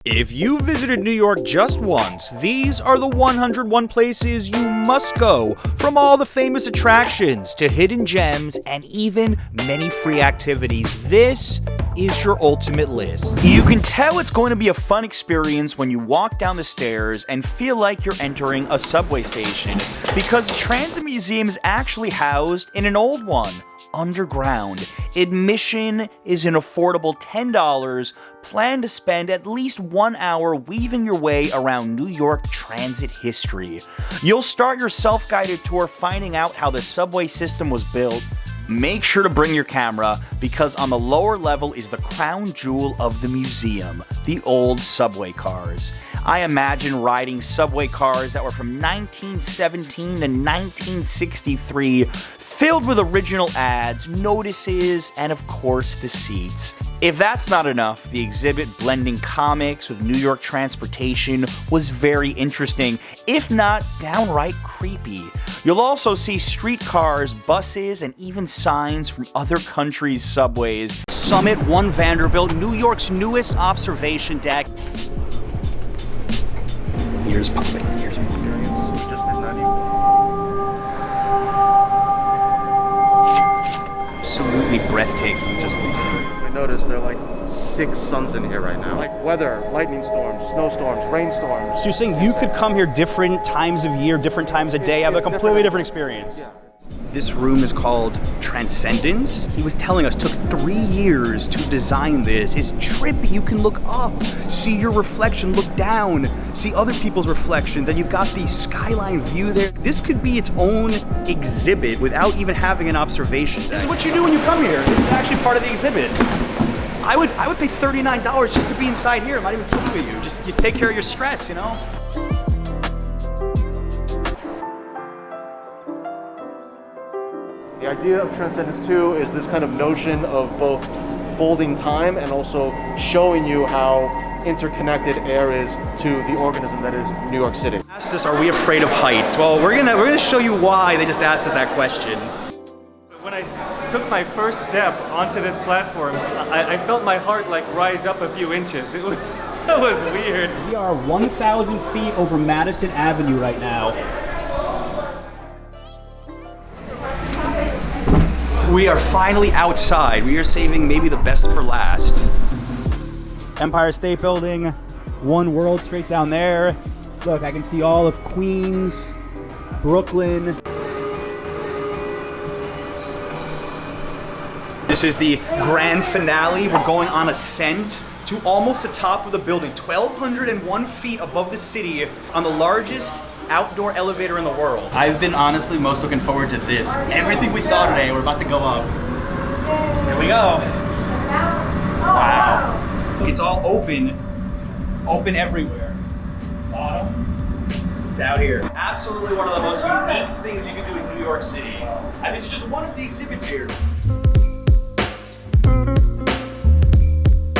If you visited New York just once, these are the 101 places you must go, from all the famous attractions to hidden gems and even many free activities. This is your ultimate list. You can tell it's going to be a fun experience when you walk down the stairs and feel like you're entering a subway station, because the Transit Museum is actually housed in an old one, underground. Admission is an affordable $10. Plan to spend at least 1 hour weaving your way around New York transit history. You'll start your self-guided tour finding out how the subway system was built. Make sure to bring your camera, because on the lower level is the crown jewel of the museum, the old subway cars. I imagine riding subway cars that were from 1917 to 1963, filled with original ads, notices, and of course the seats. If that's not enough, the exhibit blending comics with New York transportation was very interesting, if not downright creepy. You'll also see streetcars, buses, and even signs from other countries' subways. Summit One Vanderbilt, New York's newest observation deck. Ears popping, ears popping. Just did not even. Absolutely breathtaking. Just. I noticed there are like 6 suns in here right now. Like weather, lightning storms, snowstorms, rainstorms. So you're saying you could come here different times of year, different times of day, have a completely different experience? Yeah. This room is called Transcendence. He was telling us it took 3 years to design this. It's trippy. You can look up, see your reflection, look down, see other people's reflections, and you've got the skyline view there. This could be its own exhibit without even having an observation deck. This is what you do when you come here. This is actually part of the exhibit. I would pay $39 just to be inside here. I'm not even kidding with you. Just you take care of your stress, you know? The idea of Transcendence 2 is this kind of notion of both folding time and also showing you how interconnected air is to the organism that is New York City. Asked us, are we afraid of heights? Well, we're gonna show you why they just asked us that question. When I took my first step onto this platform, I felt my heart like rise up a few inches. It was weird. We are 1,000 feet over Madison Avenue right now. We are finally outside. We are saving maybe the best for last. Empire State Building, One World straight down there. Look, I can see all of Queens, Brooklyn. This is the grand finale. We're going on ascent to almost the top of the building, 1,201 feet above the city, on the largest outdoor elevator in the world. I've been honestly most looking forward to this. Everything we saw today, we're about to go up. Here we go. Wow. It's all open everywhere. Bottom, it's out here. Absolutely one of the most unique things you can do in New York City. And this is just one of the exhibits here.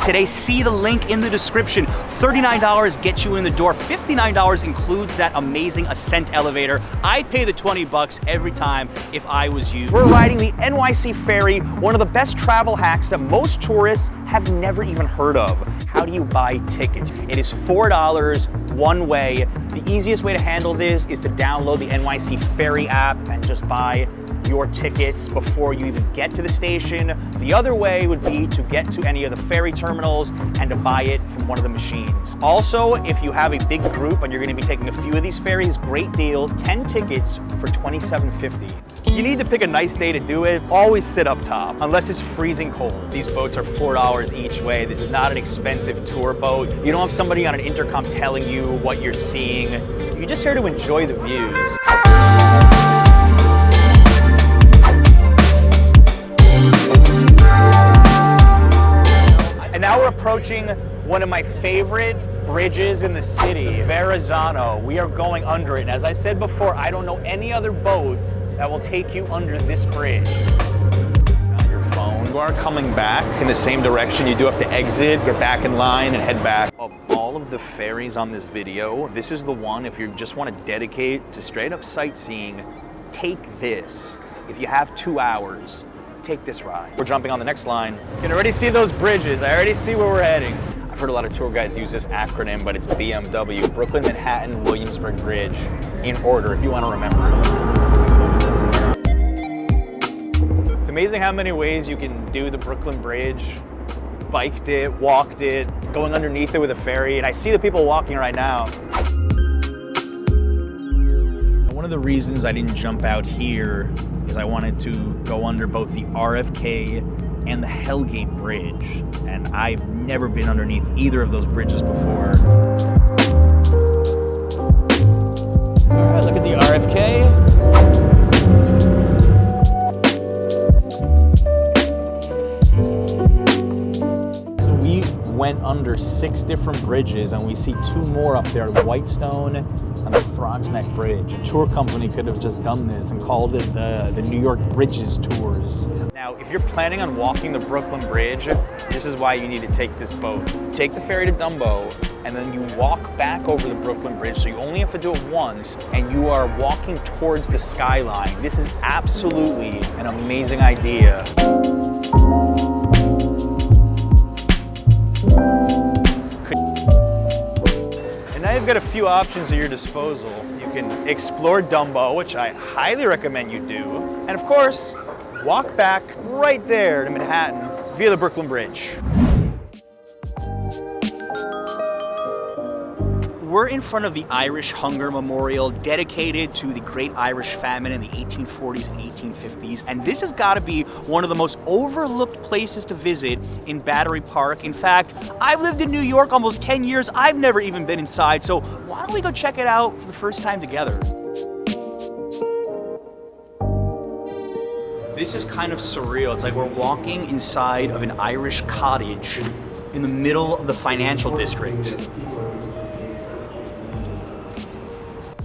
Today, see the link in the description. $39 gets you in the door. $59 includes that amazing ascent elevator. I'd pay the 20 bucks every time if I was you. We're riding the NYC Ferry, one of the best travel hacks that most tourists have never even heard of. How do you buy tickets? It is $4 one way. The easiest way to handle this is to download the NYC Ferry app and just buy your tickets before you even get to the station. The other way would be to get to any of the ferry terminals and to buy it from one of the machines. Also, if you have a big group and you're going to be taking a few of these ferries, great deal, 10 tickets for $27.50. You need to pick a nice day to do it. Always sit up top, unless it's freezing cold. These boats are $4 each way. This is not an expensive tour boat. You don't have somebody on an intercom telling you what you're seeing. You're just here to enjoy the views. And now we're approaching one of my favorite bridges in the city, Verrazano. We are going under it. And as I said before, I don't know any other boat that will take you under this bridge. It's on your phone. You are coming back in the same direction. You do have to exit, get back in line, and head back. Of all of the ferries on this video, this is the one, if you just want to dedicate to straight up sightseeing, take this. If you have 2 hours, take this ride. We're jumping on the next line. You can already see those bridges. I already see where we're heading. heard a lot of tour guides use this acronym, but it's BMW, Brooklyn, Manhattan, Williamsburg Bridge, in order, if you want to remember it. It's amazing how many ways you can do the Brooklyn Bridge. Biked it, walked it, going underneath it with a ferry, and I see the people walking right now. One of the reasons I didn't jump out here is I wanted to go under both the RFK and the Hellgate Bridge, and I've never been underneath either of those bridges before. All right, look at the RFK. Went under 6 different bridges, and we see 2 more up there, the Whitestone and the Throgs Neck Bridge. A tour company could have just done this and called it the New York Bridges Tours. Now, if you're planning on walking the Brooklyn Bridge, this is why you need to take this boat. Take the ferry to Dumbo, and then you walk back over the Brooklyn Bridge, so you only have to do it once, and you are walking towards the skyline. This is absolutely an amazing idea. And now you've got a few options at your disposal. You can explore Dumbo, which I highly recommend you do. And of course, walk back right there to Manhattan via the Brooklyn Bridge. We're in front of the Irish Hunger Memorial, dedicated to the Great Irish Famine in the 1840s and 1850s, and this has got to be one of the most overlooked places to visit in Battery Park. In fact, I've lived in New York almost 10 years. I've never even been inside, so why don't we go check it out for the first time together? This is kind of surreal. It's like we're walking inside of an Irish cottage in the middle of the financial district.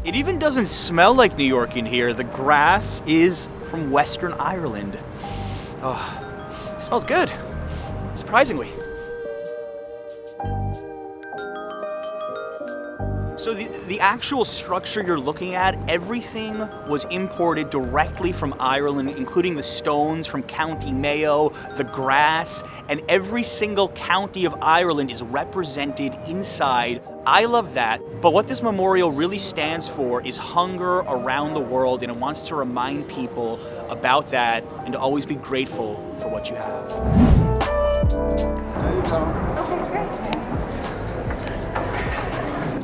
It even doesn't smell like New York in here. The grass is from Western Ireland. Oh, it smells good, surprisingly. So the actual structure you're looking at, everything was imported directly from Ireland, including the stones from County Mayo, the grass, and every single county of Ireland is represented inside. I love that, but what this memorial really stands for is hunger around the world, and it wants to remind people about that and to always be grateful for what you have.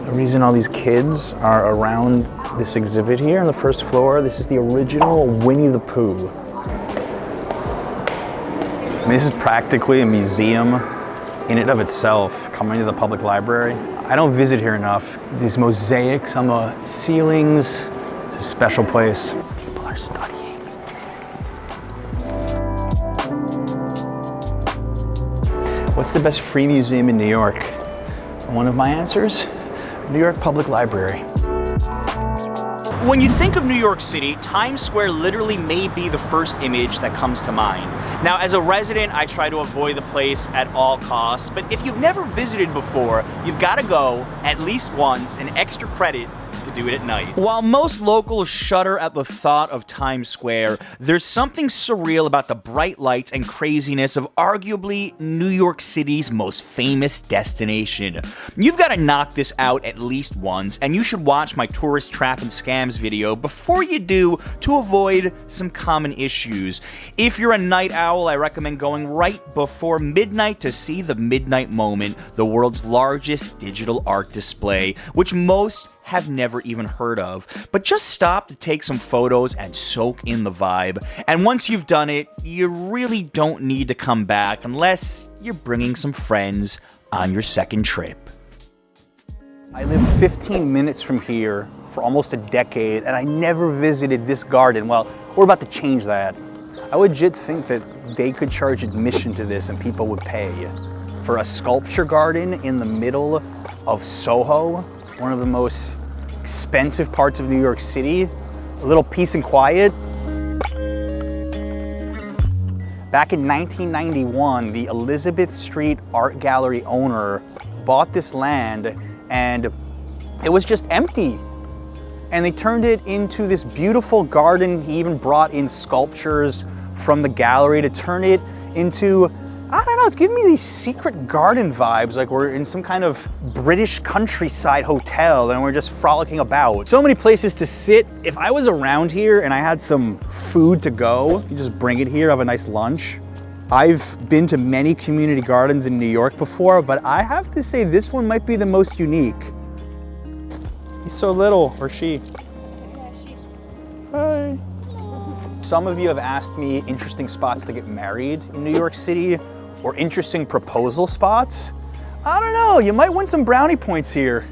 The reason all these kids are around this exhibit here on the first floor, this is the original Winnie the Pooh. And this is practically a museum in and of itself, coming to the public library. I don't visit here enough. These mosaics on the ceilings, it's a special place. People are studying. What's the best free museum in New York? One of my answers? New York Public Library. When you think of New York City, Times Square literally may be the first image that comes to mind. Now, as a resident, I try to avoid the place at all costs, but if you've never visited before, you've got to go at least once, and extra credit to do it at night. While most locals shudder at the thought of Times Square, there's something surreal about the bright lights and craziness of arguably New York City's most famous destination. You've got to knock this out at least once, and you should watch my tourist trap and scams video before you do to avoid some common issues. If you're a night owl, I recommend going right before midnight to see the Midnight Moment, the world's largest digital art display, which most have never even heard of. But just stop to take some photos and soak in the vibe. And once you've done it, you really don't need to come back unless you're bringing some friends on your second trip. I lived 15 minutes from here for almost a decade, and I never visited this garden. Well, we're about to change that. I legit think that they could charge admission to this and people would pay. For a sculpture garden in the middle of Soho, one of the most expensive parts of New York City, a little peace and quiet. Back in 1991, the Elizabeth Street Art Gallery owner bought this land and it was just empty. And they turned it into this beautiful garden. He even brought in sculptures from the gallery to turn it into I don't know, it's giving me these secret garden vibes, like we're in some kind of British countryside hotel and we're just frolicking about. So many places to sit. If I was around here and I had some food to go, you just bring it here, have a nice lunch. I've been to many community gardens in New York before, but I have to say this one might be the most unique. He's so little, or she. Yeah, she. Hi. Some of you have asked me interesting spots to get married in New York City or interesting proposal spots. I don't know, you might win some brownie points here.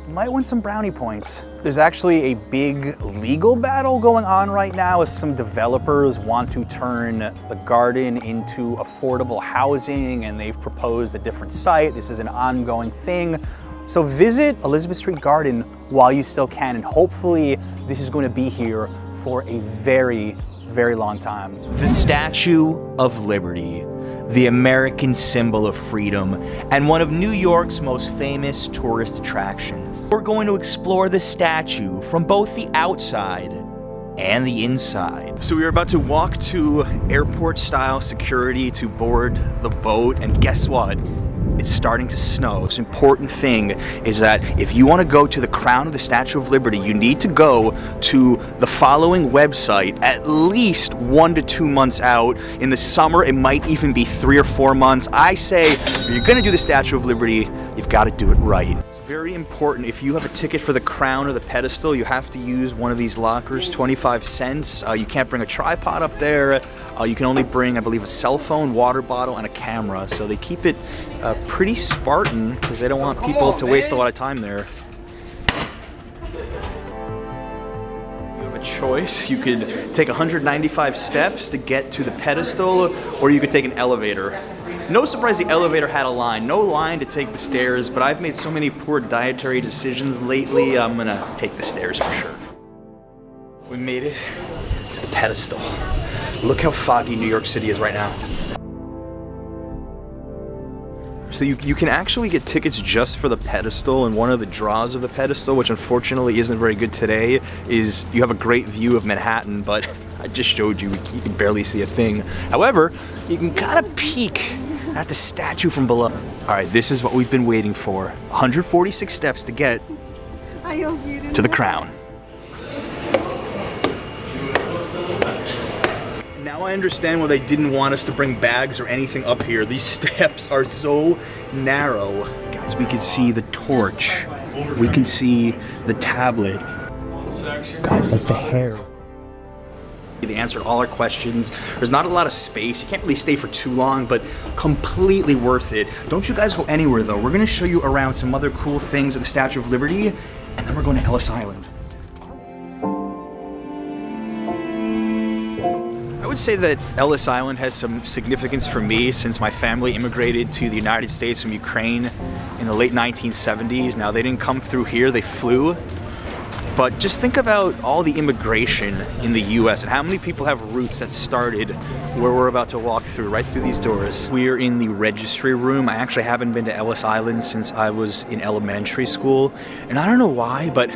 You might win some brownie points. There's actually a big legal battle going on right now as some developers want to turn the garden into affordable housing and they've proposed a different site. This is an ongoing thing. So visit Elizabeth Street Garden while you still can, and hopefully this is going to be here for a very, very long time. The Statue of Liberty, the American symbol of freedom, and one of New York's most famous tourist attractions. We're going to explore the statue from both the outside and the inside. So we're about to walk to airport-style security to board the boat, and guess what? It's starting to snow. This important thing is that if you want to go to the crown of the Statue of Liberty, you need to go to the following website at least 1 to 2 months out. In the summer, it might even be 3 or 4 months. I say, if you're going to do the Statue of Liberty, you've got to do it right. It's very important. If you have a ticket for the crown or the pedestal, you have to use one of these lockers, 25 cents. You can't bring a tripod up there. You can only bring, I believe, a cell phone, water bottle, and a camera. So they keep it pretty Spartan because they don't want people to waste a lot of time there. You have a choice. You could take 195 steps to get to the pedestal, or you could take an elevator. No surprise the elevator had a line. No line to take the stairs, but I've made so many poor dietary decisions lately, I'm gonna take the stairs for sure. We made it to the pedestal. Look how foggy New York City is right now. So you can actually get tickets just for the pedestal, and one of the draws of the pedestal, which unfortunately isn't very good today, is you have a great view of Manhattan, but I just showed you, you can barely see a thing. However, you can kind of peek at the statue from below. All right, this is what we've been waiting for. 146 steps to get to the crown. Now I understand why they didn't want us to bring bags or anything up here. These steps are so narrow. Guys, we can see the torch. We can see the tablet. Guys, that's the hair. They answered all our questions. There's not a lot of space. You can't really stay for too long, but completely worth it. Don't you guys go anywhere though. We're gonna show you around some other cool things at the Statue of Liberty, and then we're going to Ellis Island. I would say that Ellis Island has some significance for me since my family immigrated to the United States from Ukraine in the late 1970s. Now, they didn't come through here, they flew. But just think about all the immigration in the US and how many people have roots that started where we're about to walk through, right through these doors. We're in the registry room. I actually haven't been to Ellis Island since I was in elementary school. And I don't know why, but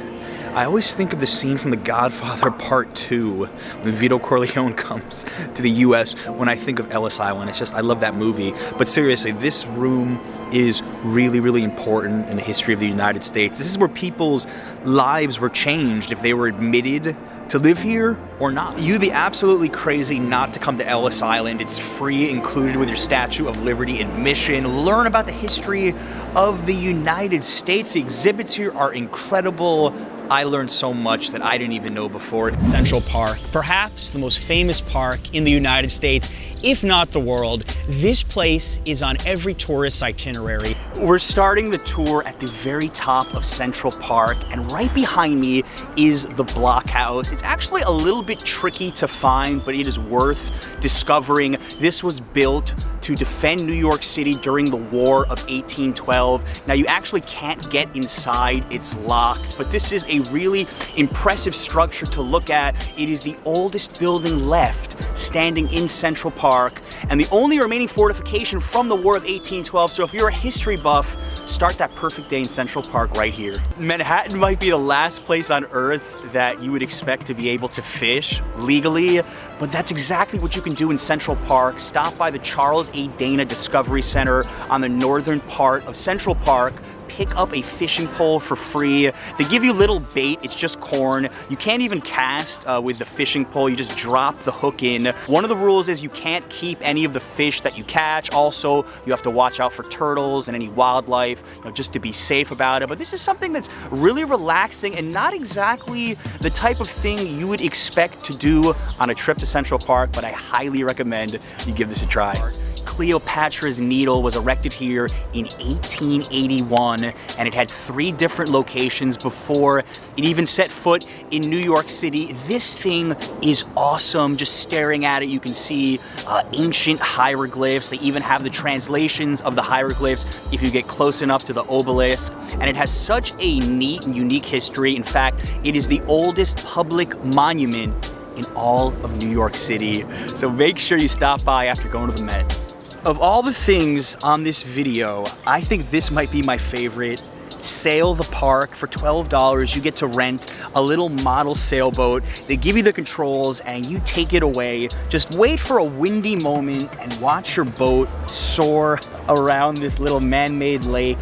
I always think of the scene from The Godfather Part 2 when Vito Corleone comes to the US when I think of Ellis Island. It's just, I love that movie. But seriously, this room is really, really important in the history of the United States. This is where people's lives were changed if they were admitted to live here or not. You'd be absolutely crazy not to come to Ellis Island. It's free, included with your Statue of Liberty admission. Learn about the history of the United States. The exhibits here are incredible. I learned so much that I didn't even know before. Central Park, perhaps the most famous park in the United States, if not the world. This place is on every tourist's itinerary. We're starting the tour at the very top of Central Park, and right behind me is the Block House. It's actually a little bit tricky to find, but it is worth discovering. This was built to defend New York City during the War of 1812. Now, you actually can't get inside, it's locked, but this is a really impressive structure to look at. It is the oldest building left standing in Central Park, and the only remaining fortification from the War of 1812. So if you're a history buff, start that perfect day in Central Park right here. Manhattan might be the last place on Earth that you would expect to be able to fish legally, but that's exactly what you can do in Central Park. Stop by the Charles A. Dana Discovery Center on the northern part of Central Park. Pick up a fishing pole for free. They give you little bait, it's just corn. You can't even cast with the fishing pole, you just drop the hook in. One of the rules is you can't keep any of the fish that you catch. Also, you have to watch out for turtles and any wildlife, just to be safe about it. But this is something that's really relaxing and not exactly the type of thing you would expect to do on a trip to Central Park, but I highly recommend you give this a try. Cleopatra's Needle was erected here in 1881, and it had 3 different locations before it even set foot in New York City. This thing is awesome. Just staring at it, you can see ancient hieroglyphs. They even have the translations of the hieroglyphs if you get close enough to the obelisk, and it has such a neat and unique history. In fact, it is the oldest public monument in all of New York City. So make sure you stop by after going to the Met. Of all the things on this video, I think this might be my favorite. Sail the park for $12. You get to rent a little model sailboat. They give you the controls and you take it away. Just wait for a windy moment and watch your boat soar around this little man-made lake.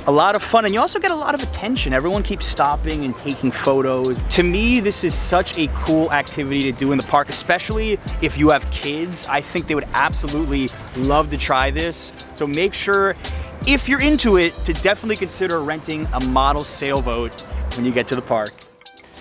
A lot of fun, and you also get a lot of attention. Everyone keeps stopping and taking photos. To me, this is such a cool activity to do in the park, especially if you have kids. I think they would absolutely love to try this. So make sure, if you're into it, to definitely consider renting a model sailboat when you get to the park.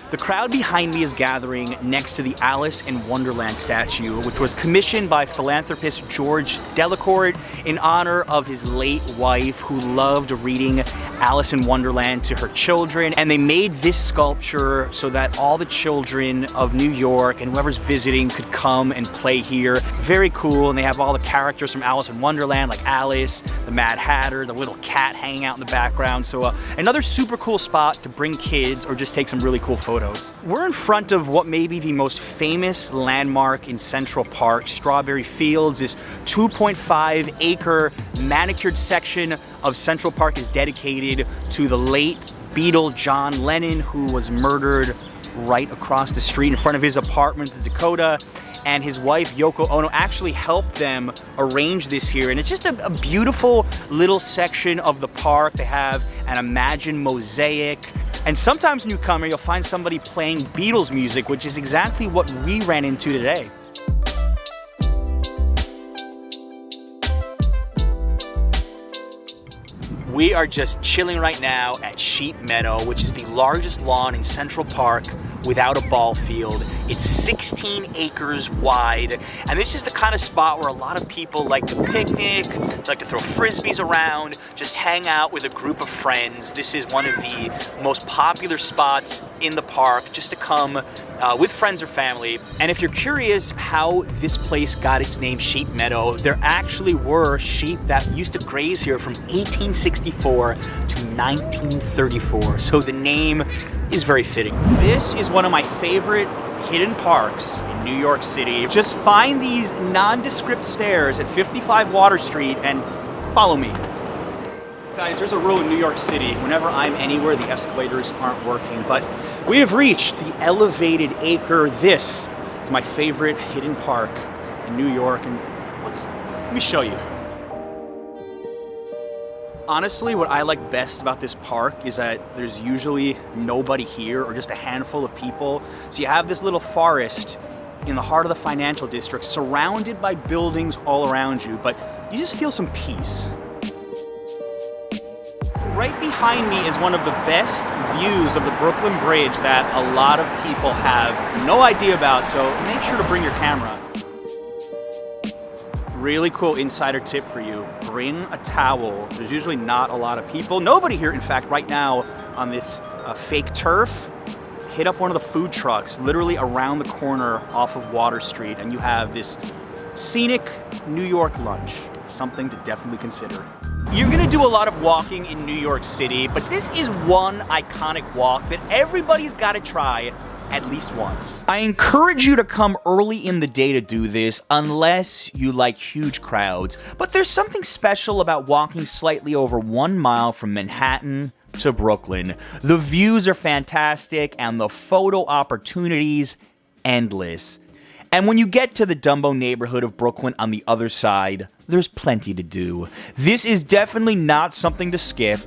The crowd behind me is gathering next to the Alice in Wonderland statue, which was commissioned by philanthropist George Delacourt in honor of his late wife, who loved reading Alice in Wonderland to her children. And they made this sculpture so that all the children of New York and whoever's visiting could come and play here. Very cool, and they have all the characters from Alice in Wonderland, like Alice, the Mad Hatter, the little cat hanging out in the background. So another super cool spot to bring kids or just take some really cool photos. We're in front of what may be the most famous landmark in Central Park, Strawberry Fields. This 2.5 acre manicured section of Central Park is dedicated to the late Beatle John Lennon, who was murdered right across the street in front of his apartment in Dakota. And his wife, Yoko Ono, actually helped them arrange this here. And it's just a beautiful little section of the park. They have an Imagine mosaic. And sometimes, newcomer, you'll find somebody playing Beatles music, which is exactly what we ran into today. We are just chilling right now at Sheep Meadow, which is the largest lawn in Central Park without a ball field. It's 16 acres wide, and this is the kind of spot where a lot of people like to picnic, like to throw frisbees around, just hang out with a group of friends. This is one of the most popular spots in the park, just to come with friends or family. And if you're curious how this place got its name, Sheep Meadow, there actually were sheep that used to graze here from 1864 to 1934. So the name is very fitting. This is one of my favorite hidden parks in New York City. Just find these nondescript stairs at 55 Water Street and follow me. Guys, there's a rule in New York City. Whenever I'm anywhere, the escalators aren't working, but we have reached the Elevated Acre. This is my favorite hidden park in New York, and let me show you. Honestly, what I like best about this park is that there's usually nobody here, or just a handful of people. So you have this little forest in the heart of the financial district, surrounded by buildings all around you, but you just feel some peace. Right behind me is one of the best views of the Brooklyn Bridge that a lot of people have no idea about, so make sure to bring your camera. Really cool insider tip for you. Bring a towel. There's usually not a lot of people. Nobody here, in fact, right now on this fake turf. Hit up one of the food trucks, literally around the corner off of Water Street, and you have this scenic New York lunch. Something to definitely consider. You're gonna do a lot of walking in New York City, but this is one iconic walk that everybody's gotta try at least once. I encourage you to come early in the day to do this unless you like huge crowds, but there's something special about walking slightly over 1 mile from Manhattan to Brooklyn. The views are fantastic and the photo opportunities endless. And when you get to the Dumbo neighborhood of Brooklyn on the other side, there's plenty to do. This is definitely not something to skip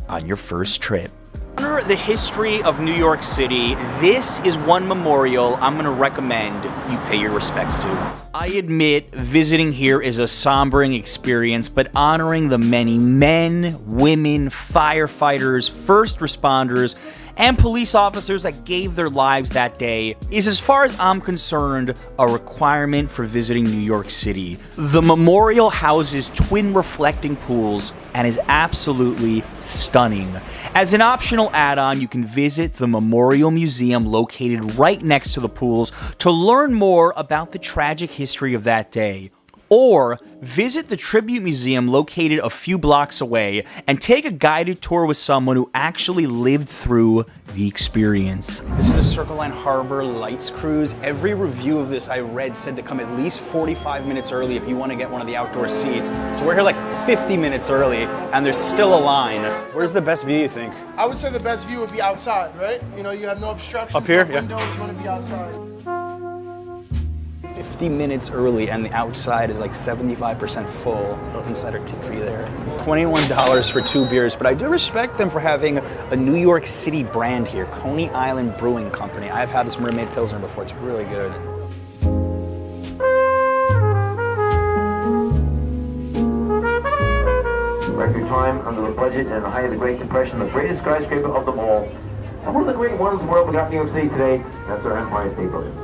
on your first trip. Under the history of New York City, this is one memorial I'm going to recommend you pay your respects to. I admit visiting here is a sombering experience, but honoring the many men, women, firefighters, first responders, and police officers that gave their lives that day is, as far as I'm concerned, a requirement for visiting New York City. The memorial houses twin reflecting pools and is absolutely stunning. As an optional add-on, you can visit the Memorial Museum located right next to the pools to learn more about the tragic history of that day. Or visit the Tribute Museum located a few blocks away and take a guided tour with someone who actually lived through the experience. This is a Circle Line Harbor Lights Cruise. Every review of this I read said to come at least 45 minutes early if you want to get one of the outdoor seats. So we're here like 50 minutes early and there's still a line. Where's the best view, you think? I would say the best view would be outside, right? You know, you have no obstructions. Up here? No windows, you want to be outside. 50 minutes early and the outside is like 75% full. Little insider tip for you there. $21 for 2 beers, but I do respect them for having a New York City brand here, Coney Island Brewing Company. I've had this Mermaid Pilsner before, it's really good. Record time, under the budget, and the height of the Great Depression, the greatest skyscraper of them all. And one of the great wonders of the world we got in New York City today, that's our Empire State Building.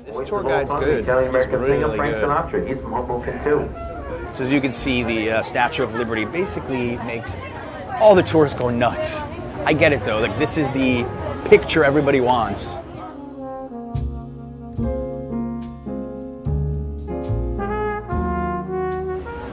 This tour guide's good. Italian-American He's singer really Frank good. Sinatra. He's from Hoboken too. So as you can see, the Statue of Liberty basically makes all the tourists go nuts. I get it though, like this is the picture everybody wants.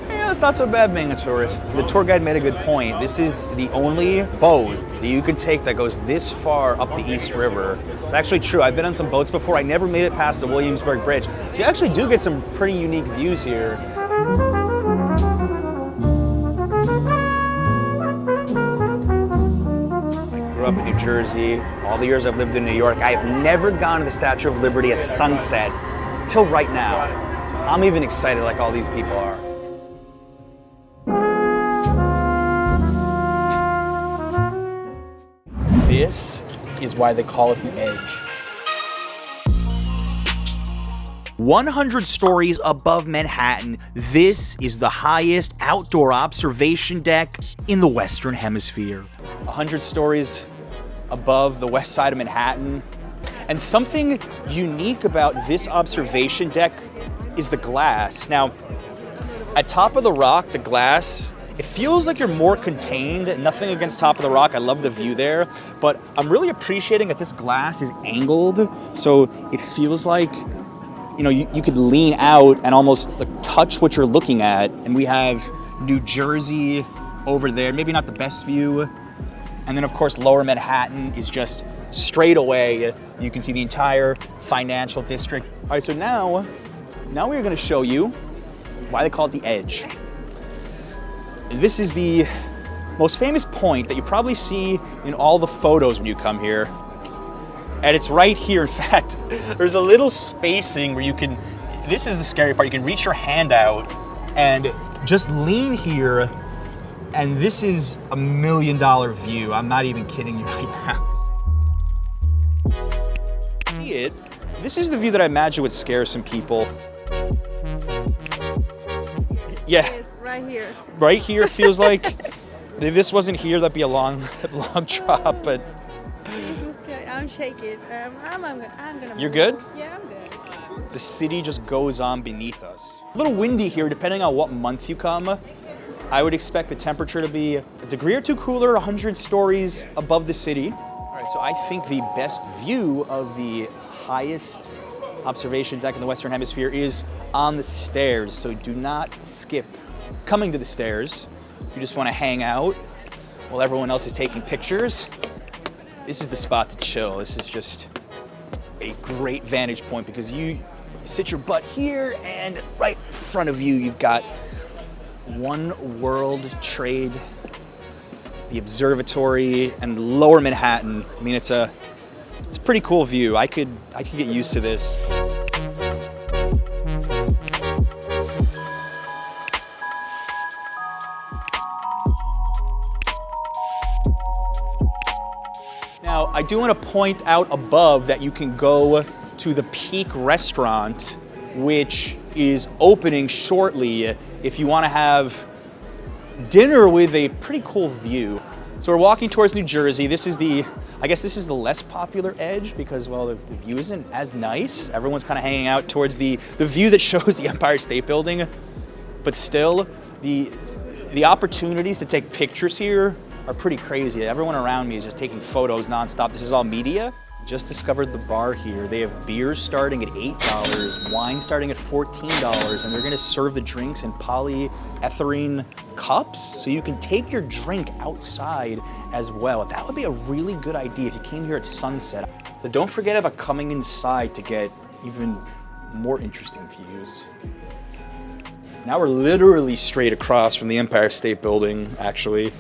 Yeah, it's not so bad being a tourist. The tour guide made a good point. This is the only boat that you could take that goes this far up the East River. It's actually true. I've been on some boats before. I never made it past the Williamsburg Bridge. So you actually do get some pretty unique views here. I grew up in New Jersey. All the years I've lived in New York, I have never gone to the Statue of Liberty at sunset till right now. So I'm even excited like all these people are. This is why they call it the Edge. 100 stories above Manhattan, this is the highest outdoor observation deck in the Western Hemisphere. 100 stories above the west side of Manhattan. And something unique about this observation deck is the glass. Now, at Top of the Rock, the glass, it feels like you're more contained. Nothing against Top of the Rock, I love the view there, but I'm really appreciating that this glass is angled, so it feels like, you know, you could lean out and almost like touch what you're looking at. And we have New Jersey over there, maybe not the best view. And then of course, Lower Manhattan is just straight away. You can see the entire financial district. All right, so now we're gonna show you why they call it the Edge. This is the most famous point that you probably see in all the photos when you come here. And it's right here. In fact, there's a little spacing where you can, this is the scary part, you can reach your hand out and just lean here. And this is $1 million view. I'm not even kidding you right now. See it? This is the view that I imagine would scare some people. Yeah. Right here. Right here feels like if this wasn't here, that'd be a long drop, but. I'm shaking. I'm gonna You're move. good? Yeah, I'm good. The city just goes on beneath us. A little windy here, depending on what month you come. I would expect the temperature to be a degree or two cooler, 100 stories above the city. All right, so I think the best view of the highest observation deck in the Western Hemisphere is on the stairs, so do not skip coming to the stairs. If you just want to hang out while everyone else is taking pictures, this is the spot to chill. This is just a great vantage point because you sit your butt here and right in front of you, you've got One World Trade, the observatory, and Lower Manhattan. I mean, it's a pretty cool view. I could get used to this. Now, I do want to point out above that you can go to the Peak restaurant, which is opening shortly if you want to have dinner with a pretty cool view. So we're walking towards New Jersey. This is I guess this is the less popular edge because, well, the view isn't as nice. Everyone's kind of hanging out towards the view that shows the Empire State Building. But still, the opportunities to take pictures here are pretty crazy. Everyone around me is just taking photos nonstop. This is all media. Just discovered the bar here. They have beers starting at $8, wine starting at $14, and they're gonna serve the drinks in polyethylene cups, so you can take your drink outside as well. That would be a really good idea if you came here at sunset. So don't forget about coming inside to get even more interesting views. Now we're literally straight across from the Empire State Building, actually.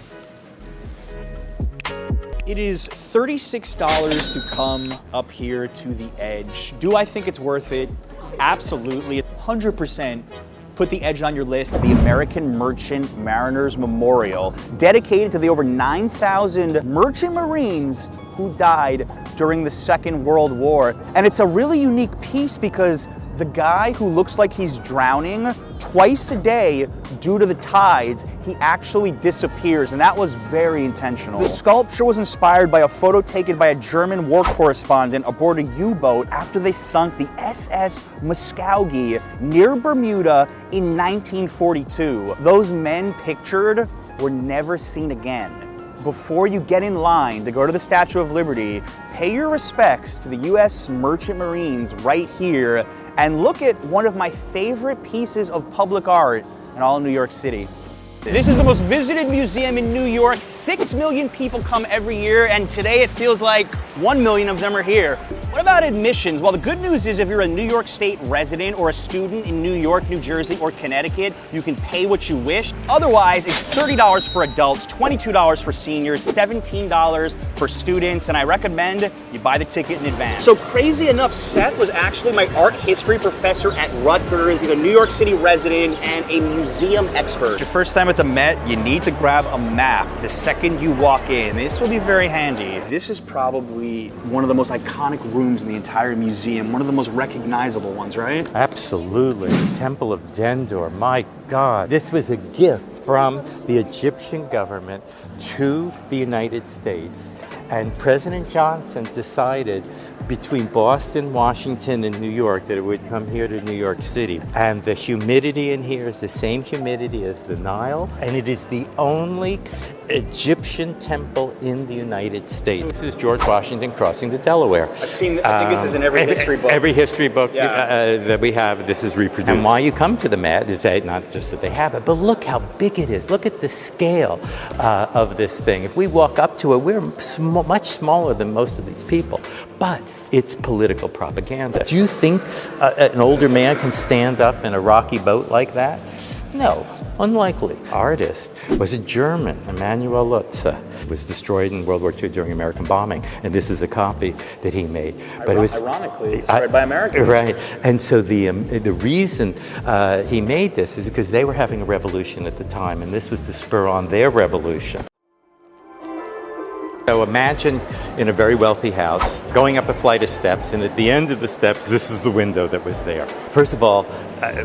It is $36 to come up here to the edge. Do I think it's worth it? Absolutely, 100%. Put the edge on your list. The American Merchant Mariners Memorial, dedicated to the over 9,000 merchant marines who died during the Second World War. And it's a really unique piece because the guy who looks like he's drowning twice a day due to the tides, he actually disappears, and that was very intentional. The sculpture was inspired by a photo taken by a German war correspondent aboard a U-boat after they sunk the SS Muskogee near Bermuda in 1942. Those men pictured were never seen again. Before you get in line to go to the Statue of Liberty, pay your respects to the U.S. Merchant Marines right here and look at one of my favorite pieces of public art in all of New York City. This is the most visited museum in New York. 6 million people come every year, and today it feels like 1 million of them are here. What about admissions? Well, the good news is if you're a New York State resident or a student in New York, New Jersey, or Connecticut, you can pay what you wish. Otherwise, it's $30 for adults, $22 for seniors, $17 for students, and I recommend you buy the ticket in advance. So crazy enough, Seth was actually my art history professor at Rutgers. He's a New York City resident and a museum expert. Your first time at the Met, you need to grab a map the second you walk in. This will be very handy. This is probably one of the most iconic rooms in the entire museum, one of the most recognizable ones, right? Absolutely. The Temple of Dendur, my God. This was a gift from the Egyptian government to the United States. And President Johnson decided between Boston, Washington, and New York that it would come here to New York City. And the humidity in here is the same humidity as the Nile, and it is the only Egyptian temple in the United States. This is George Washington crossing the Delaware. I think this is in every history book. Every history book that we have, this is reproduced. And why you come to the Met is that not just that they have it, but look how big it is. Look at the scale of this thing. If we walk up to it, we're much smaller than most of these people, but it's political propaganda. Do you think an older man can stand up in a rocky boat like that? No, unlikely. Artist was a German, Emanuel Lutze. Was destroyed in World War II during American bombing, and this is a copy that he made. But it was ironically destroyed by Americans. Right, and so the reason he made this is because they were having a revolution at the time, and this was to spur on their revolution. So imagine in a very wealthy house, going up a flight of steps, and at the end of the steps, this is the window that was there. First of all,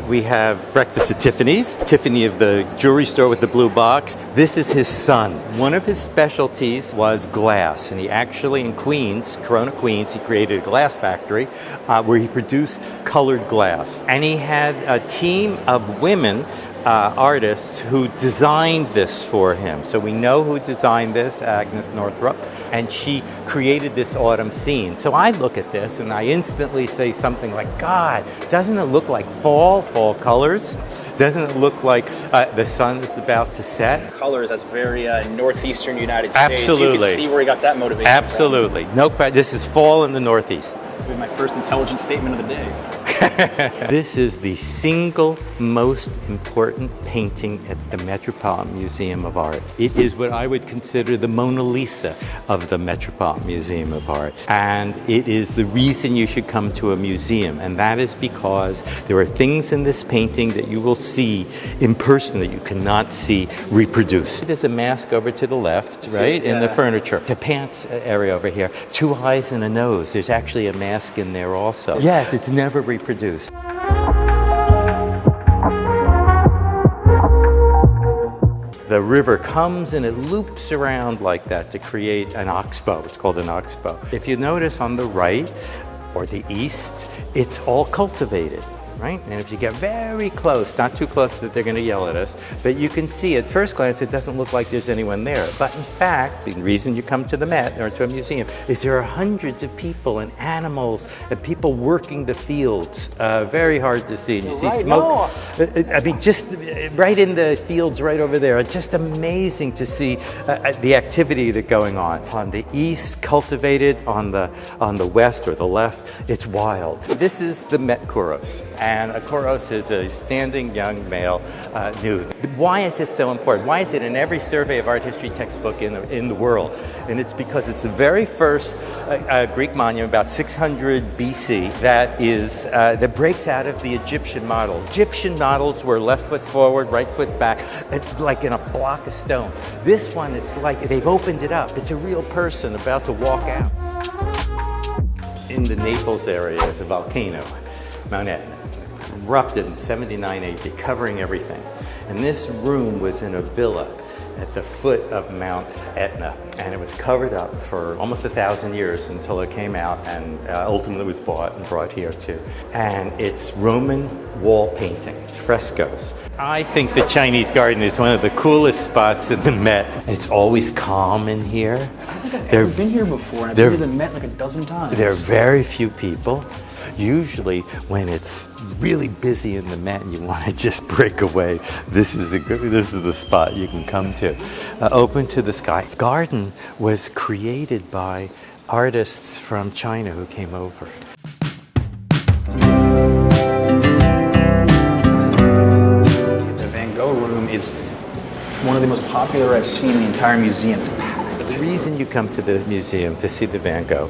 we have breakfast at Tiffany's. Tiffany of the jewelry store with the blue box. This is his son. One of his specialties was glass, and he actually, in Queens, Corona, Queens, he created a glass factory where he produced colored glass. And he had a team of women artists who designed this for him. So we know who designed this, Agnes Northrop, and she created this autumn scene. So I look at this and I instantly say something like, God, doesn't it look like fall colors? Doesn't it look like the sun is about to set? Colors, that's very northeastern United States. Absolutely. You can see where he got that motivation Absolutely. No question. This is fall in the Northeast. from. With my first intelligent statement of the day. This is the single most important painting at the Metropolitan Museum of Art. It is what I would consider the Mona Lisa of the Metropolitan Museum of Art. And it is the reason you should come to a museum. And that is because there are things in this painting that you will see in person that you cannot see reproduced. There's a mask over to the left, right, in the furniture. The pants area over here, 2 eyes and a nose. There's actually a mask in there also. Yes, it's never reproduced. The river comes and it loops around like that to create an oxbow. It's called an oxbow. If you notice on the right or the east, it's all cultivated, right? And if you get very close, not too close that they're going to yell at us, but you can see at first glance it doesn't look like there's anyone there. But in fact, the reason you come to the Met or to a museum is there are hundreds of people and animals and people working the fields. Very hard to see. And you see smoke. I mean, just right in the fields right over there. It's just amazing to see the activity that's going on. On the east, cultivated. On the west or the left, it's wild. This is the Met Chorus. And a chorus is a standing young male nude. Why is this so important? Why is it in every survey of art history textbook in the world? And it's because it's the very first Greek monument, about 600 BC, that breaks out of the Egyptian model. Egyptian models were left foot forward, right foot back, like in a block of stone. This one, it's like they've opened it up. It's a real person about to walk out. In the Naples area is a volcano, Mount Etna. Erupted in 79 AD, covering everything. And this room was in a villa at the foot of Mount Etna. And it was covered up for almost 1,000 years until it came out and ultimately was bought and brought here too. And it's Roman wall paintings, frescoes. I think the Chinese Garden is one of the coolest spots in the Met. And it's always calm in here. I don't think I've ever been here before. I've been to the Met like a dozen times. There are very few people. Usually when it's really busy in the Met and you want to just break away, this is the spot you can come to. Open to the sky. Garden was created by artists from China who came over. The Van Gogh room is one of the most popular I've seen in the entire museum. It's packed. The reason you come to the museum to see the Van Gogh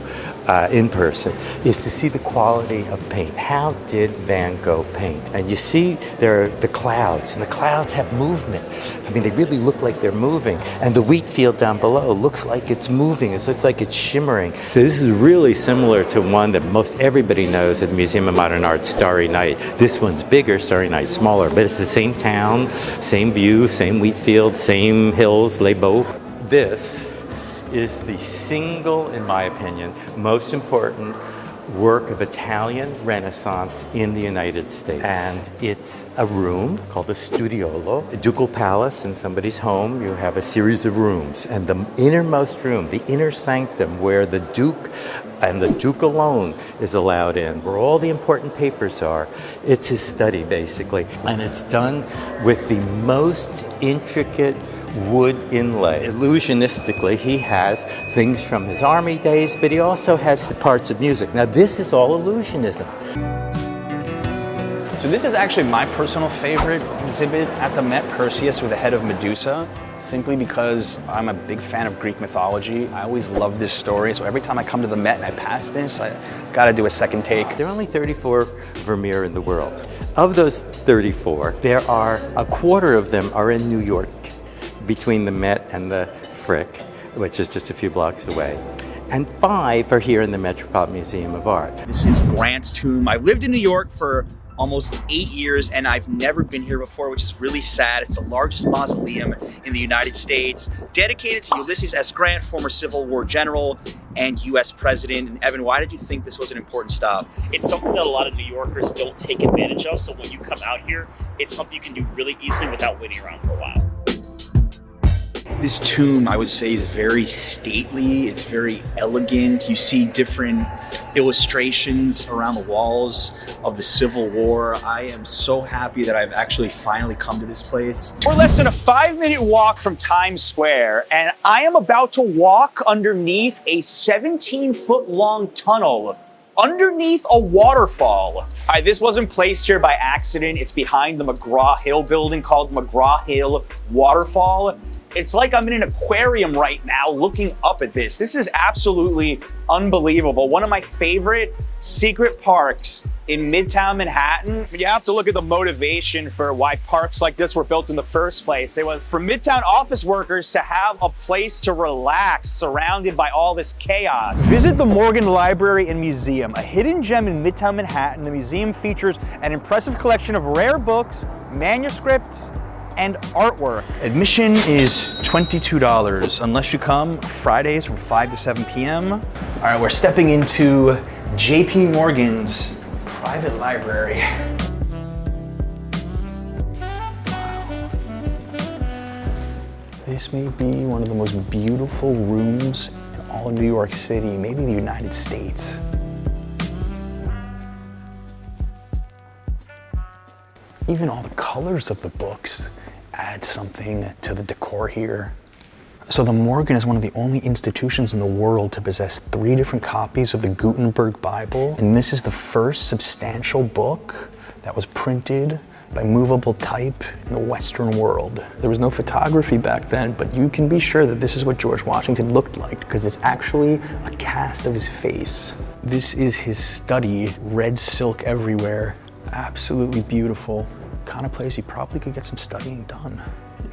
in person is to see the quality of paint. How did Van Gogh paint? And you see there are the clouds, and the clouds have movement. I mean, they really look like they're moving. And the wheat field down below looks like it's moving. It looks like it's shimmering. So this is really similar to one that most everybody knows at the Museum of Modern Art, Starry Night. This one's bigger, Starry Night smaller, but it's the same town, same view, same wheat field, same hills, Les Beaux. This is the single, in my opinion, most important work of Italian Renaissance in the United States. And it's a room called a studiolo, a ducal palace in somebody's home. You have a series of rooms. And the innermost room, the inner sanctum, where the Duke and the Duke alone is allowed in, where all the important papers are, it's his study, basically. And it's done with the most intricate wood inlay. Illusionistically, he has things from his army days, but he also has the parts of music. Now, this is all illusionism. So this is actually my personal favorite exhibit at the Met, Perseus with the head of Medusa, simply because I'm a big fan of Greek mythology. I always love this story, so every time I come to the Met and I pass this, I gotta do a second take. There are only 34 Vermeer in the world. Of those 34, there are a quarter of them are in New York, between the Met and the Frick, which is just a few blocks away. And 5 are here in the Metropolitan Museum of Art. This is Grant's tomb. I've lived in New York for almost 8 years and I've never been here before, which is really sad. It's the largest mausoleum in the United States, dedicated to Ulysses S. Grant, former Civil War general and U.S. president. And Evan, why did you think this was an important stop? It's something that a lot of New Yorkers don't take advantage of, so when you come out here, it's something you can do really easily without waiting around for a while. This tomb, I would say, is very stately. It's very elegant. You see different illustrations around the walls of the Civil War. I am so happy that I've actually finally come to this place. We're less than a 5-minute walk from Times Square, and I am about to walk underneath a 17-foot-long tunnel underneath a waterfall. All right, this wasn't placed here by accident. It's behind the McGraw Hill building called McGraw Hill Waterfall. It's like I'm in an aquarium right now looking up at this. This is absolutely unbelievable. One of my favorite secret parks in Midtown Manhattan. You have to look at the motivation for why parks like this were built in the first place. It was for Midtown office workers to have a place to relax surrounded by all this chaos. Visit the Morgan Library and Museum, a hidden gem in Midtown Manhattan. The museum features an impressive collection of rare books, manuscripts, and artwork. Admission is $22 unless you come Fridays from 5 to 7 p.m. All right, we're stepping into JP Morgan's private library. Wow. This may be one of the most beautiful rooms in all of New York City, maybe the United States. Even all the colors of the books add something to the decor here. So the Morgan is one of the only institutions in the world to possess 3 different copies of the Gutenberg Bible, and this is the first substantial book that was printed by movable type in the Western world. There was no photography back then, but you can be sure that this is what George Washington looked like because it's actually a cast of his face. This is his study, red silk everywhere, absolutely beautiful. Kind of place you probably could get some studying done.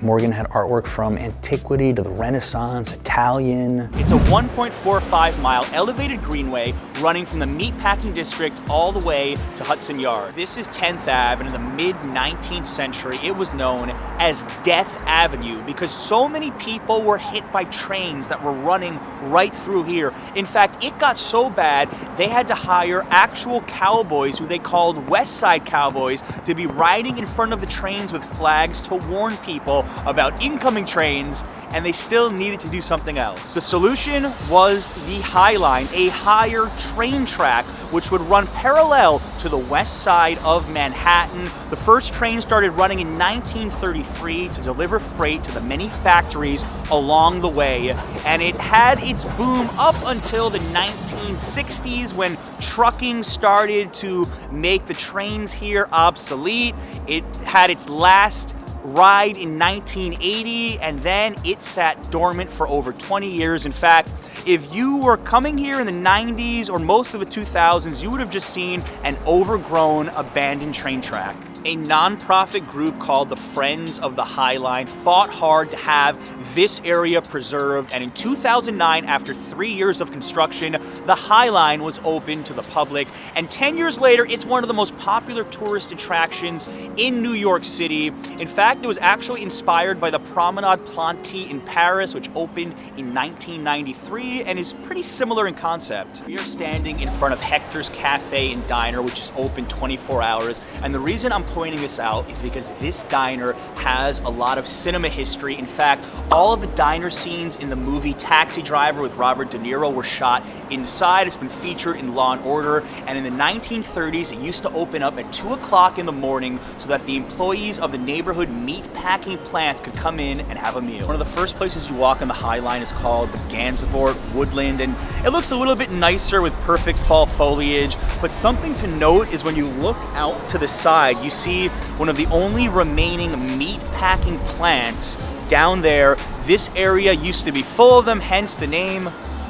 Morgan had artwork from antiquity to the Renaissance, Italian. It's a 1.45-mile elevated greenway running from the meatpacking district all the way to Hudson Yards. This is 10th Ave, and in the mid-19th century, it was known as Death Avenue because so many people were hit by trains that were running right through here. In fact, it got so bad, they had to hire actual cowboys, who they called West Side Cowboys, to be riding in front of the trains with flags to warn people about incoming trains, and they still needed to do something else. The solution was the Highline, a higher train track which would run parallel to the west side of Manhattan. The first train started running in 1933 to deliver freight to the many factories along the way, and it had its boom up until the 1960s when trucking started to make the trains here obsolete. It had its last ride in 1980, and then it sat dormant for over 20 years. In fact, if you were coming here in the 90s or most of the 2000s, you would have just seen an overgrown, abandoned train track. A non-profit group called the Friends of the Highline fought hard to have this area preserved, and in 2009, after 3 years of construction, the Highline was open to the public, and 10 years later, it's one of the most popular tourist attractions in New York City. In fact, it was actually inspired by the Promenade Planty in Paris, which opened in 1993 and is pretty similar in concept. We are standing in front of Hector's Cafe and Diner, which is open 24 hours, and the reason I'm pointing this out is because this diner has a lot of cinema history. In fact, all of the diner scenes in the movie Taxi Driver with Robert De Niro were shot inside. It's been featured in Law and Order, and in the 1930s, it used to open up at 2 o'clock in the morning so that the employees of the neighborhood meat packing plants could come in and have a meal. One of the first places you walk on the Highline is called the Gansevoort Woodland, and it looks a little bit nicer with perfect fall foliage, but something to note is when you look out to the side, you see one of the only remaining meat packing plants down there. This area used to be full of them, hence the name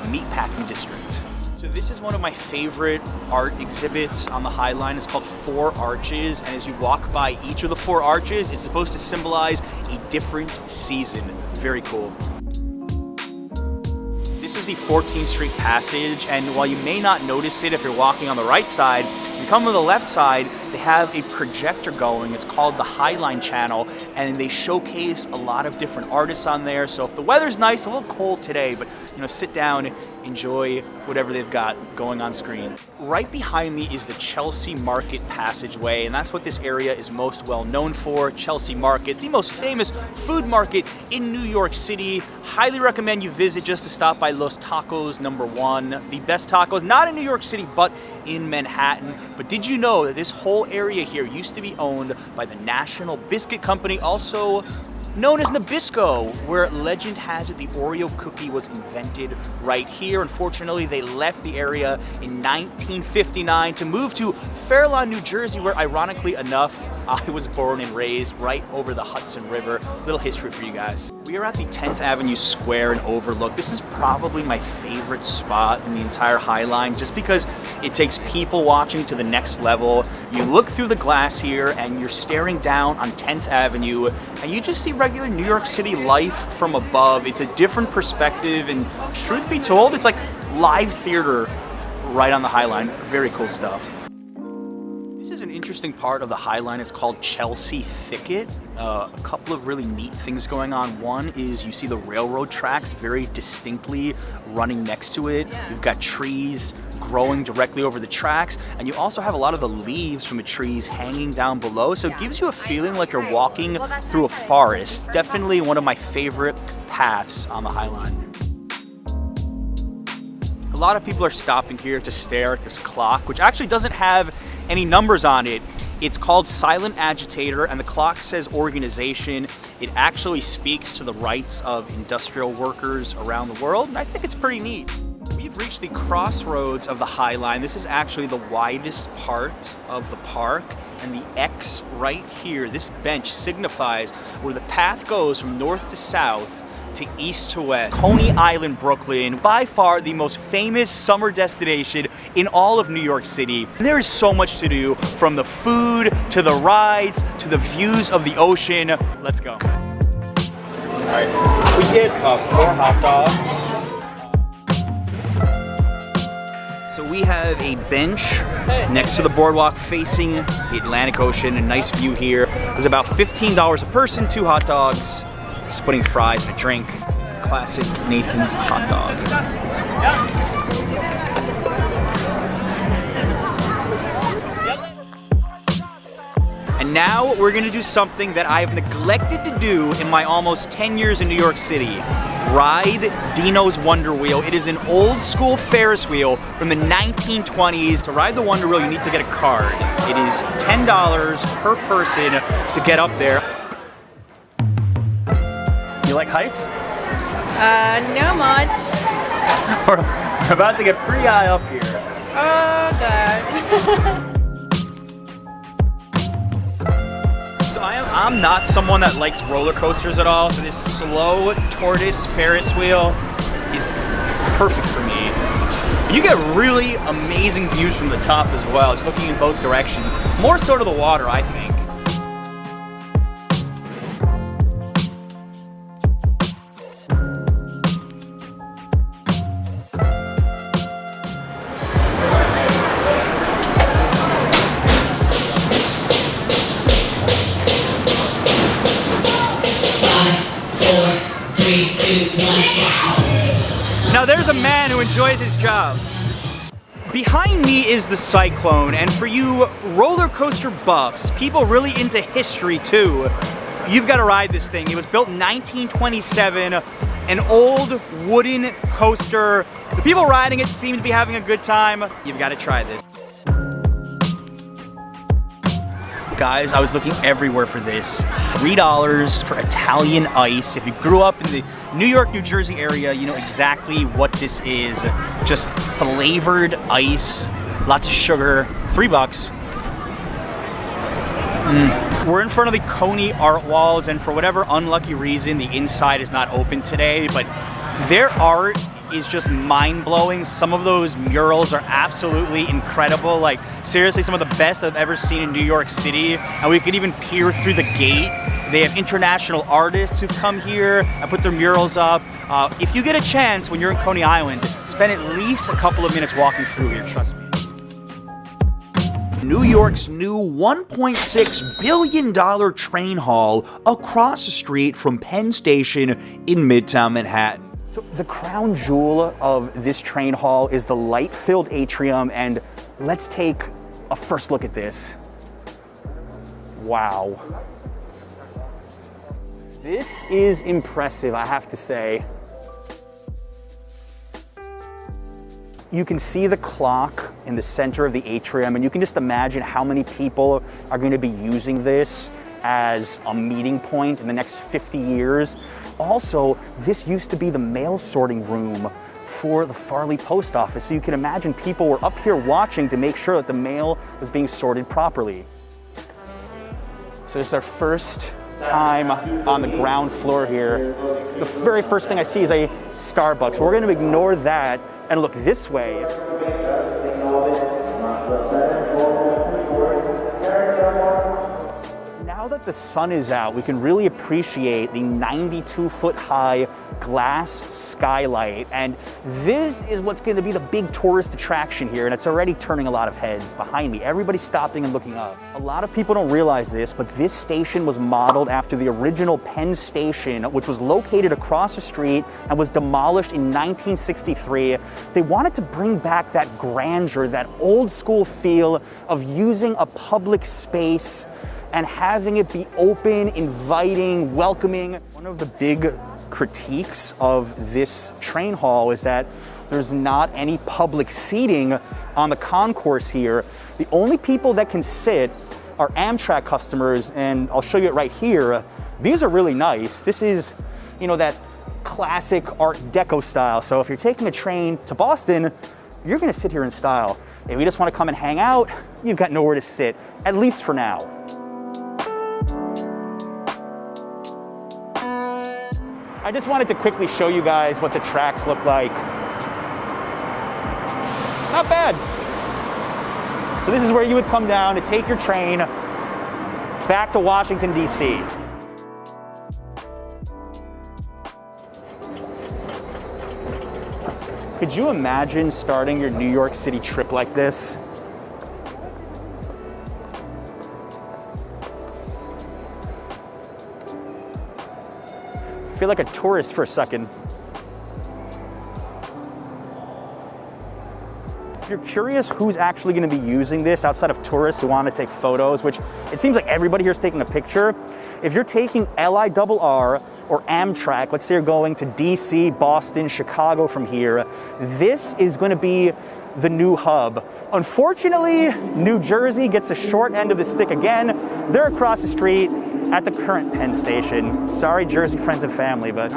Meatpacking District. So this is one of my favorite art exhibits on the Highline. It's called Four Arches, and as you walk by each of the 4 arches, it's supposed to symbolize a different season. Very cool. This is the 14th Street Passage, and while you may not notice it if you're walking on the right side, You come to the left side, they have a projector going. It's called the Highline channel, and they showcase a lot of different artists on there. So if the weather's nice, a little cold today, but sit down, enjoy whatever they've got going on screen. Right behind me is the Chelsea Market passageway, and that's what this area is most well known for. Chelsea Market, the most famous food market in New York City. Highly recommend you visit just to stop by Los Tacos #1. The best tacos, not in New York City, but in Manhattan. But did you know that this whole area here used to be owned by the National Biscuit Company, also known as Nabisco, where legend has it the Oreo cookie was invented right here. Unfortunately, they left the area in 1959 to move to Fairlawn, New Jersey, where ironically enough, I was born and raised right over the Hudson River. Little history for you guys. We are at the 10th Avenue Square and Overlook. This is probably my favorite spot in the entire Highline, just because it takes people watching to the next level. You look through the glass here and you're staring down on 10th Avenue, and you just see regular New York City life from above. It's a different perspective, and truth be told, it's like live theater right on the Highline. Very cool stuff. This is an interesting part of the Highline. It's called Chelsea Thicket. A couple of really neat things going on. One is you see the railroad tracks very distinctly running next to it. You've got trees growing directly over the tracks, and you also have a lot of the leaves from the trees hanging down below, so it gives you a feeling like you're walking through a forest. Definitely one of my favorite paths on the Highline. A lot of people are stopping here to stare at this clock, which actually doesn't have any numbers on it. It's called Silent Agitator, and the clock says organization. It actually speaks to the rights of industrial workers around the world, and I think it's pretty neat. We've reached the crossroads of the Highline. This is actually the widest part of the park, and the X right here, this bench, signifies where the path goes from north to south to east to west. Coney Island, Brooklyn, by far the most famous summer destination in all of New York City. There is so much to do, from the food to the rides to the views of the ocean. Let's go. All right, we get 4 hot dogs. So we have a bench next to the boardwalk facing the Atlantic Ocean. A nice view here. There's about $15 a person, 2 hot dogs, splitting fries and a drink. Classic Nathan's hot dog. And now we're gonna do something that I've neglected to do in my almost 10 years in New York City. Ride Dino's Wonder Wheel. It is an old school Ferris wheel from the 1920s. To ride the Wonder Wheel, you need to get a card. It is $10 per person to get up there. You like heights? No much. We're about to get pretty high up here. Oh, God. So I'm not someone that likes roller coasters at all, so this slow tortoise Ferris wheel is perfect for me. And you get really amazing views from the top as well, just looking in both directions. More so to the water, I think. Now there's a man who enjoys his job. Behind me is the Cyclone, and for you roller coaster buffs, people really into history too, you've got to ride this thing. It was built in 1927, an old wooden coaster. The people riding it seem to be having a good time. You've got to try this. Guys, I was looking everywhere for this. $3 for Italian ice. If you grew up in the New York, New Jersey area, you know exactly what this is. Just flavored ice, lots of sugar, $3. We're in front of the Coney art walls, and for whatever unlucky reason, the inside is not open today, but their art is just mind-blowing. Some of those murals are absolutely incredible. Like, seriously, some of the best I've ever seen in New York City. And we could even peer through the gate. They have international artists who've come here and put their murals up. If you get a chance when you're in Coney Island, spend at least a couple of minutes walking through here, trust me. New York's new $1.6 billion train hall across the street from Penn Station in Midtown Manhattan. So the crown jewel of this train hall is the light-filled atrium, and let's take a first look at this. Wow. This is impressive, I have to say. You can see the clock in the center of the atrium, and you can just imagine how many people are going to be using this as a meeting point in the next 50 years. Also, this used to be the mail sorting room for the Farley Post Office, so you can imagine people were up here watching to make sure that the mail was being sorted properly. So this is our first time on the ground floor here. The very first thing I see is a Starbucks. We're going to ignore that and look this way. Now that the sun is out, we can really appreciate the 92-foot high glass skylight, and this is what's going to be the big tourist attraction here, and it's already turning a lot of heads behind me. Everybody's stopping and looking up. A lot of people don't realize this, but this station was modeled after the original Penn Station, which was located across the street and was demolished in 1963. They wanted to bring back that grandeur, that old school feel of using a public space and having it be open, inviting, welcoming. One of the big critiques of this train hall is that there's not any public seating on the concourse here. The only people that can sit are Amtrak customers, and I'll show you it right here. These are really nice. This is, you know, that classic Art Deco style. So if you're taking a train to Boston, you're gonna sit here in style. If you just wanna come and hang out, you've got nowhere to sit, at least for now. I just wanted to quickly show you guys what the tracks look like. Not bad. So this is where you would come down to take your train back to Washington, D.C. Could you imagine starting your New York City trip like this? I feel like a tourist for a second. If you're curious who's actually going to be using this outside of tourists who want to take photos, which it seems like everybody here is taking a picture, if you're taking LIRR or Amtrak, let's say you're going to DC, Boston, Chicago from here, this is going to be the new hub. Unfortunately, New Jersey gets the short end of the stick again. They're across the street at the current Penn Station. Sorry, Jersey friends and family, but...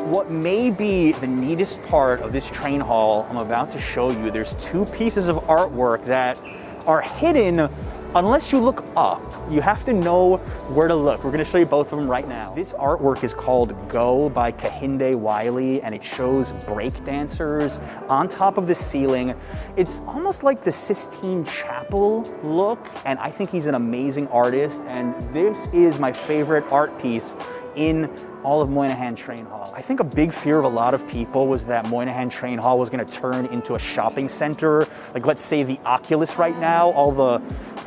What may be the neatest part of this train hall I'm about to show you, there's two pieces of artwork that are hidden unless you look up. You have to know where to look. We're gonna show you both of them right now. This artwork is called Go by Kehinde Wiley, and it shows break dancers on top of the ceiling. It's almost like the Sistine Chapel look, and I think he's an amazing artist, and this is my favorite art piece in all of Moynihan Train Hall. I think a big fear of a lot of people was that Moynihan Train Hall was going to turn into a shopping center, like let's say the Oculus right now, all the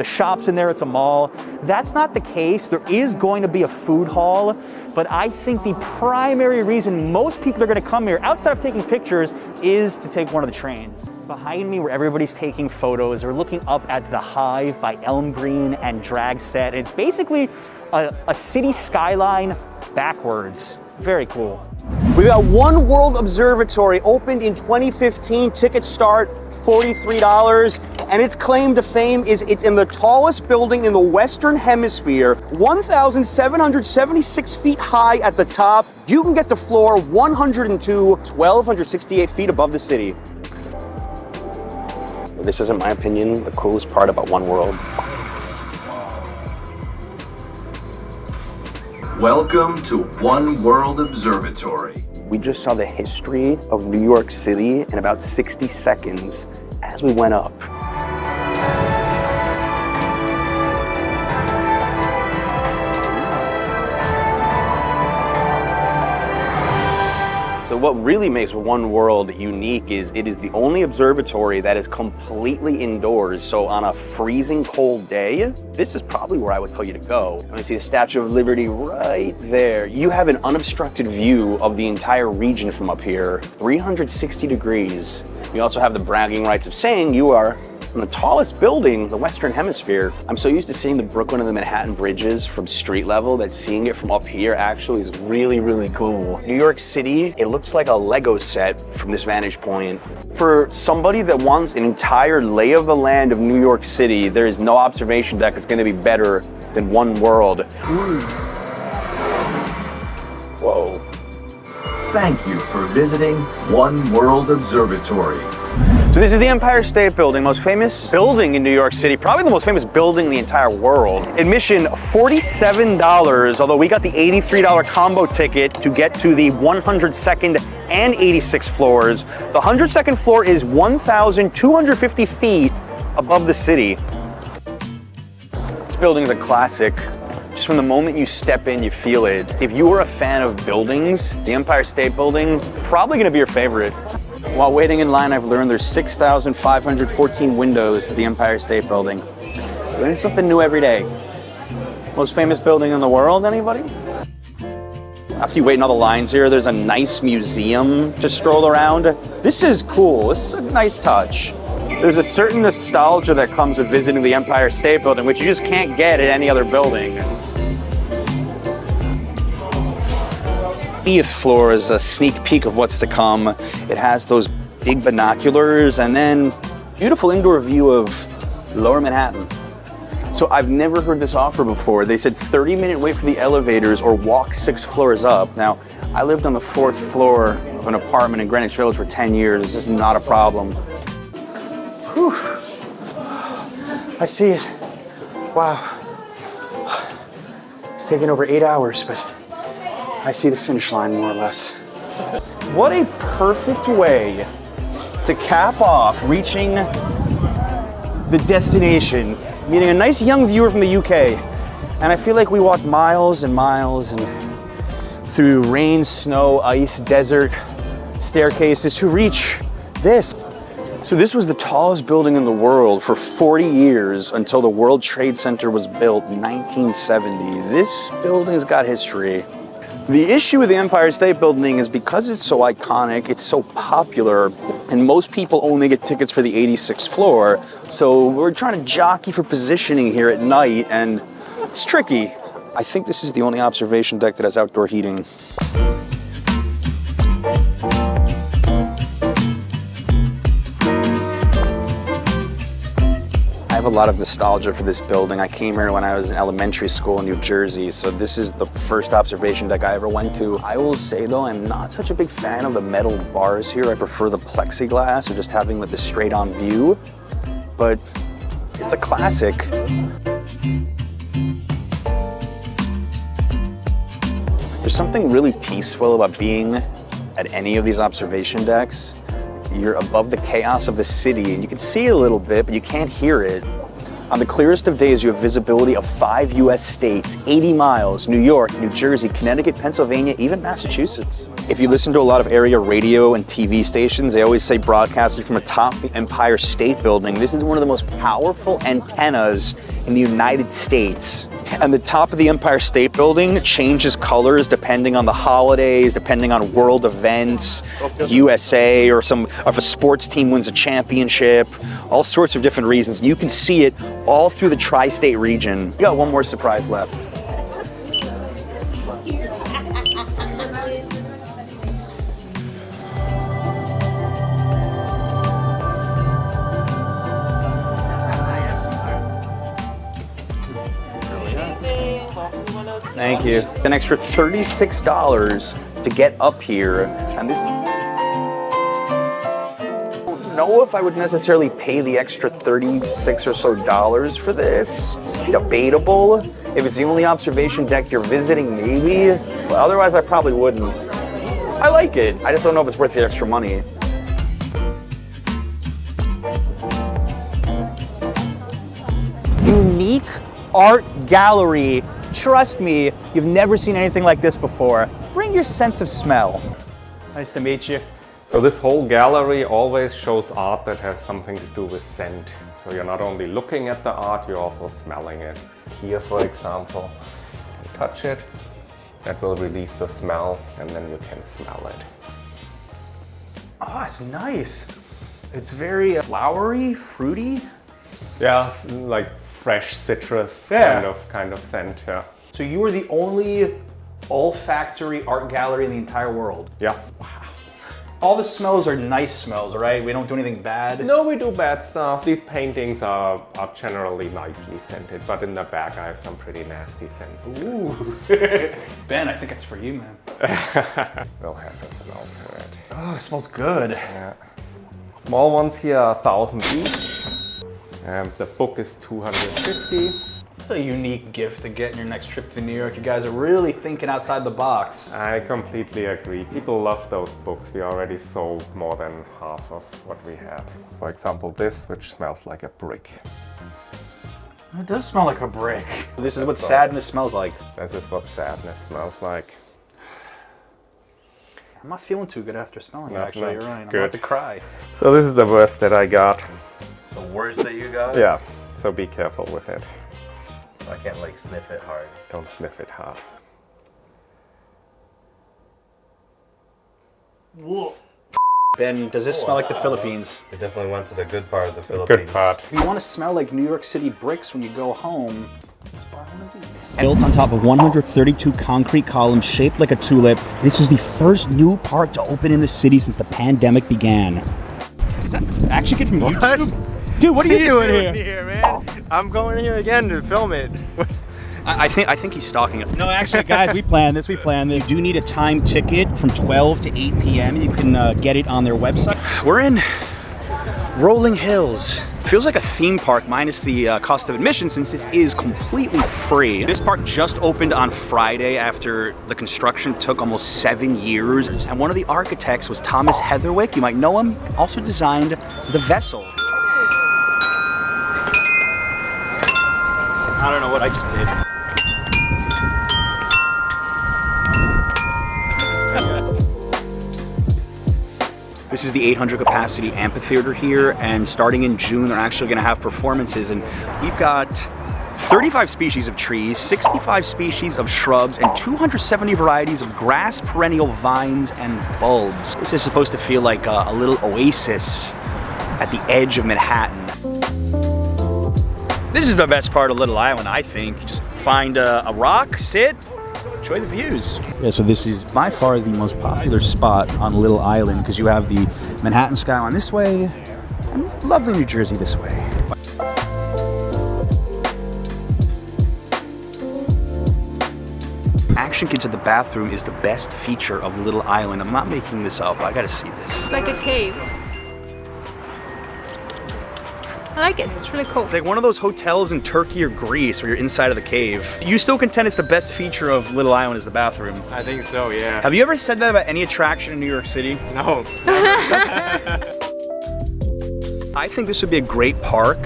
shops in there, it's a mall. That's not the case. There is going to be a food hall, but I think the primary reason most people are going to come here, outside of taking pictures, is to take one of the trains. Behind me, where everybody's taking photos, we're looking up at the Hive by Elm Green and Dragset. It's basically a city skyline backwards. Very cool. We've got One World Observatory, opened in 2015. Tickets start $43, and its claim to fame is it's in the tallest building in the Western Hemisphere, 1,776 feet high at the top. You can get to floor 102, 1,268 feet above the city. This is, in my opinion, the coolest part about One World. Welcome to One World Observatory. We just saw the history of New York City in about 60 seconds as we went up. So what really makes One World unique is it is the only observatory that is completely indoors. So on a freezing cold day, this is probably where I would tell you to go. And you see the Statue of Liberty right there. You have an unobstructed view of the entire region from up here, 360 degrees. You also have the bragging rights of saying you are in the tallest building in the Western Hemisphere. I'm so used to seeing the Brooklyn and the Manhattan bridges from street level that seeing it from up here actually is really, really cool. New York City, it looks like a Lego set from this vantage point. For somebody that wants an entire lay of the land of New York City, there is no observation deck that's gonna be better than One World. Whoa. Thank you for visiting One World Observatory. So this is the Empire State Building, most famous building in New York City, probably the most famous building in the entire world. Admission, $47, although we got the $83 combo ticket to get to the 102nd and 86th floors. The 102nd floor is 1,250 feet above the city. This building is a classic. Just from the moment you step in, you feel it. If you are a fan of buildings, the Empire State Building, probably gonna be your favorite. While waiting in line, I've learned there's 6,514 windows at the Empire State Building. Learning something new every day. Most famous building in the world, anybody? After you wait in all the lines here, there's a nice museum to stroll around. This is cool, this is a nice touch. There's a certain nostalgia that comes with visiting the Empire State Building, which you just can't get at any other building. 80th floor is a sneak peek of what's to come. It has those big binoculars and then beautiful indoor view of Lower Manhattan. So I've never heard this offer before. They said 30-minute wait for the elevators or walk 6 floors up. Now, I lived on the 4th floor of an apartment in Greenwich Village for 10 years. This is not a problem. Whew. I see it. Wow. It's taken over 8 hours, but I see the finish line more or less. What a perfect way to cap off reaching the destination, meeting a nice young viewer from the UK. And I feel like we walked miles and miles and through rain, snow, ice, desert, staircases to reach this. So this was the tallest building in the world for 40 years until the World Trade Center was built in 1970. This building's got history. The issue with the Empire State Building is because it's so iconic, it's so popular, and most people only get tickets for the 86th floor. So we're trying to jockey for positioning here at night, and it's tricky. I think this is the only observation deck that has outdoor heating. I have a lot of nostalgia for this building. I came here when I was in elementary school in New Jersey, so this is the first observation deck I ever went to. I will say though, I'm not such a big fan of the metal bars here. I prefer the plexiglass or just having like the straight on view, but it's a classic. There's something really peaceful about being at any of these observation decks. You're above the chaos of the city and you can see it a little bit, but you can't hear it. On the clearest of days, you have visibility of 5 US states, 80 miles, New York, New Jersey, Connecticut, Pennsylvania, even Massachusetts. If you listen to a lot of area radio and TV stations, they always say broadcasting from atop the Empire State Building. This is one of the most powerful antennas in the United States. And the top of the Empire State Building changes colors depending on the holidays, depending on world events, USA, or if a sports team wins a championship, all sorts of different reasons. You can see it all through the tri-state region. We got one more surprise left. Thank you. An extra $36 to get up here, and this. I don't know if I would necessarily pay the extra $36 or so for this. Debatable. If it's the only observation deck you're visiting, maybe. But otherwise, I probably wouldn't. I like it. I just don't know if it's worth the extra money. Unique art gallery. Trust me, you've never seen anything like this before. Bring your sense of smell. Nice to meet you. So this whole gallery always shows art that has something to do with scent. So you're not only looking at the art, you're also smelling it. Here, for example, you touch it, that will release the smell, and then you can smell it. Oh, it's nice. It's very flowery, fruity. Yeah, like fresh citrus kind of scent, yeah. So you are the only olfactory art gallery in the entire world? Yeah. Wow. All the smells are nice smells, right? We don't do anything bad? No, we do bad stuff. These paintings are generally nicely scented, but in the back I have some pretty nasty scents too. Ooh. Ben, I think it's for you, man. We'll have a smell to it. Oh, it smells good. Yeah. Small ones here are 1,000 each. The book is 250. It's a unique gift to get in your next trip to New York. You guys are really thinking outside the box. I completely agree. People love those books. We already sold more than half of what we had. For example, this, which smells like a brick. It does smell like a brick. This is what sadness smells like. This is what sadness smells like. I'm not feeling too good after smelling it, actually. You're right. I'm Good. about to cry. So this is the worst that I got. The worst that you got? Yeah, so be careful with it. So I can't like sniff it hard. Don't sniff it hard. Whoa. Ben, does this smell like the Philippines? It definitely went to the good part of the Philippines. Good part. If you want to smell like New York City bricks when you go home, just buy one of these. Built on top of 132 concrete columns shaped like a tulip, this is the first new park to open in the city since the pandemic began. Is that Action Kid from YouTube? Dude, what are you doing here? Man? I'm going here again to film it. I think he's stalking us. No, actually, guys, we planned this. You do need a timed ticket from 12 to 8 p.m. You can get it on their website. We're in Rolling Hills. Feels like a theme park minus the cost of admission since this is completely free. This park just opened on Friday after the construction took almost 7 years. And one of the architects was Thomas Heatherwick. You might know him. Also designed the vessel. I don't know what I just did. This is the 800 capacity amphitheater here, and starting in June, they're actually going to have performances. And we've got 35 species of trees, 65 species of shrubs, and 270 varieties of grass, perennial vines, and bulbs. This is supposed to feel like a little oasis at the edge of Manhattan. This is the best part of Little Island, I think. You just find a rock, sit, enjoy the views. Yeah, so this is by far the most popular spot on Little Island because you have the Manhattan skyline this way and lovely New Jersey this way. Action Kids at the bathroom is the best feature of Little Island. I'm not making this up. I gotta see this. It's like a cave. I like it. It's really cool. It's like one of those hotels in Turkey or Greece where you're inside of the cave. You still contend it's the best feature of Little Island is the bathroom? I think so, yeah. Have you ever said that about any attraction in New York City? No. I think this would be a great park,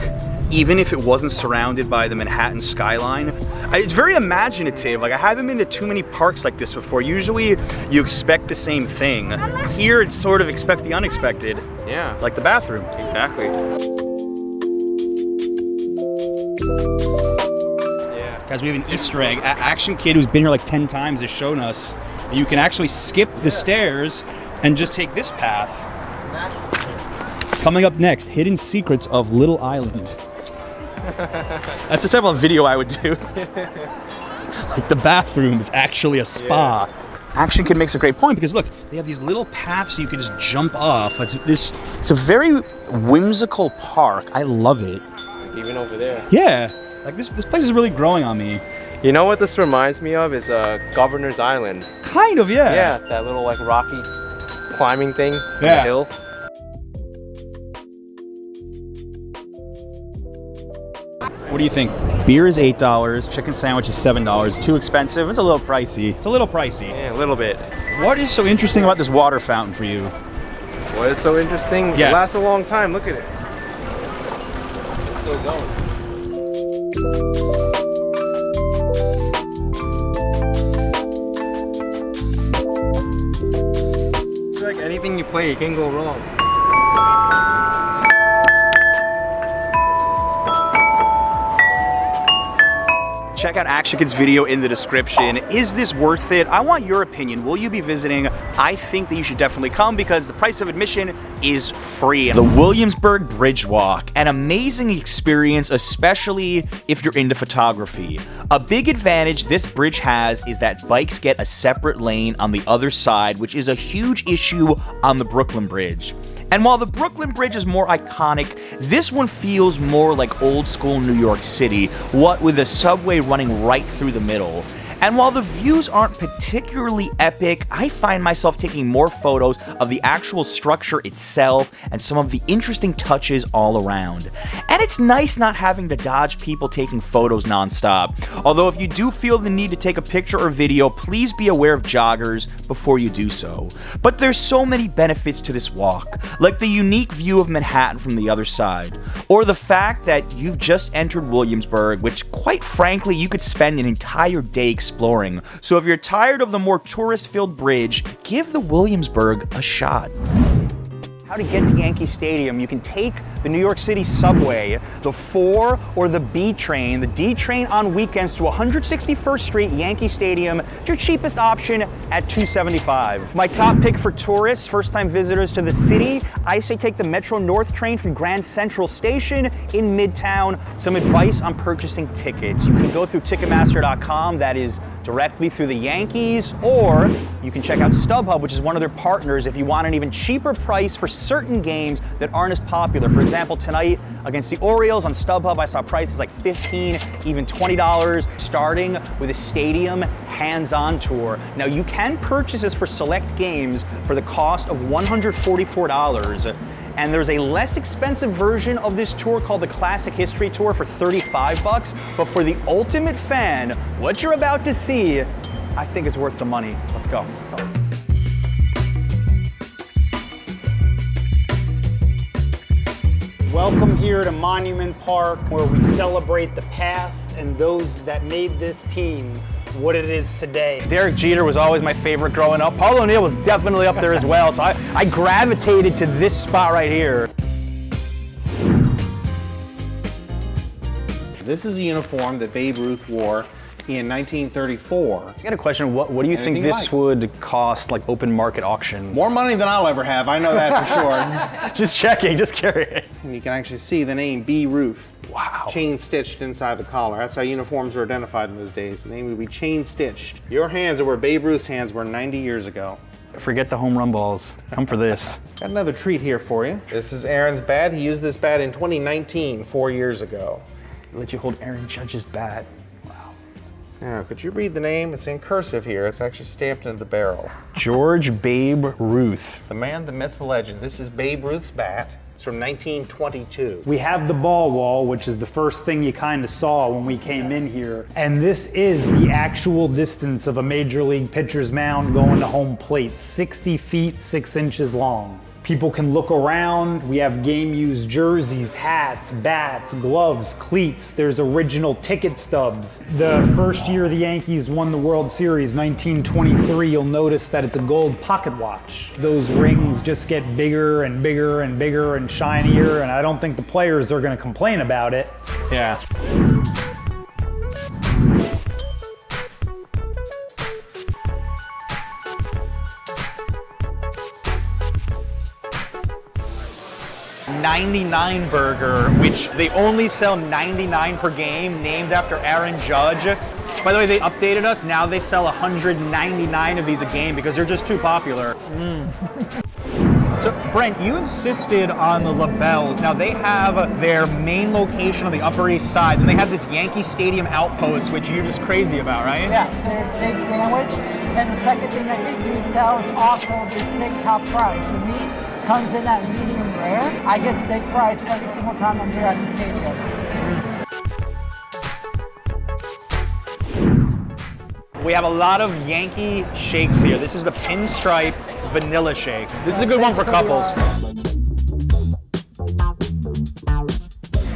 even if it wasn't surrounded by the Manhattan skyline. It's very imaginative. Like, I haven't been to too many parks like this before. Usually you expect the same thing. Here it's sort of expect the unexpected. Yeah. Like the bathroom. Exactly. Guys, we have an Easter egg. Action Kid, who's been here like 10 times, has shown us that you can actually skip the stairs and just take this path. Coming up next, Hidden Secrets of Little Island. That's the type of video I would do. Like the bathroom is actually a spa. Yeah. Action Kid makes a great point because look, they have these little paths you can just jump off. It's a very whimsical park. I love it. Like even over there. Yeah. Like this place is really growing on me. You know what this reminds me of is Governor's Island. Kind of, yeah. Yeah, that little like rocky climbing thing on the hill. What do you think? Beer is $8, chicken sandwich is $7. Too expensive? It's a little pricey. Yeah, a little bit. What is so interesting about this water fountain for you? What is so interesting? Yes. It lasts a long time. Look at it. It's still going. Anything you play, you can go wrong. Check out Action Kid's video in the description. Is this worth it? I want your opinion. Will you be visiting? I think that you should definitely come because the price of admission is free. The Williamsburg Bridge Walk, an amazing experience, especially if you're into photography. A big advantage this bridge has is that bikes get a separate lane on the other side, which is a huge issue on the Brooklyn Bridge. And while the Brooklyn Bridge is more iconic, this one feels more like old school New York City, what with a subway running right through the middle. And while the views aren't particularly epic, I find myself taking more photos of the actual structure itself and some of the interesting touches all around. And it's nice not having to dodge people taking photos nonstop. Although if you do feel the need to take a picture or video, please be aware of joggers before you do so. But there's so many benefits to this walk, like the unique view of Manhattan from the other side, or the fact that you've just entered Williamsburg, which quite frankly you could spend an entire day exploring. So if you're tired of the more tourist-filled bridge, give the Williamsburg a shot. How to get to Yankee Stadium, you can take the New York City subway, the 4 or the B train, the D train on weekends to 161st Street, Yankee Stadium, your cheapest option at $275. My top pick for tourists, first-time visitors to the city, I say take the Metro North train from Grand Central Station in Midtown. Some advice on purchasing tickets. You can go through Ticketmaster.com, that is directly through the Yankees, or you can check out StubHub, which is one of their partners, if you want an even cheaper price for certain games that aren't as popular. For example, tonight against the Orioles on StubHub, I saw prices like $15, even $20, starting with a stadium hands-on tour. Now, you can purchase this for select games for the cost of $144. And there's a less expensive version of this tour called the Classic History Tour for $35. But for the ultimate fan, what you're about to see, I think is worth the money. Let's go. Welcome here to Monument Park, where we celebrate the past and those that made this team what it is today. Derek Jeter was always my favorite growing up. Paul O'Neill was definitely up there as well, so I gravitated to this spot right here. This is a uniform that Babe Ruth wore in 1934. I got a question. What do you think this would cost, like open market auction? More money than I'll ever have, I know that for sure. Just checking, just curious. And you can actually see the name B. Ruth. Wow. Chain stitched inside the collar. That's how uniforms were identified in those days. The name would be chain stitched. Your hands are where Babe Ruth's hands were 90 years ago. Forget the home run balls. Come for this. Got another treat here for you. This is Aaron's bat. He used this bat in 2019, 4 years ago. Let you hold Aaron Judge's bat. Now, could you read the name? It's in cursive here. It's actually stamped into the barrel. George Babe Ruth. The man, the myth, the legend. This is Babe Ruth's bat. It's from 1922. We have the ball wall, which is the first thing you kind of saw when we came in here. And this is the actual distance of a major league pitcher's mound going to home plate, 60 feet, 6 inches long. People can look around. We have game used jerseys, hats, bats, gloves, cleats. There's original ticket stubs. The first year the Yankees won the World Series, 1923, you'll notice that it's a gold pocket watch. Those rings just get bigger and bigger and bigger and shinier, and I don't think the players are going to complain about it. Yeah. $99 burger, which they only sell 99 per game, named after Aaron Judge. By the way, they updated us. Now they sell 199 of these a game because they're just too popular. So, Brent, you insisted on the labels. Now, they have their main location on the Upper East Side, and they have this Yankee Stadium outpost, which you're just crazy about, right? Yes, their steak sandwich. And the second thing that they do sell is also the steak top fries. The meat comes in at medium rare. I get steak fries every single time I'm here at the stadium. We have a lot of Yankee shakes here. This is the pinstripe vanilla shake. This is a good one for couples.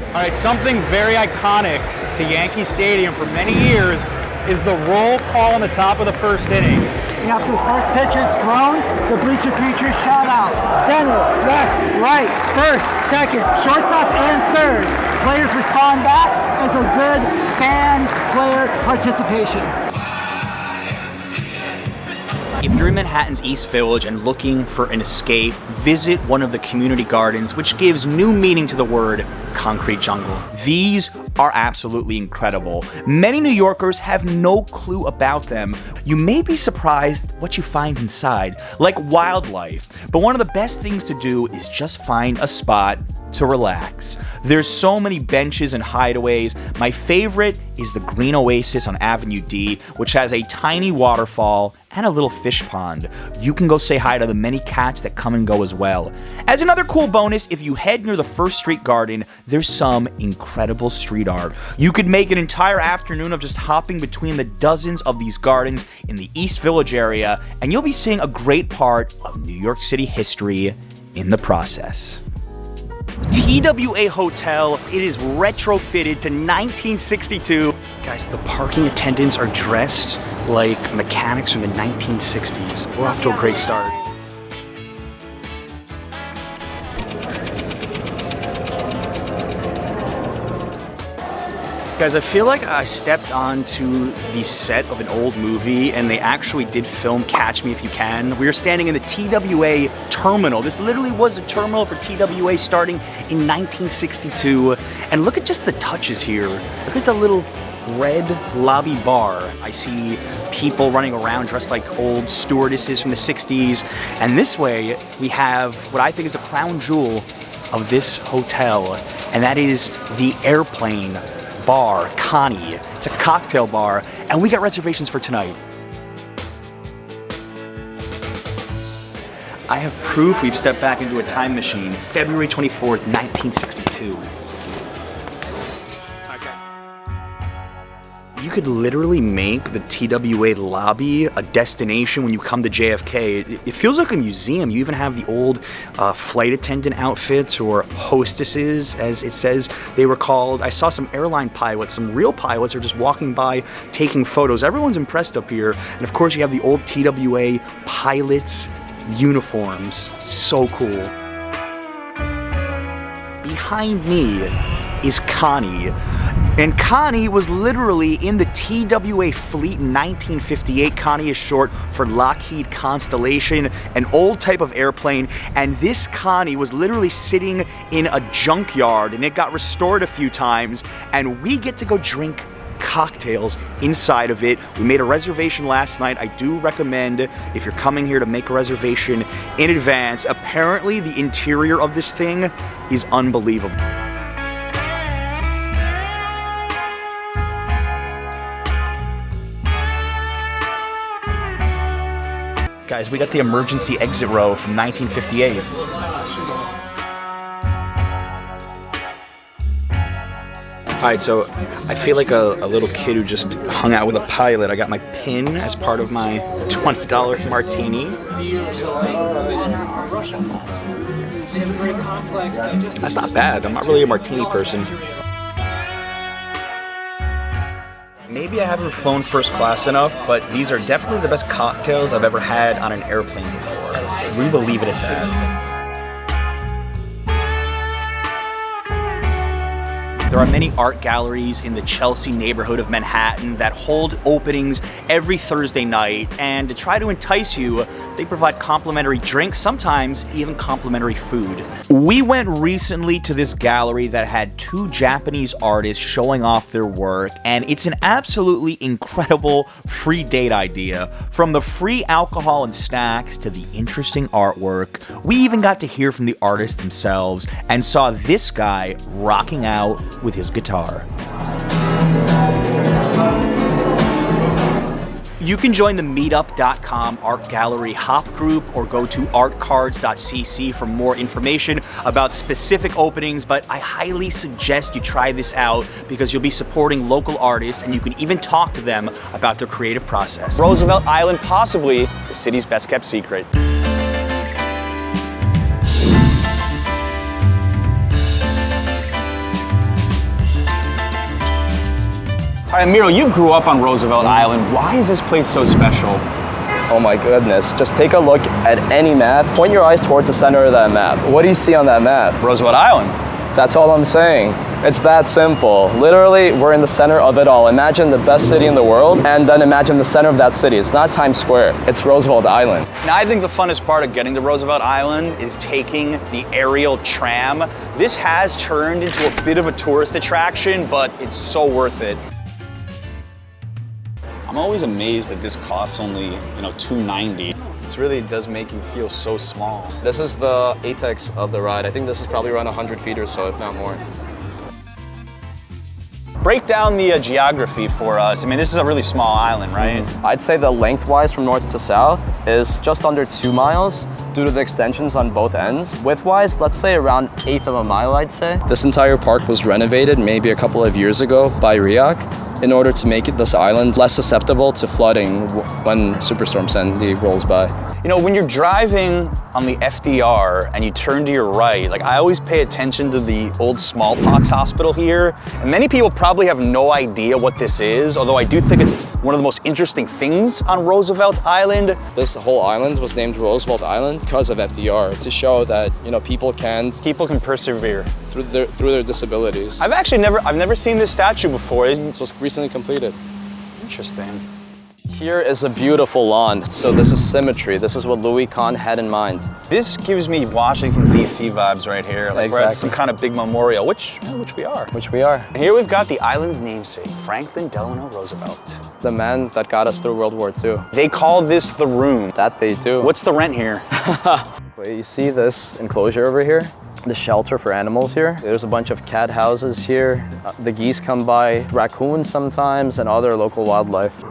All right, something very iconic to Yankee Stadium for many years is the roll call on the top of the first inning. After the first pitch is thrown, the bleacher creatures shout out, center, left, right, first, second, shortstop, and third. Players respond back as a good fan-player participation. If you're in Manhattan's East Village and looking for an escape, visit one of the community gardens, which gives new meaning to the word concrete jungle. These are absolutely incredible. Many New Yorkers have no clue about them. You may be surprised what you find inside, like wildlife. But one of the best things to do is just find a spot to relax. There's so many benches and hideaways. My favorite is the Green Oasis on Avenue D, which has a tiny waterfall and a little fish pond. You can go say hi to the many cats that come and go as well. As another cool bonus, if you head near the First Street Garden, there's some incredible street art. You could make an entire afternoon of just hopping between the dozens of these gardens in the East Village area, and you'll be seeing a great part of New York City history in the process. TWA Hotel, it is retrofitted to 1962. Guys, the parking attendants are dressed like mechanics from the 1960s. We're off to a great start. Guys, I feel like I stepped onto the set of an old movie and they actually did film Catch Me If You Can. We were standing in the TWA terminal. This literally was the terminal for TWA starting in 1962. And look at just the touches here. Look at the little red lobby bar. I see people running around dressed like old stewardesses from the 60s. And this way, we have what I think is the crown jewel of this hotel, and that is the Airplane Bar, Coney. It's a cocktail bar, and we got reservations for tonight. I have proof we've stepped back into a time machine. February 24th, 1962. You could literally make the TWA lobby a destination when you come to JFK. It feels like a museum. You even have the old flight attendant outfits, or hostesses, as it says they were called. I saw some airline pilots, some real pilots are just walking by taking photos. Everyone's impressed up here. And of course you have the old TWA pilots' uniforms. So cool. Behind me is Coney. And Coney was literally in the TWA fleet in 1958. Coney is short for Lockheed Constellation, an old type of airplane. And this Coney was literally sitting in a junkyard, and it got restored a few times. And we get to go drink cocktails inside of it. We made a reservation last night. I do recommend, if you're coming here, to make a reservation in advance. Apparently, the interior of this thing is unbelievable. Guys, we got the emergency exit row from 1958. Alright, so I feel like a little kid who just hung out with a pilot. I got my pin as part of my $20 martini. That's not bad. I'm not really a martini person. Maybe I haven't flown first class enough, but these are definitely the best cocktails I've ever had on an airplane before. We will leave it at that. There are many art galleries in the Chelsea neighborhood of Manhattan that hold openings every Thursday night, and to try to entice you, they provide complimentary drinks, sometimes even complimentary food. We went recently to this gallery that had two Japanese artists showing off their work, and it's an absolutely incredible free date idea. From the free alcohol and snacks to the interesting artwork, we even got to hear from the artists themselves and saw this guy rocking out with his guitar. You can join the meetup.com art gallery hop group or go to artcards.cc for more information about specific openings, but I highly suggest you try this out because you'll be supporting local artists and you can even talk to them about their creative process. Roosevelt Island, possibly the city's best kept secret. All right, Miro, you grew up on Roosevelt Island. Why is this place so special? Oh my goodness. Just take a look at any map. Point your eyes towards the center of that map. What do you see on that map? Roosevelt Island. That's all I'm saying. It's that simple. Literally, we're in the center of it all. Imagine the best city in the world, and then imagine the center of that city. It's not Times Square, it's Roosevelt Island. Now, I think the funnest part of getting to Roosevelt Island is taking the aerial tram. This has turned into a bit of a tourist attraction, but it's so worth it. I'm always amazed that this costs only, $290. This really does make you feel so small. This is the apex of the ride. I think this is probably around 100 feet or so, if not more. Break down the geography for us. I mean, this is a really small island, right? I'd say the lengthwise from north to south is just under 2 miles due to the extensions on both ends. Widthwise, let's say around 1/8 of a mile, I'd say. This entire park was renovated maybe a couple of years ago by RIAC in order to make this island less susceptible to flooding when Superstorm Sandy rolls by. When you're driving on the FDR and you turn to your right, I always pay attention to the old smallpox hospital here. And many people probably have no idea what this is, although I do think it's one of the most interesting things on Roosevelt Island. This whole island was named Roosevelt Island because of FDR, to show that, people can persevere through their disabilities. I've never seen this statue before. It was recently completed. Interesting. Here is a beautiful lawn. So this is symmetry. This is what Louis Kahn had in mind. This gives me Washington, D.C. vibes right here. We're at some kind of big memorial, which we are. Which we are. And here we've got the island's namesake, Franklin Delano Roosevelt. The man that got us through World War II. They call this the room. That they do. What's the rent here? Wait, you see this enclosure over here? The shelter for animals here. There's a bunch of cat houses here. The geese come by, raccoons sometimes, and other local wildlife.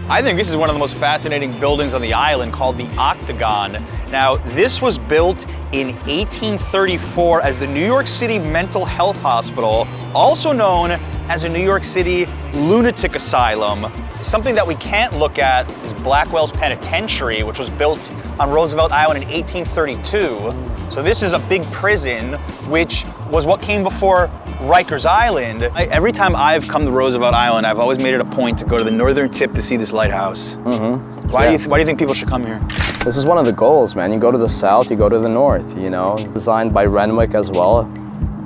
I think this is one of the most fascinating buildings on the island, called the Octagon. Now, this was built in 1834 as the New York City Mental Health Hospital, also known as a New York City lunatic asylum. Something that we can't look at is Blackwell's Penitentiary, which was built on Roosevelt Island in 1832. So this is a big prison, which was what came before Rikers Island. Every time I've come to Roosevelt Island, I've always made it a point to go to the northern tip to see this lighthouse. Why do you think people should come here? This is one of the goals, man. You go to the south, you go to the north, Designed by Renwick as well.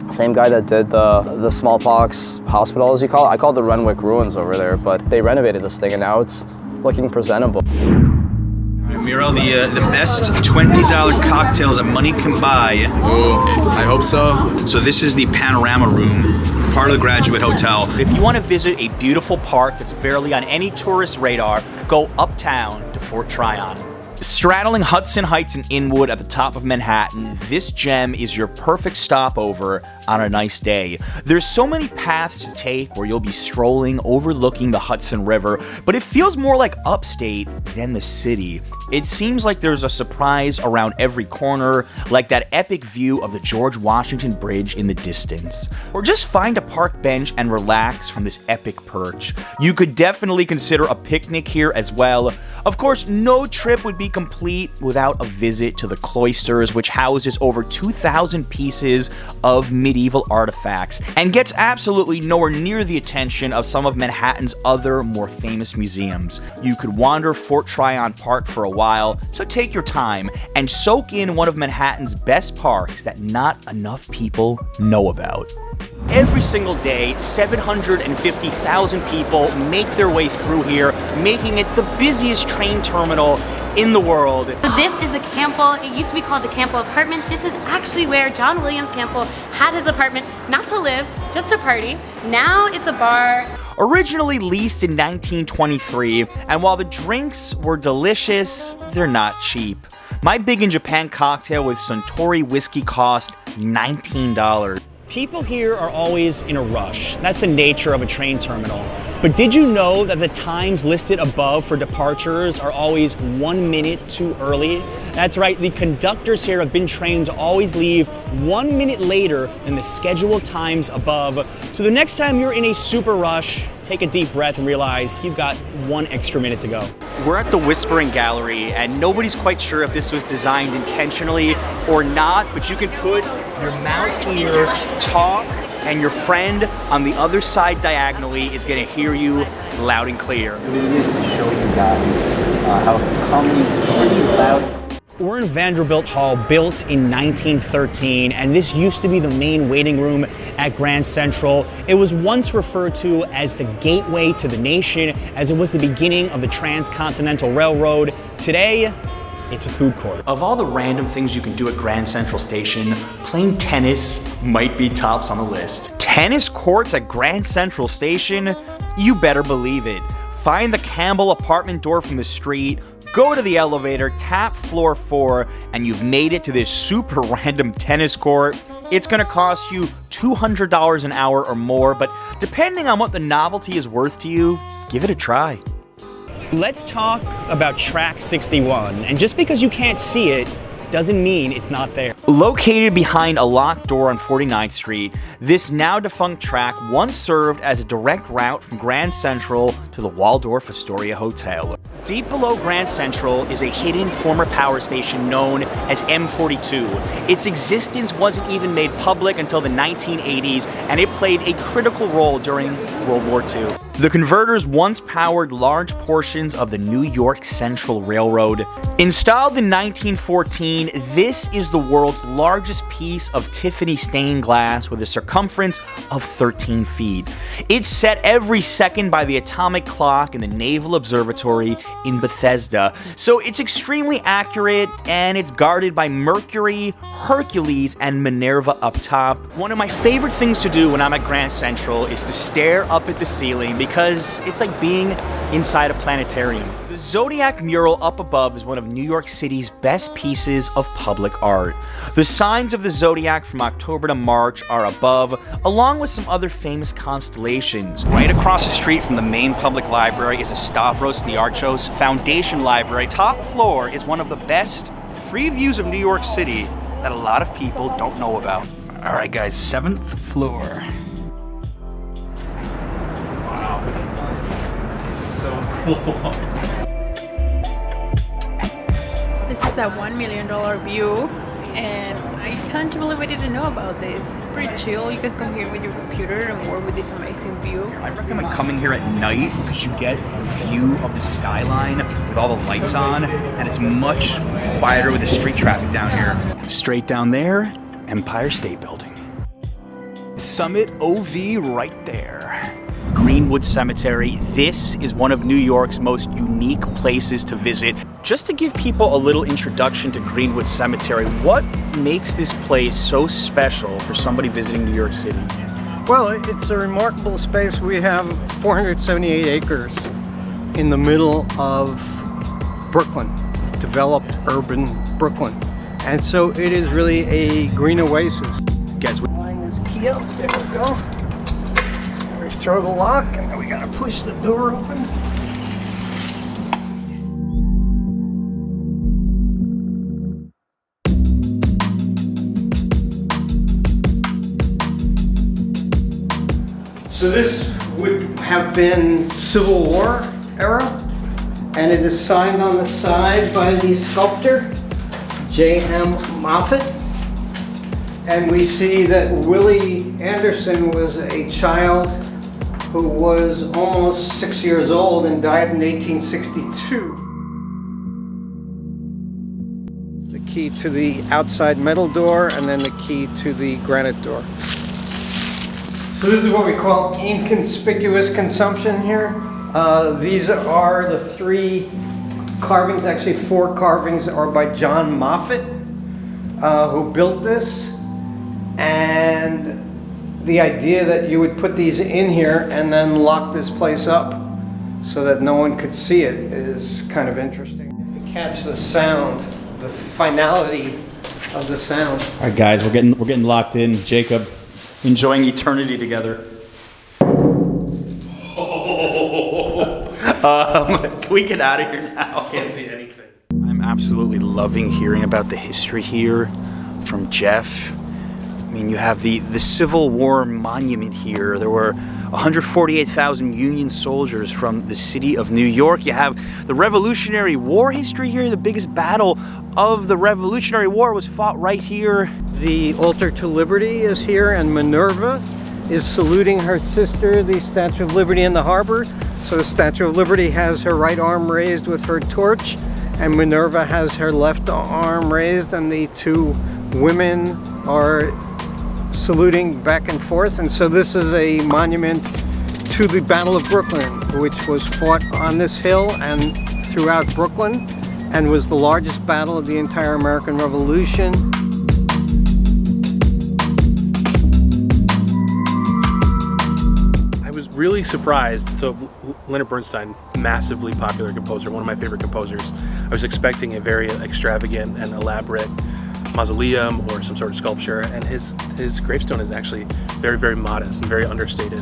Same guy that did the smallpox hospital, as you call it. I call it the Renwick Ruins over there, but they renovated this thing and now it's looking presentable. Miro, the best $20 cocktails that money can buy. Ooh, I hope so. So this is the Panorama Room, part of the Graduate Hotel. If you want to visit a beautiful park that's barely on any tourist radar, go uptown to Fort Tryon. Straddling Hudson Heights and Inwood at the top of Manhattan, this gem is your perfect stopover on a nice day. There's so many paths to take where you'll be strolling overlooking the Hudson River, but it feels more like upstate than the city. It seems like there's a surprise around every corner, like that epic view of the George Washington Bridge in the distance. Or just find a park bench and relax from this epic perch. You could definitely consider a picnic here as well. Of course, no trip would be complete without a visit to the cloisters, which houses over 2,000 pieces of medieval artifacts and gets absolutely nowhere near the attention of some of Manhattan's other more famous museums. You could wander Fort Tryon Park for a while, so take your time and soak in one of Manhattan's best parks that not enough people know about. Every single day, 750,000 people make their way through here, making it the busiest train terminal in the world. So this is the Campbell. It used to be called the Campbell apartment. This is actually where John Williams Campbell had his apartment, not to live, just to party. Now it's a bar. Originally leased in 1923, and while the drinks were delicious, they're not cheap. My Big in Japan cocktail with Suntory whiskey cost $19. People here are always in a rush. That's the nature of a train terminal. But did you know that the times listed above for departures are always 1 minute too early? That's right, the conductors here have been trained to always leave 1 minute later than the scheduled times above. So the next time you're in a super rush, take a deep breath and realize you've got 1 extra minute to go. We're at the Whispering Gallery, and nobody's quite sure if this was designed intentionally or not, but you can put your mouth here, talk, and your friend on the other side diagonally is gonna hear you loud and clear. It is to show you guys how comedy pretty loud. We're in Vanderbilt Hall, built in 1913, and this used to be the main waiting room at Grand Central. It was once referred to as the gateway to the nation, as it was the beginning of the Transcontinental Railroad. Today, it's a food court. Of all the random things you can do at Grand Central Station, playing tennis might be tops on the list. Tennis courts at Grand Central Station? You better believe it. Find the Campbell apartment door from the street, go to the elevator, tap floor 4, and you've made it to this super random tennis court. It's gonna cost you $200 an hour or more, but depending on what the novelty is worth to you, give it a try. Let's talk about track 61, and just because you can't see it doesn't mean it's not there. Located behind a locked door on 49th Street, this now defunct track once served as a direct route from Grand Central to the Waldorf Astoria Hotel. Deep below Grand Central is a hidden former power station known as M42. Its existence wasn't even made public until the 1980s, and it played a critical role during World War II. The converters once powered large portions of the New York Central Railroad. Installed in 1914, this is the world's largest piece of Tiffany stained glass with a circumference of 13 feet. It's set every second by the atomic clock in the Naval Observatory in Bethesda, so it's extremely accurate, and it's guarded by Mercury, Hercules, and Minerva up top. One of my favorite things to do when I'm at Grand Central is to stare up at the ceiling because it's like being inside a planetarium. The Zodiac mural up above is one of New York City's best pieces of public art. The signs of the Zodiac from October to March are above, along with some other famous constellations. Right across the street from the main public library is a Stavros Niarchos Foundation Library. Top floor is one of the best free views of New York City that a lot of people don't know about. All right, guys, 7th floor. Wow, this is so cool. This is a $1 million view, and I can't believe I didn't know about this. It's pretty chill. You can come here with your computer and work with this amazing view. I recommend coming here at night because you get a view of the skyline with all the lights on, and it's much quieter with the street traffic down here. Straight down there, Empire State Building. Summit OV right there. Greenwood Cemetery. This is one of New York's most unique places to visit. Just to give people a little introduction to Greenwood Cemetery, what makes this place so special for somebody visiting New York City? Well, it's a remarkable space. We have 478 acres in the middle of Brooklyn, developed urban Brooklyn. And so it is really a green oasis. Guys, line this key up, there we go. We throw the lock, and then we gotta push the door open. So this would have been Civil War era, and it is signed on the side by the sculptor, J.M. Moffat. And we see that Willie Anderson was a child who was almost 6 years old and died in 1862. The key to the outside metal door, and then the key to the granite door. So this is what we call inconspicuous consumption here. These are the 3 carvings, actually 4 carvings are by John Moffat, who built this. And the idea that you would put these in here and then lock this place up so that no one could see it is kind of interesting. To catch the sound, the finality of the sound. All right, guys, we're getting locked in. Jacob, enjoying eternity together. Can we get out of here now? Can't see anything. I'm absolutely loving hearing about the history here from Jeff. I mean, you have the Civil War monument here. There were 148,000 Union soldiers from the city of New York. You have the Revolutionary War history here. The biggest battle of the Revolutionary War was fought right here. The altar to Liberty is here, and Minerva is saluting her sister, the Statue of Liberty in the harbor. So the Statue of Liberty has her right arm raised with her torch, and Minerva has her left arm raised, and the two women are saluting back and forth. And so this is a monument to the Battle of Brooklyn, which was fought on this hill and throughout Brooklyn, and was the largest battle of the entire American Revolution. I was really surprised. So Leonard Bernstein, massively popular composer, one of my favorite composers. I was expecting a very extravagant and elaborate mausoleum or some sort of sculpture, and his gravestone is actually very, very modest and very understated.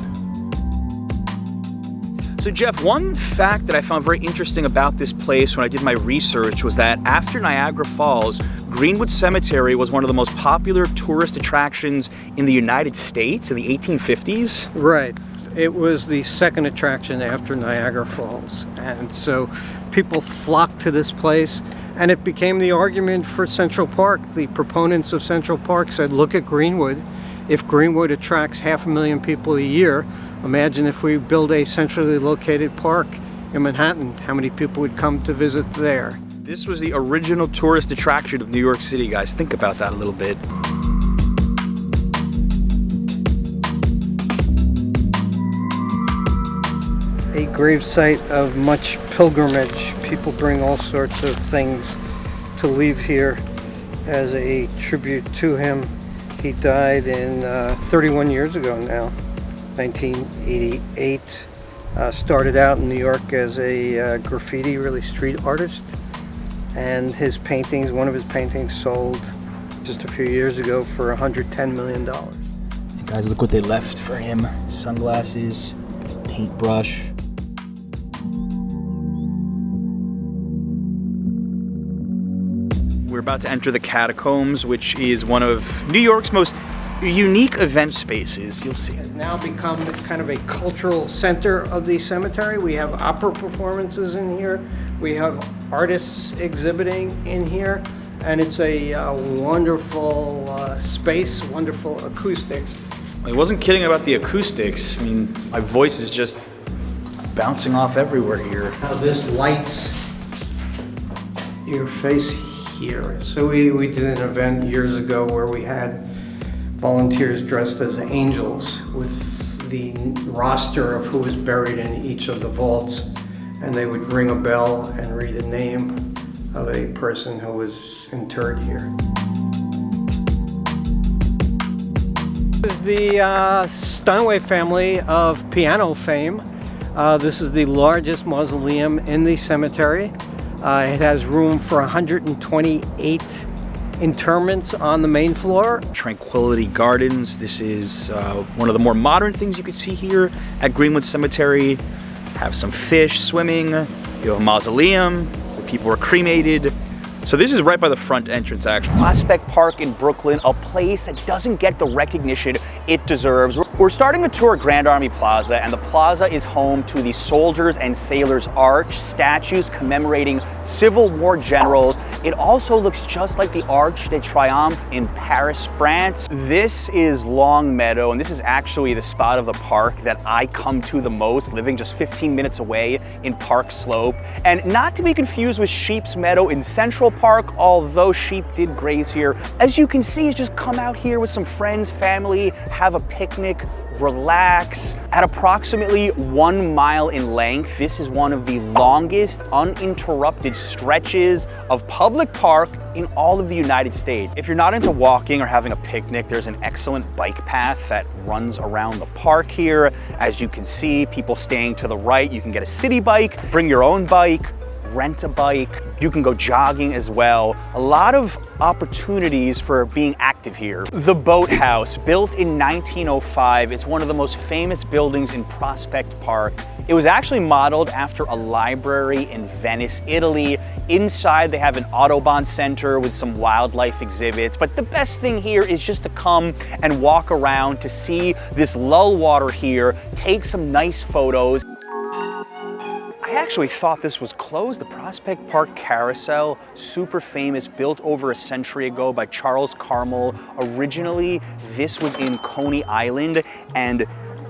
So Jeff, one fact that I found very interesting about this place when I did my research was that after Niagara Falls, Greenwood Cemetery was one of the most popular tourist attractions in the United States in the 1850s. Right. It was the second attraction after Niagara Falls. And so people flocked to this place, and it became the argument for Central Park. The proponents of Central Park said, look at Greenwood. If Greenwood attracts 500,000 people a year, imagine if we build a centrally located park in Manhattan, how many people would come to visit there? This was the original tourist attraction of New York City, guys. Think about that a little bit. A gravesite of much pilgrimage. People bring all sorts of things to leave here as a tribute to him. He died in 31 years ago now, 1988. Started out in New York as a graffiti, really street artist. And his paintings, one of his paintings sold just a few years ago for $110 million. And guys, look what they left for him. Sunglasses, paintbrush. We're about to enter the catacombs, which is one of New York's most unique event spaces. You'll see. It's now become kind of a cultural center of the cemetery. We have opera performances in here. We have artists exhibiting in here. And it's a wonderful space, wonderful acoustics. I wasn't kidding about the acoustics. I mean, my voice is just bouncing off everywhere here. Now this lights your face here. So we did an event years ago where we had volunteers dressed as angels with the roster of who was buried in each of the vaults, and they would ring a bell and read a name of a person who was interred here. This is the Steinway family of piano fame. This is the largest mausoleum in the cemetery. It has room for 128 interments on the main floor. Tranquility Gardens. This is one of the more modern things you could see here at Greenwood Cemetery. Have some fish swimming. You have a mausoleum where people were cremated. So this is right by the front entrance, actually. Prospect Park in Brooklyn, a place that doesn't get the recognition it deserves. We're starting to tour Grand Army Plaza, and the plaza is home to the Soldiers and Sailors Arch, statues commemorating Civil War generals. It also looks just like the Arch de Triomphe in Paris, France. This is Long Meadow, and this is actually the spot of the park that I come to the most, living just 15 minutes away in Park Slope. And not to be confused with Sheep's Meadow in Central Park, although sheep did graze here. As you can see, is just come out here with some friends, family, have a picnic, relax. At approximately 1 mile in length, this is one of the longest uninterrupted stretches of public park in all of the United States. If you're not into walking or having a picnic, there's an excellent bike path that runs around the park here. As you can see, people staying to the right, you can get a city bike, bring your own bike, rent a bike. You can go jogging as well. A lot of opportunities for being active here. The Boathouse, built in 1905. It's one of the most famous buildings in Prospect Park. It was actually modeled after a library in Venice, Italy. Inside they have an Autobahn center with some wildlife exhibits, but the best thing here is just to come and walk around to see this lull water here, take some nice photos. I actually thought this was closed. The Prospect Park Carousel, super famous, built over a century ago by Charles Carmel. Originally, this was in Coney Island, and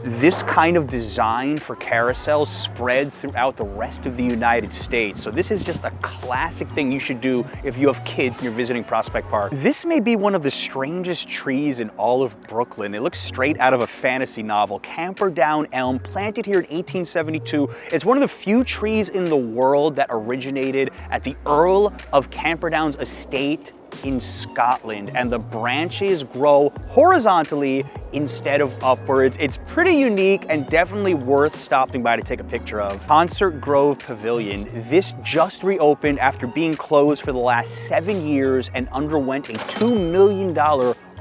this kind of design for carousels spread throughout the rest of the United States. So this is just a classic thing you should do if you have kids and you're visiting Prospect Park. This may be one of the strangest trees in all of Brooklyn. It looks straight out of a fantasy novel. Camperdown elm, planted here in 1872. It's one of the few trees in the world that originated at the Earl of Camperdown's estate in Scotland, and the branches grow horizontally instead of upwards. It's pretty unique and definitely worth stopping by to take a picture of. Concert Grove Pavilion. This just reopened after being closed for the last 7 years and underwent a $2 million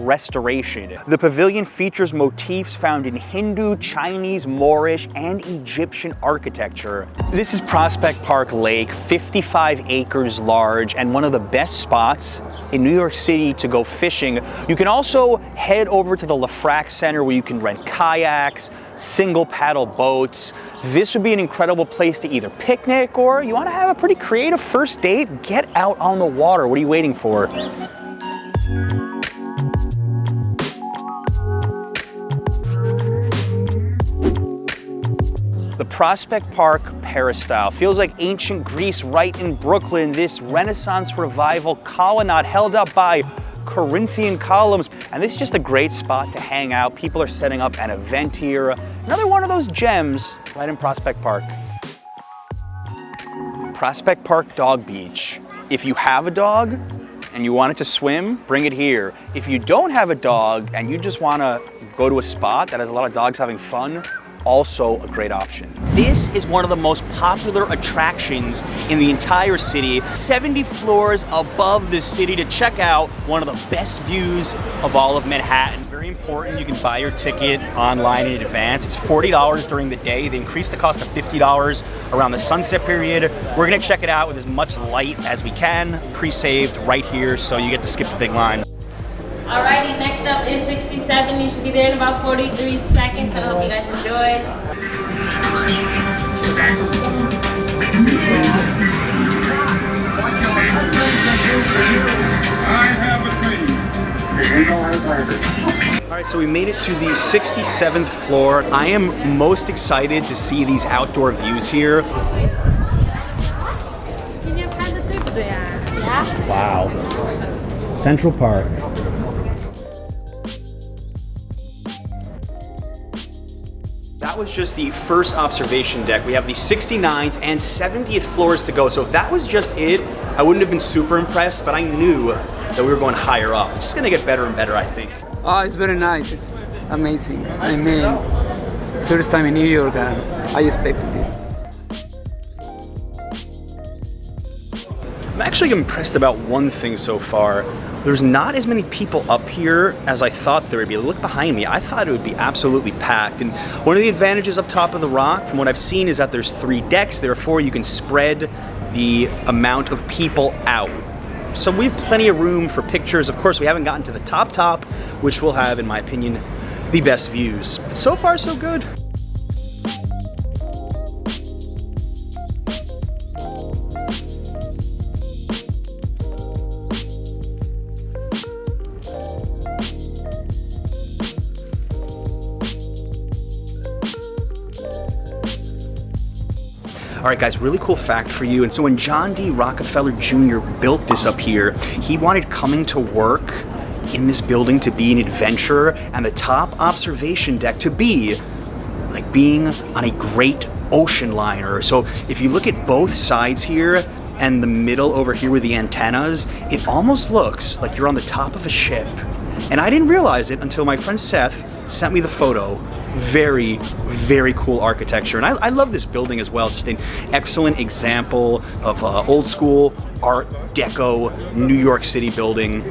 restoration. The pavilion features motifs found in Hindu, Chinese, Moorish, and Egyptian architecture. This is Prospect Park Lake, 55 acres large, and one of the best spots in New York City to go fishing. You can also head over to the Lafrac Center where you can rent kayaks, single paddle boats. This would be an incredible place to either picnic or you want to have a pretty creative first date. Get out on the water. What are you waiting for? The Prospect Park Peristyle feels like ancient Greece right in Brooklyn. This Renaissance revival colonnade held up by Corinthian columns. And this is just a great spot to hang out. People are setting up an event here. Another one of those gems right in Prospect Park. Prospect Park Dog Beach. If you have a dog and you want it to swim, bring it here. If you don't have a dog and you just want to go to a spot that has a lot of dogs having fun, also a great option. This is one of the most popular attractions in the entire city. 70 floors above the city to check out one of the best views of all of Manhattan. Very important, you can buy your ticket online in advance. It's $40 during the day. They increased the cost to $50 around the sunset period. We're gonna check it out with as much light as we can, pre-saved right here, so you get to skip the big line. Alrighty, next up is 67. You should be there in about 43 seconds. I hope you guys enjoy. All right, so we made it to the 67th floor. I am most excited to see these outdoor views here. Wow. Central Park. That was just the first observation deck. We have the 69th and 70th floors to go. So if that was just it, I wouldn't have been super impressed, but I knew that we were going higher up. It's just gonna get better and better, I think. Oh, it's very nice. It's amazing. I mean, first time in New York, I expected this. I'm actually impressed about one thing so far. There's not as many people up here as I thought there would be. Look behind me. I thought it would be absolutely packed. And one of the advantages up top of the rock, from what I've seen, is that there's 3 decks. Therefore, you can spread the amount of people out. So we have plenty of room for pictures. Of course, we haven't gotten to the top, which will have, in my opinion, the best views. But so far, so good. All right, guys, really cool fact for you. And so when John D. Rockefeller Jr. built this up here, he wanted coming to work in this building to be an adventure and the top observation deck to be like being on a great ocean liner. So if you look at both sides here and the middle over here with the antennas, it almost looks like you're on the top of a ship. And I didn't realize it until my friend Seth sent me the photo. Very, very cool architecture. And I love this building as well. Just an excellent example of old school Art Deco New York City building.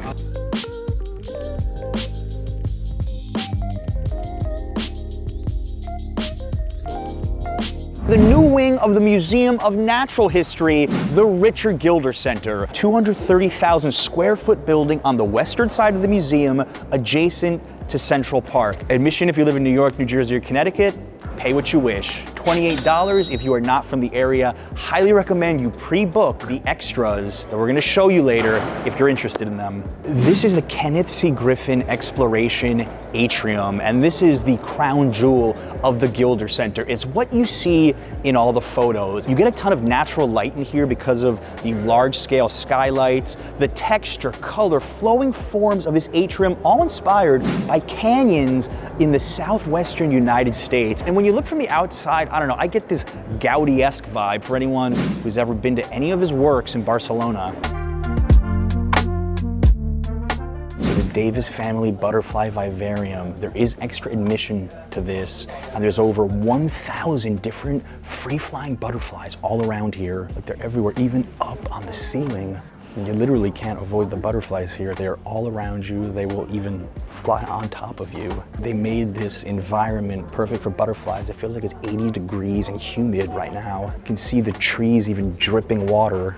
The new wing of the Museum of Natural History, the Richard Gilder Center. 230,000 square foot building on the western side of the museum, adjacent to Central Park. Admission if you live in New York, New Jersey, or Connecticut, pay what you wish. $128. If you are not from the area, highly recommend you pre-book the extras that we're gonna show you later if you're interested in them. This is the Kenneth C. Griffin Exploration Atrium, and this is the crown jewel of the Gilder Center. It's what you see in all the photos. You get a ton of natural light in here because of the large-scale skylights, the texture, color, flowing forms of this atrium, all inspired by canyons in the southwestern United States. And when you look from the outside, I don't know, I get this Gaudi-esque vibe for anyone who's ever been to any of his works in Barcelona. So the Davis Family Butterfly Vivarium, there is extra admission to this, and there's over 1,000 different free-flying butterflies all around here. Like, they're everywhere, even up on the ceiling. You literally can't avoid the butterflies here. They're all around you. They will even fly on top of you. They made this environment perfect for butterflies. It feels like it's 80 degrees and humid right now. You can see the trees even dripping water.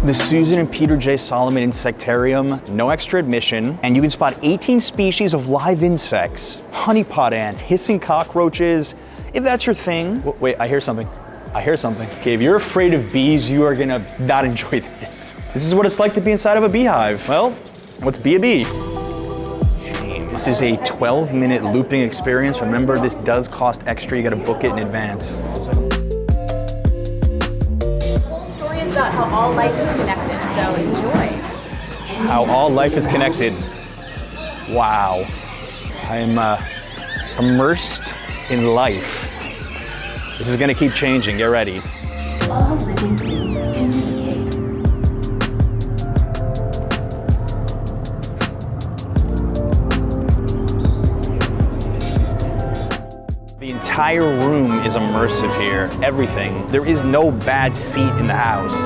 The Susan and Peter J. Solomon Insectarium, no extra admission, and you can spot 18 species of live insects, honeypot ants, hissing cockroaches. If that's your thing. Wait, I hear something. I hear something. Okay, if you're afraid of bees, you are gonna not enjoy this. This is what it's like to be inside of a beehive. Well, what's be a bee? This is a 12-minute looping experience. Remember, this does cost extra. You gotta book it in advance. The whole story is about how all life is connected, so enjoy. How all life is connected. Wow. I am immersed in life. This is gonna keep changing, get ready. All living things communicate. The entire room is immersive here, everything. There is no bad seat in the house.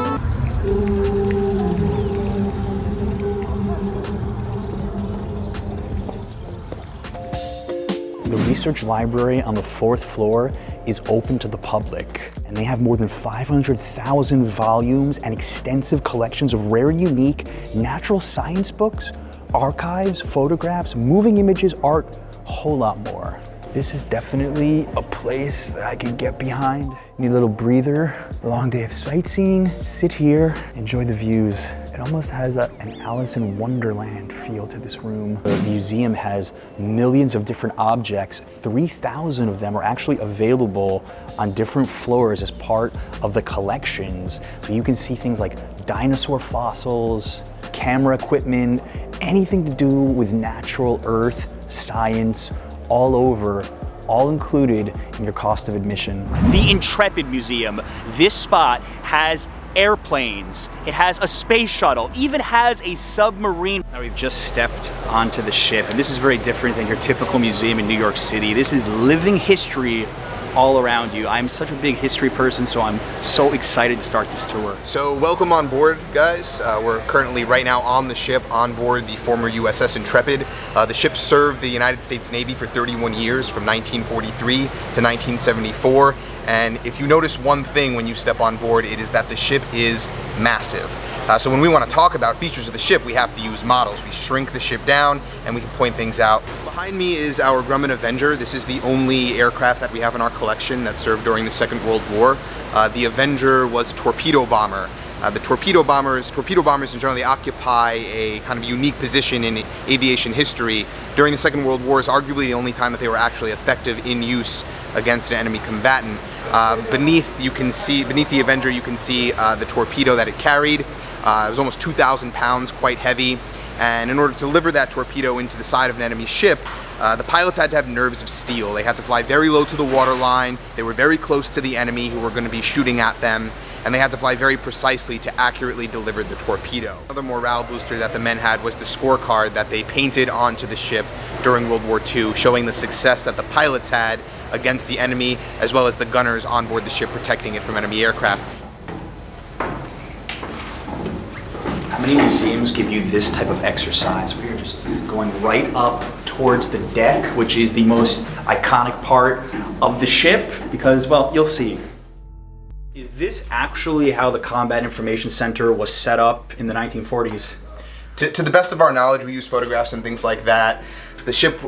The research library on the 4th floor is open to the public, and they have more than 500,000 volumes and extensive collections of rare and unique natural science books, archives, photographs, moving images, art, a whole lot more. This is definitely a place that I can get behind. Need a little breather, long day of sightseeing, sit here, enjoy the views. It almost has an Alice in Wonderland feel to this room. The museum has millions of different objects. 3,000 of them are actually available on different floors as part of the collections. So you can see things like dinosaur fossils, camera equipment, anything to do with natural earth, science, all over, all included in your cost of admission. The Intrepid Museum. This spot has airplanes, it has a space shuttle, even has a submarine. Now we've just stepped onto the ship, and this is very different than your typical museum in New York City. This is living history all around you. I'm such a big history person, so I'm so excited to start this tour. So welcome on board, guys. We're currently right now on the ship on board the former USS Intrepid. The ship served the United States Navy for 31 years, from 1943 to 1974. And if you notice one thing when you step on board, it is that the ship is massive. So when we want to talk about features of the ship, we have to use models. We shrink the ship down and we can point things out. Behind me is our Grumman Avenger. This is the only aircraft that we have in our collection that served during the Second World War. The Avenger was a torpedo bomber. The torpedo bombers in general, they occupy a kind of unique position in aviation history. During the Second World War is arguably the only time that they were actually effective in use against an enemy combatant. Beneath the Avenger, you can see the torpedo that it carried. It was almost 2,000 pounds, quite heavy. And in order to deliver that torpedo into the side of an enemy ship, the pilots had to have nerves of steel. They had to fly very low to the waterline. They were very close to the enemy who were going to be shooting at them. And they had to fly very precisely to accurately deliver the torpedo. Another morale booster that the men had was the scorecard that they painted onto the ship during World War II, showing the success that the pilots had against the enemy, as well as the gunners on board the ship protecting it from enemy aircraft. How many museums give you this type of exercise where you're just going right up towards the deck, which is the most iconic part of the ship? Because, well, you'll see. Is this actually how the Combat Information Center was set up in the 1940s? To the best of our knowledge, we use photographs and things like that. The ship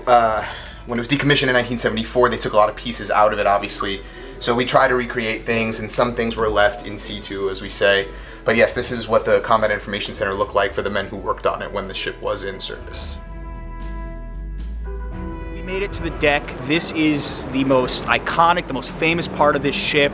When it was decommissioned in 1974, they took a lot of pieces out of it, obviously. So we try to recreate things, and some things were left in situ, as we say. But yes, this is what the Combat Information Center looked like for the men who worked on it when the ship was in service. We made it to the deck. This is the most iconic, the most famous part of this ship.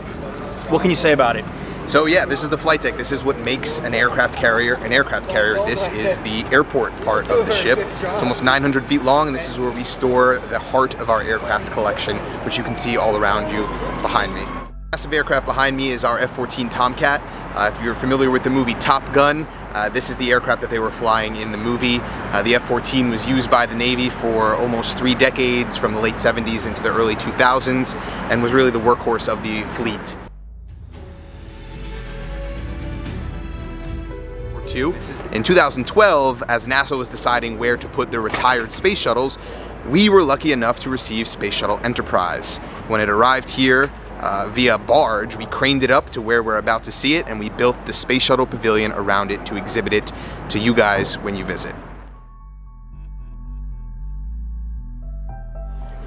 What can you say about it? So yeah, this is the flight deck. This is what makes an aircraft carrier an aircraft carrier. This is the airport part of the ship. It's almost 900 feet long, and this is where we store the heart of our aircraft collection, which you can see all around you behind me. The massive aircraft behind me is our F-14 Tomcat. If you're familiar with the movie Top Gun, this is the aircraft that they were flying in the movie. The F-14 was used by the Navy for almost 3 decades, from the late 70s into the early 2000s, and was really the workhorse of the fleet. In 2012, as NASA was deciding where to put the retired space shuttles, we were lucky enough to receive Space Shuttle Enterprise. When it arrived here via barge, we craned it up to where we're about to see it, and we built the Space Shuttle Pavilion around it to exhibit it to you guys when you visit.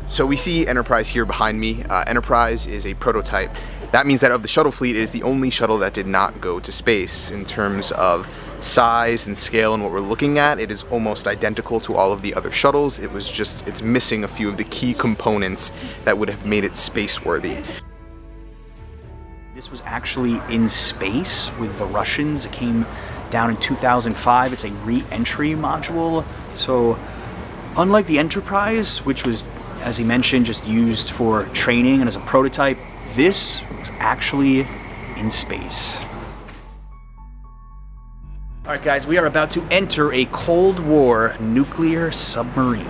So we see Enterprise here behind me. Enterprise is a prototype. That means that of the shuttle fleet, it is the only shuttle that did not go to space. In terms of size and scale and what we're looking at, it is almost identical to all of the other shuttles. It's missing a few of the key components that would have made it space-worthy. This was actually in space with the Russians. It came down in 2005. It's a re-entry module. So unlike the Enterprise, which was, as he mentioned, just used for training and as a prototype, this was actually in space. All right, guys, we are about to enter a Cold War nuclear submarine.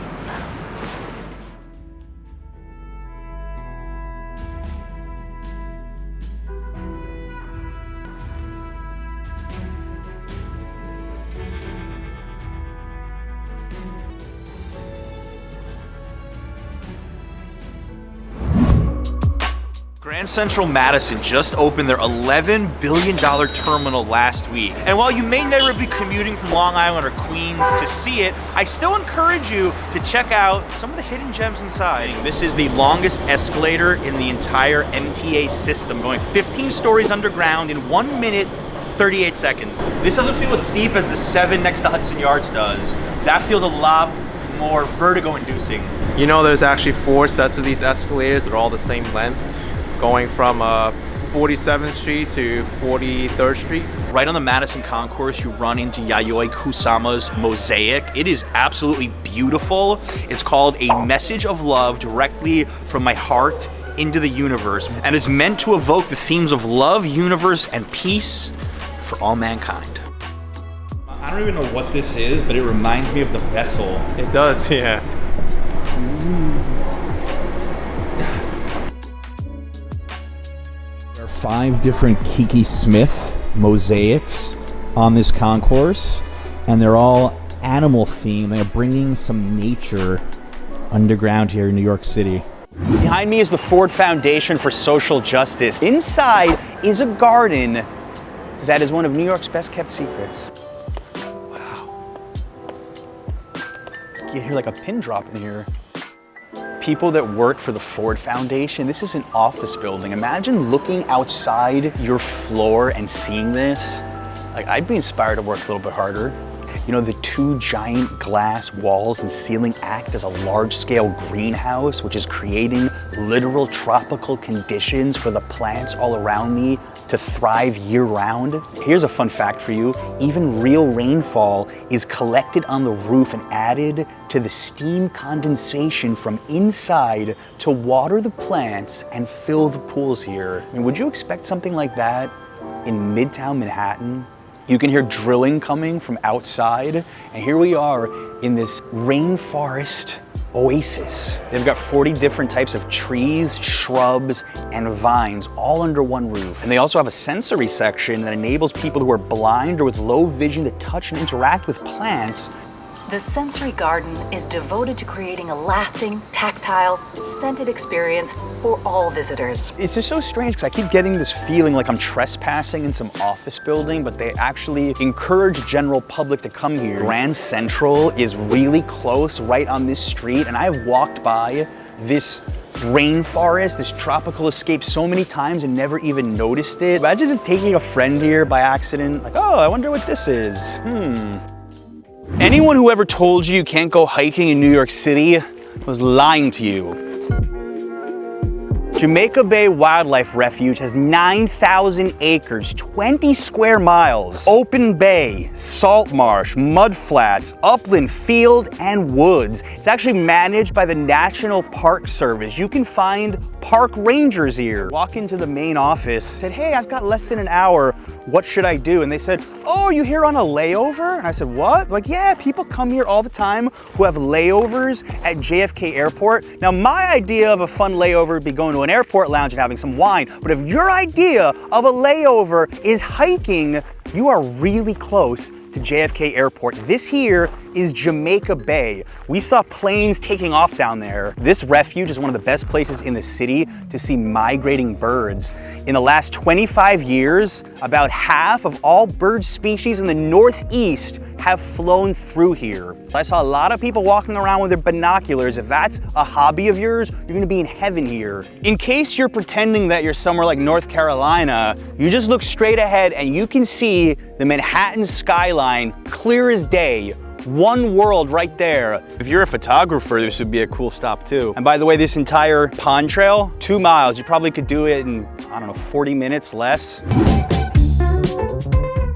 Grand Central Madison just opened their $11 billion terminal last week. And while you may never be commuting from Long Island or Queens to see it, I still encourage you to check out some of the hidden gems inside. This is the longest escalator in the entire MTA system, going 15 stories underground in 1 minute, 38 seconds. This doesn't feel as steep as the 7 next to Hudson Yards does. That feels a lot more vertigo-inducing. You know, there's actually 4 sets of these escalators that are all the same length, going from 47th Street to 43rd Street. Right on the Madison Concourse, you run into Yayoi Kusama's mosaic. It is absolutely beautiful. It's called A Message of Love, directly from my heart into the universe. And it's meant to evoke the themes of love, universe, and peace for all mankind. I don't even know what this is, but it reminds me of the vessel. It does, yeah. There are 5 different Kiki Smith mosaics on this concourse, and they're all animal themed. They're bringing some nature underground here in New York City. Behind me is the Ford Foundation for Social Justice. Inside is a garden that is one of New York's best kept secrets. Wow. You hear like a pin drop in here. People that work for the Ford Foundation, this is an office building. Imagine looking outside your floor and seeing this. Like, I'd be inspired to work a little bit harder. You know, the 2 giant glass walls and ceiling act as a large-scale greenhouse, which is creating literal tropical conditions for the plants all around me to thrive year-round. Here's a fun fact for you. Even real rainfall is collected on the roof and added to the steam condensation from inside to water the plants and fill the pools here. I mean, would you expect something like that in Midtown Manhattan? You can hear drilling coming from outside, and here we are in this rainforest oasis. They've got 40 different types of trees, shrubs, and vines all under one roof. And they also have a sensory section that enables people who are blind or with low vision to touch and interact with plants The sensory garden is devoted to creating a lasting, tactile, scented experience for all visitors. It's just so strange because I keep getting this feeling like I'm trespassing in some office building, but they actually encourage general public to come here. Grand Central is really close, right on this street, and I've walked by this rainforest, this tropical escape so many times and never even noticed it. Imagine just taking a friend here by accident, like, oh, I wonder what this is. Anyone who ever told you you can't go hiking in New York City was lying to you. Jamaica Bay Wildlife Refuge has 9,000 acres, 20 square miles, open bay, salt marsh, mud flats, upland, field, and woods. It's actually managed by the National Park Service. You can find park rangers here. Walk into the main office, said, hey, I've got less than an hour. What should I do? And they said, oh, you here on a layover? And I said, what? Like, yeah, people come here all the time who have layovers at JFK Airport. Now, my idea of a fun layover would be going to an airport lounge and having some wine. But if your idea of a layover is hiking, you are really close to JFK Airport. This here is Jamaica Bay. We saw planes taking off down there. This refuge is one of the best places in the city to see migrating birds. In the last 25 years, about half of all bird species in the Northeast have flown through here. I saw a lot of people walking around with their binoculars. If that's a hobby of yours, you're gonna be in heaven here. In case you're pretending that you're somewhere like North Carolina, you just look straight ahead and you can see the Manhattan skyline clear as day. One world right there. If you're a photographer, this would be a cool stop too. And by the way, this entire pond trail, 2 miles, you probably could do it in, I don't know, 40 minutes less.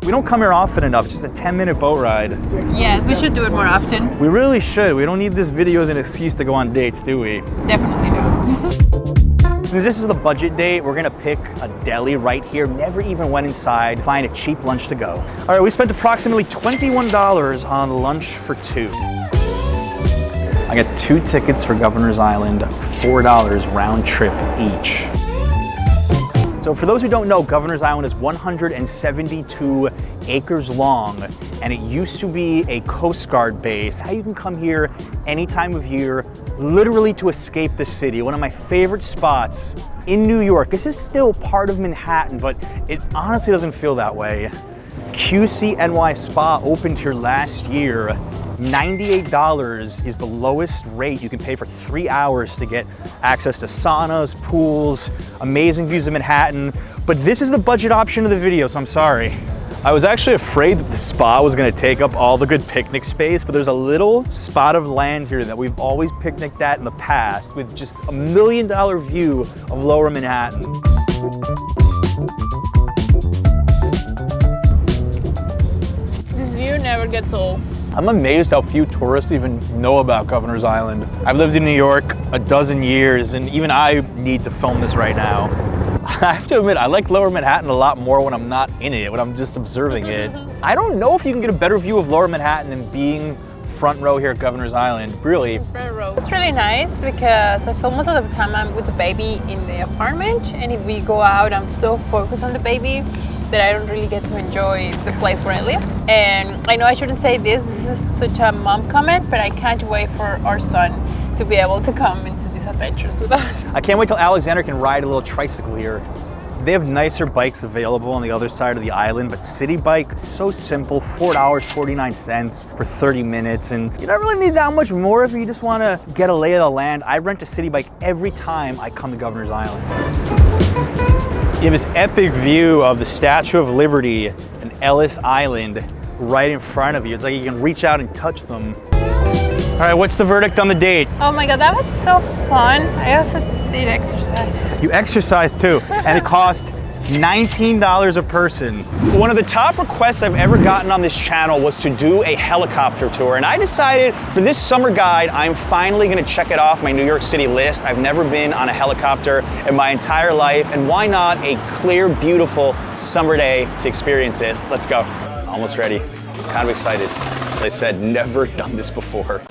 We don't come here often enough, it's just a 10-minute boat ride. Yes, we should do it more often. We really should. We don't need this video as an excuse to go on dates, do we? Definitely do. Since this is the budget date, we're gonna pick a deli right here. Never even went inside, find a cheap lunch to go. All right, we spent approximately $21 on lunch for two. I got 2 tickets for Governor's Island, $4 round trip each. So for those who don't know, Governor's Island is 172 acres long, and it used to be a Coast Guard base. How you can come here any time of year, literally to escape the city. One of my favorite spots in New York. This is still part of Manhattan, but it honestly doesn't feel that way. QCNY Spa opened here last year. $98 is the lowest rate you can pay for 3 hours to get access to saunas, pools, amazing views of Manhattan. But this is the budget option of the video, so I'm sorry. I was actually afraid that the spa was gonna take up all the good picnic space, but there's a little spot of land here that we've always picnicked at in the past with just $1 million view of Lower Manhattan. This view never gets old. I'm amazed how few tourists even know about Governor's Island. I've lived in New York a dozen years, and even I need to film this right now. I have to admit, I like Lower Manhattan a lot more when I'm not in it, when I'm just observing it. I don't know if you can get a better view of Lower Manhattan than being front row here at Governor's Island, really. Front row. It's really nice because I feel most of the time I'm with the baby in the apartment, and if we go out, I'm so focused on the baby that I don't really get to enjoy the place where I live. And I know I shouldn't say this is such a mom comment, but I can't wait for our son to be able to come into these adventures with us. I can't wait till Alexander can ride a little tricycle here. They have nicer bikes available on the other side of the island, but City Bike is so simple, $4.49 for 30 minutes, and you don't really need that much more if you just want to get a lay of the land. I rent a City Bike every time I come to Governor's Island. You have this epic view of the Statue of Liberty and Ellis Island right in front of you. It's like you can reach out and touch them. All right, what's the verdict on the date? Oh my God, that was so fun. I also did exercise. You exercised too, and it cost $19 a person. One of the top requests I've ever gotten on this channel was to do a helicopter tour, and I decided for this summer guide, I'm finally gonna check it off my New York City list. I've never been on a helicopter in my entire life, and why not a clear, beautiful summer day to experience it? Let's go. Almost ready. Kind of excited. As I said, never done this before.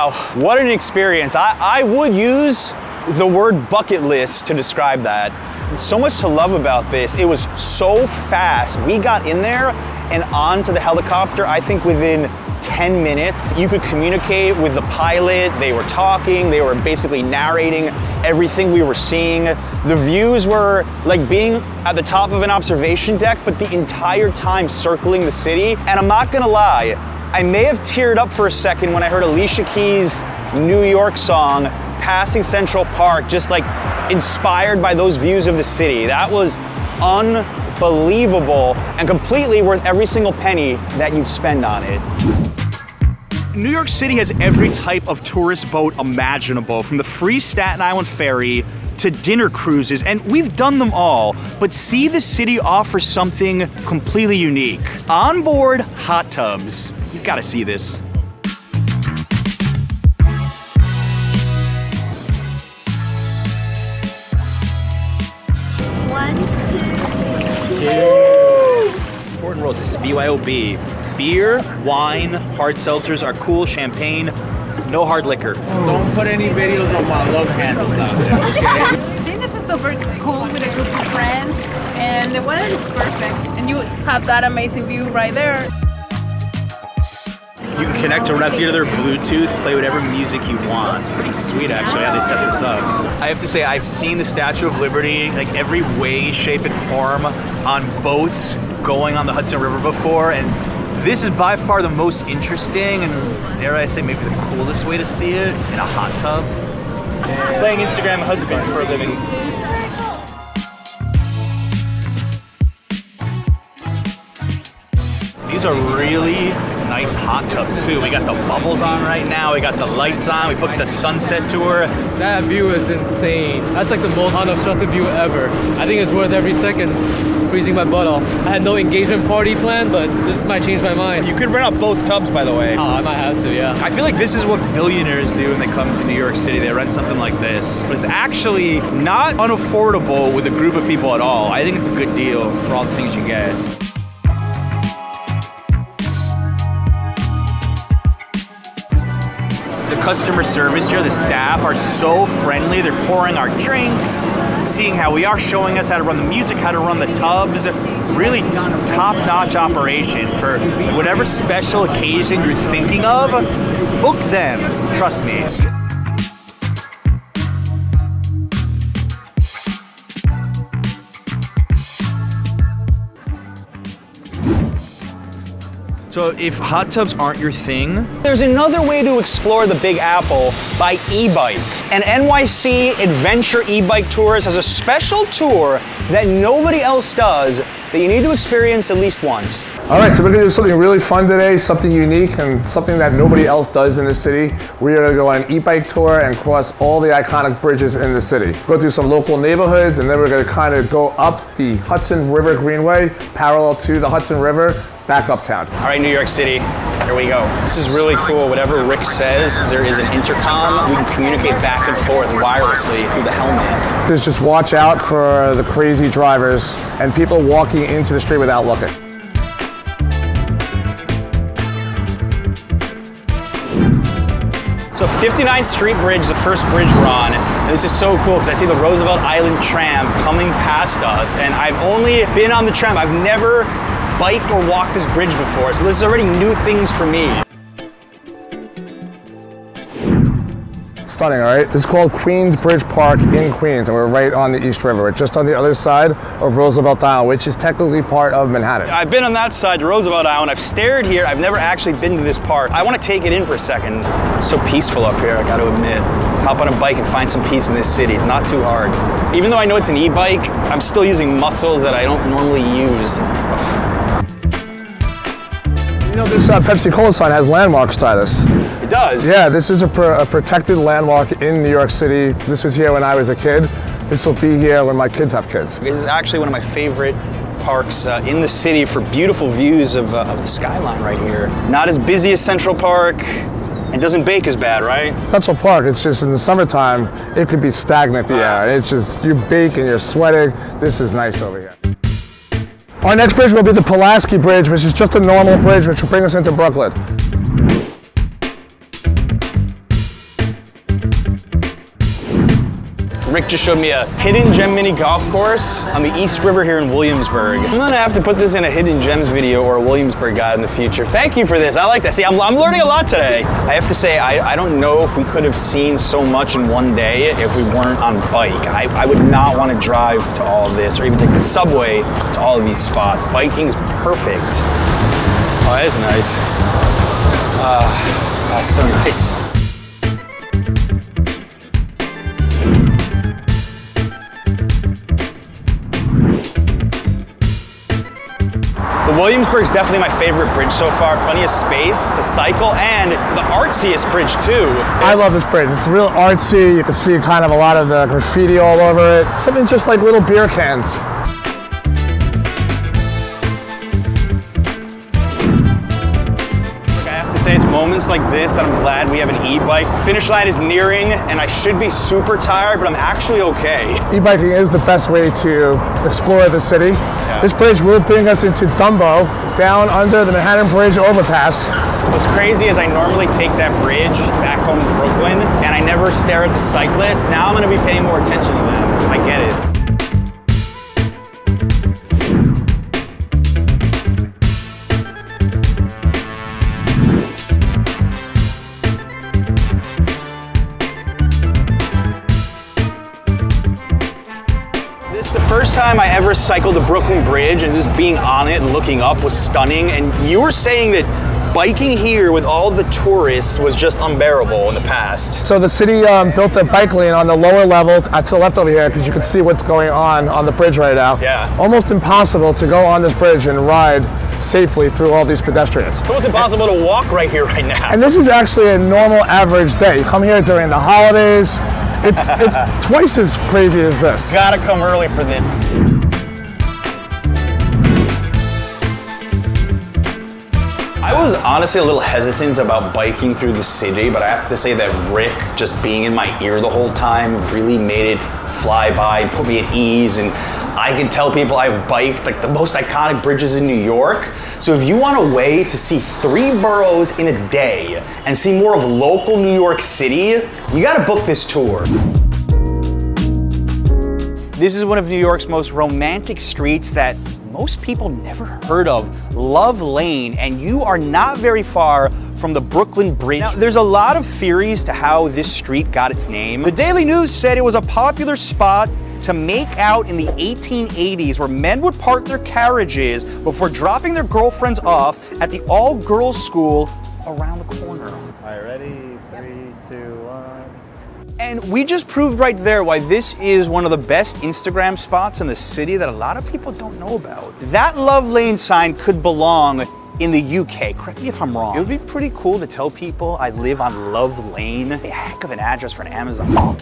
Wow, what an experience. I would use the word bucket list to describe that. So much to love about this. It was so fast. We got in there and onto the helicopter, I think within 10 minutes. You could communicate with the pilot. They were talking, they were basically narrating everything we were seeing. The views were like being at the top of an observation deck, but the entire time circling the city. And I'm not gonna lie, I may have teared up for a second when I heard Alicia Keys' New York song passing Central Park, just like inspired by those views of the city. That was unbelievable and completely worth every single penny that you'd spend on it. New York City has every type of tourist boat imaginable, from the free Staten Island ferry to dinner cruises, and we've done them all. But see, the city offers something completely unique. Onboard hot tubs. You've got to see this. Important rules. This is BYOB. Beer, wine, hard seltzers are cool. Champagne, no hard liquor. Don't put any videos of my love handles out there. I think this is super cool with a group of friends, and the weather is perfect, and you have that amazing view right there. You can connect directly to their Bluetooth, play whatever music you want. It's pretty sweet, actually, how they set this up. I have to say, I've seen the Statue of Liberty, like every way, shape, and form on boats going on the Hudson River before, and this is by far the most interesting and, dare I say, maybe the coolest way to see it, in a hot tub. Playing Instagram husband for a living. These are really nice hot tubs too. We got the bubbles on right now, we got the lights on, we booked the sunset tour. That view is insane. That's like the most unobstructed view ever. I think it's worth every second. Freezing my butt off. I had no engagement party planned, but this might change my mind. You could rent out both tubs, by the way. Oh, I might have to, yeah. I feel like this is what billionaires do when they come to New York City. They rent something like this. But it's actually not unaffordable with a group of people at all. I think it's a good deal for all the things you get. The customer service here, the staff are so friendly. They're pouring our drinks, seeing how we are, showing us how to run the music, how to run the tubs. Really just top-notch operation for whatever special occasion you're thinking of. Book them, trust me. So if hot tubs aren't your thing, there's another way to explore the Big Apple by e-bike. And NYC Adventure E-Bike Tours has a special tour that nobody else does that you need to experience at least once. All right, so we're gonna do something really fun today, something unique and something that nobody else does in the city. We are gonna go on an e-bike tour and cross all the iconic bridges in the city. Go through some local neighborhoods, and then we're gonna kind of go up the Hudson River Greenway, parallel to the Hudson River, back uptown. All right, New York City, here we go. This is really cool. Whatever Rick says, there is an intercom. We can communicate back and forth wirelessly through the helmet. Just watch out for the crazy drivers and people walking into the street without looking. So 59th Street Bridge, the first bridge we're on, and this is so cool because I see the Roosevelt Island tram coming past us, and I've only been on the tram. I've never biked or walked this bridge before, so this is already new things for me. Stunning, all right? This is called Queens Bridge Park in Queens, and we're right on the East River. We're just on the other side of Roosevelt Island, which is technically part of Manhattan. I've been on that side, Roosevelt Island. I've stared here. I've never actually been to this park. I want to take it in for a second. It's so peaceful up here, I got to admit. Let's hop on a bike and find some peace in this city. It's not too hard. Even though I know it's an e-bike, I'm still using muscles that I don't normally use. You know, this Pepsi Cola sign has landmark status. It does? Yeah, this is a protected landmark in New York City. This was here when I was a kid. This will be here when my kids have kids. This is actually one of my favorite parks in the city for beautiful views of the skyline right here. Not as busy as Central Park, and doesn't bake as bad, right? Central Park, it's just in the summertime, it could be stagnant, the air. It's just, you bake and you're sweating. This is nice over here. Our next bridge will be the Pulaski Bridge, which is just a normal bridge, which will bring us into Brooklyn. Rick just showed me a hidden gem mini golf course on the East River here in Williamsburg. I'm gonna have to put this in a hidden gems video or a Williamsburg guide in the future. Thank you for this. I like that. See, I'm learning a lot today. I have to say, I don't know if we could have seen so much in one day if we weren't on bike. I would not want to drive to all of this or even take the subway to all of these spots. Biking's perfect. Oh, that is nice. That's so nice. Williamsburg's definitely my favorite bridge so far. Plenty of space to cycle and the artsiest bridge too. I love this bridge. It's real artsy. You can see kind of a lot of the graffiti all over it. Something just like little beer cans. Say it's moments like this that I'm glad we have an e-bike. Finish line is nearing and I should be super tired, but I'm actually okay. E-biking is the best way to explore the city. Yeah. This bridge will bring us into Dumbo, down under the Manhattan Bridge overpass. What's crazy is I normally take that bridge back home to Brooklyn and I never stare at the cyclists. Now I'm gonna be paying more attention to them. I get it. First time I ever cycled the Brooklyn Bridge and just being on it and looking up was stunning. And you were saying that biking here with all the tourists was just unbearable in the past. So the city built a bike lane on the lower level to the left over here because you can see what's going on the bridge right now. Yeah. Almost impossible to go on this bridge and ride safely through all these pedestrians. It's almost impossible to walk right here right now. And this is actually a normal average day. You come here during the holidays. It's twice as crazy as this. Gotta come early for this. I was honestly a little hesitant about biking through the city, but I have to say that Rick just being in my ear the whole time really made it fly by, put me at ease, and I can tell people I've biked like the most iconic bridges in New York. So if you want a way to see 3 boroughs in a day and see more of local New York City, you gotta book this tour. This is one of New York's most romantic streets that most people never heard of, Love Lane, and you are not very far from the Brooklyn Bridge. Now, there's a lot of theories to how this street got its name. The Daily News said it was a popular spot to make out in the 1880s, where men would park their carriages before dropping their girlfriends off at the all-girls school around the corner. All right, ready? 3, 2, 1. And we just proved right there why this is one of the best Instagram spots in the city that a lot of people don't know about. That Love Lane sign could belong in the UK. Correct me if I'm wrong. It would be pretty cool to tell people I live on Love Lane. A heck of an address for an Amazon.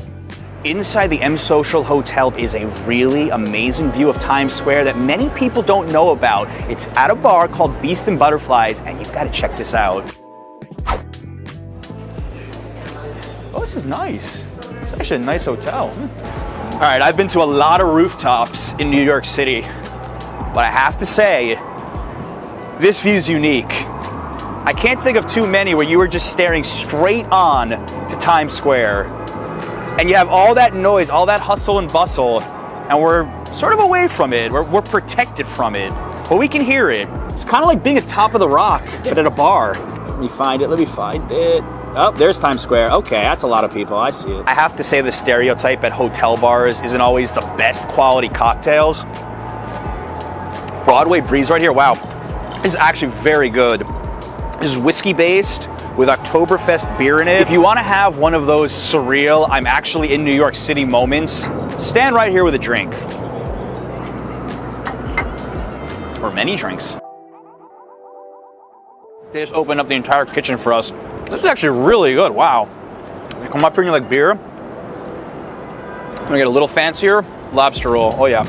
Inside the M Social Hotel is a really amazing view of Times Square that many people don't know about. It's at a bar called Beast and Butterflies, and you've got to check this out. Oh, this is nice. It's actually a nice hotel. All right, I've been to a lot of rooftops in New York City, but I have to say, this view's unique. I can't think of too many where you were just staring straight on to Times Square. And you have all that noise, all that hustle and bustle, and we're sort of away from it. We're protected from it, but we can hear it. It's kind of like being at Top of the Rock, but at a bar. Let me find it. Oh, there's Times Square. Okay, that's a lot of people. I see it. I have to say the stereotype at hotel bars isn't always the best quality cocktails. Broadway Breeze right here. Wow, this is actually very good. This is whiskey based with Oktoberfest beer in it. If you want to have one of those surreal, I'm actually in New York City moments, stand right here with a drink. Or many drinks. They just opened up the entire kitchen for us. This is actually really good, wow. If you come up here and you like beer, I'm gonna get a little fancier, lobster roll, oh yeah.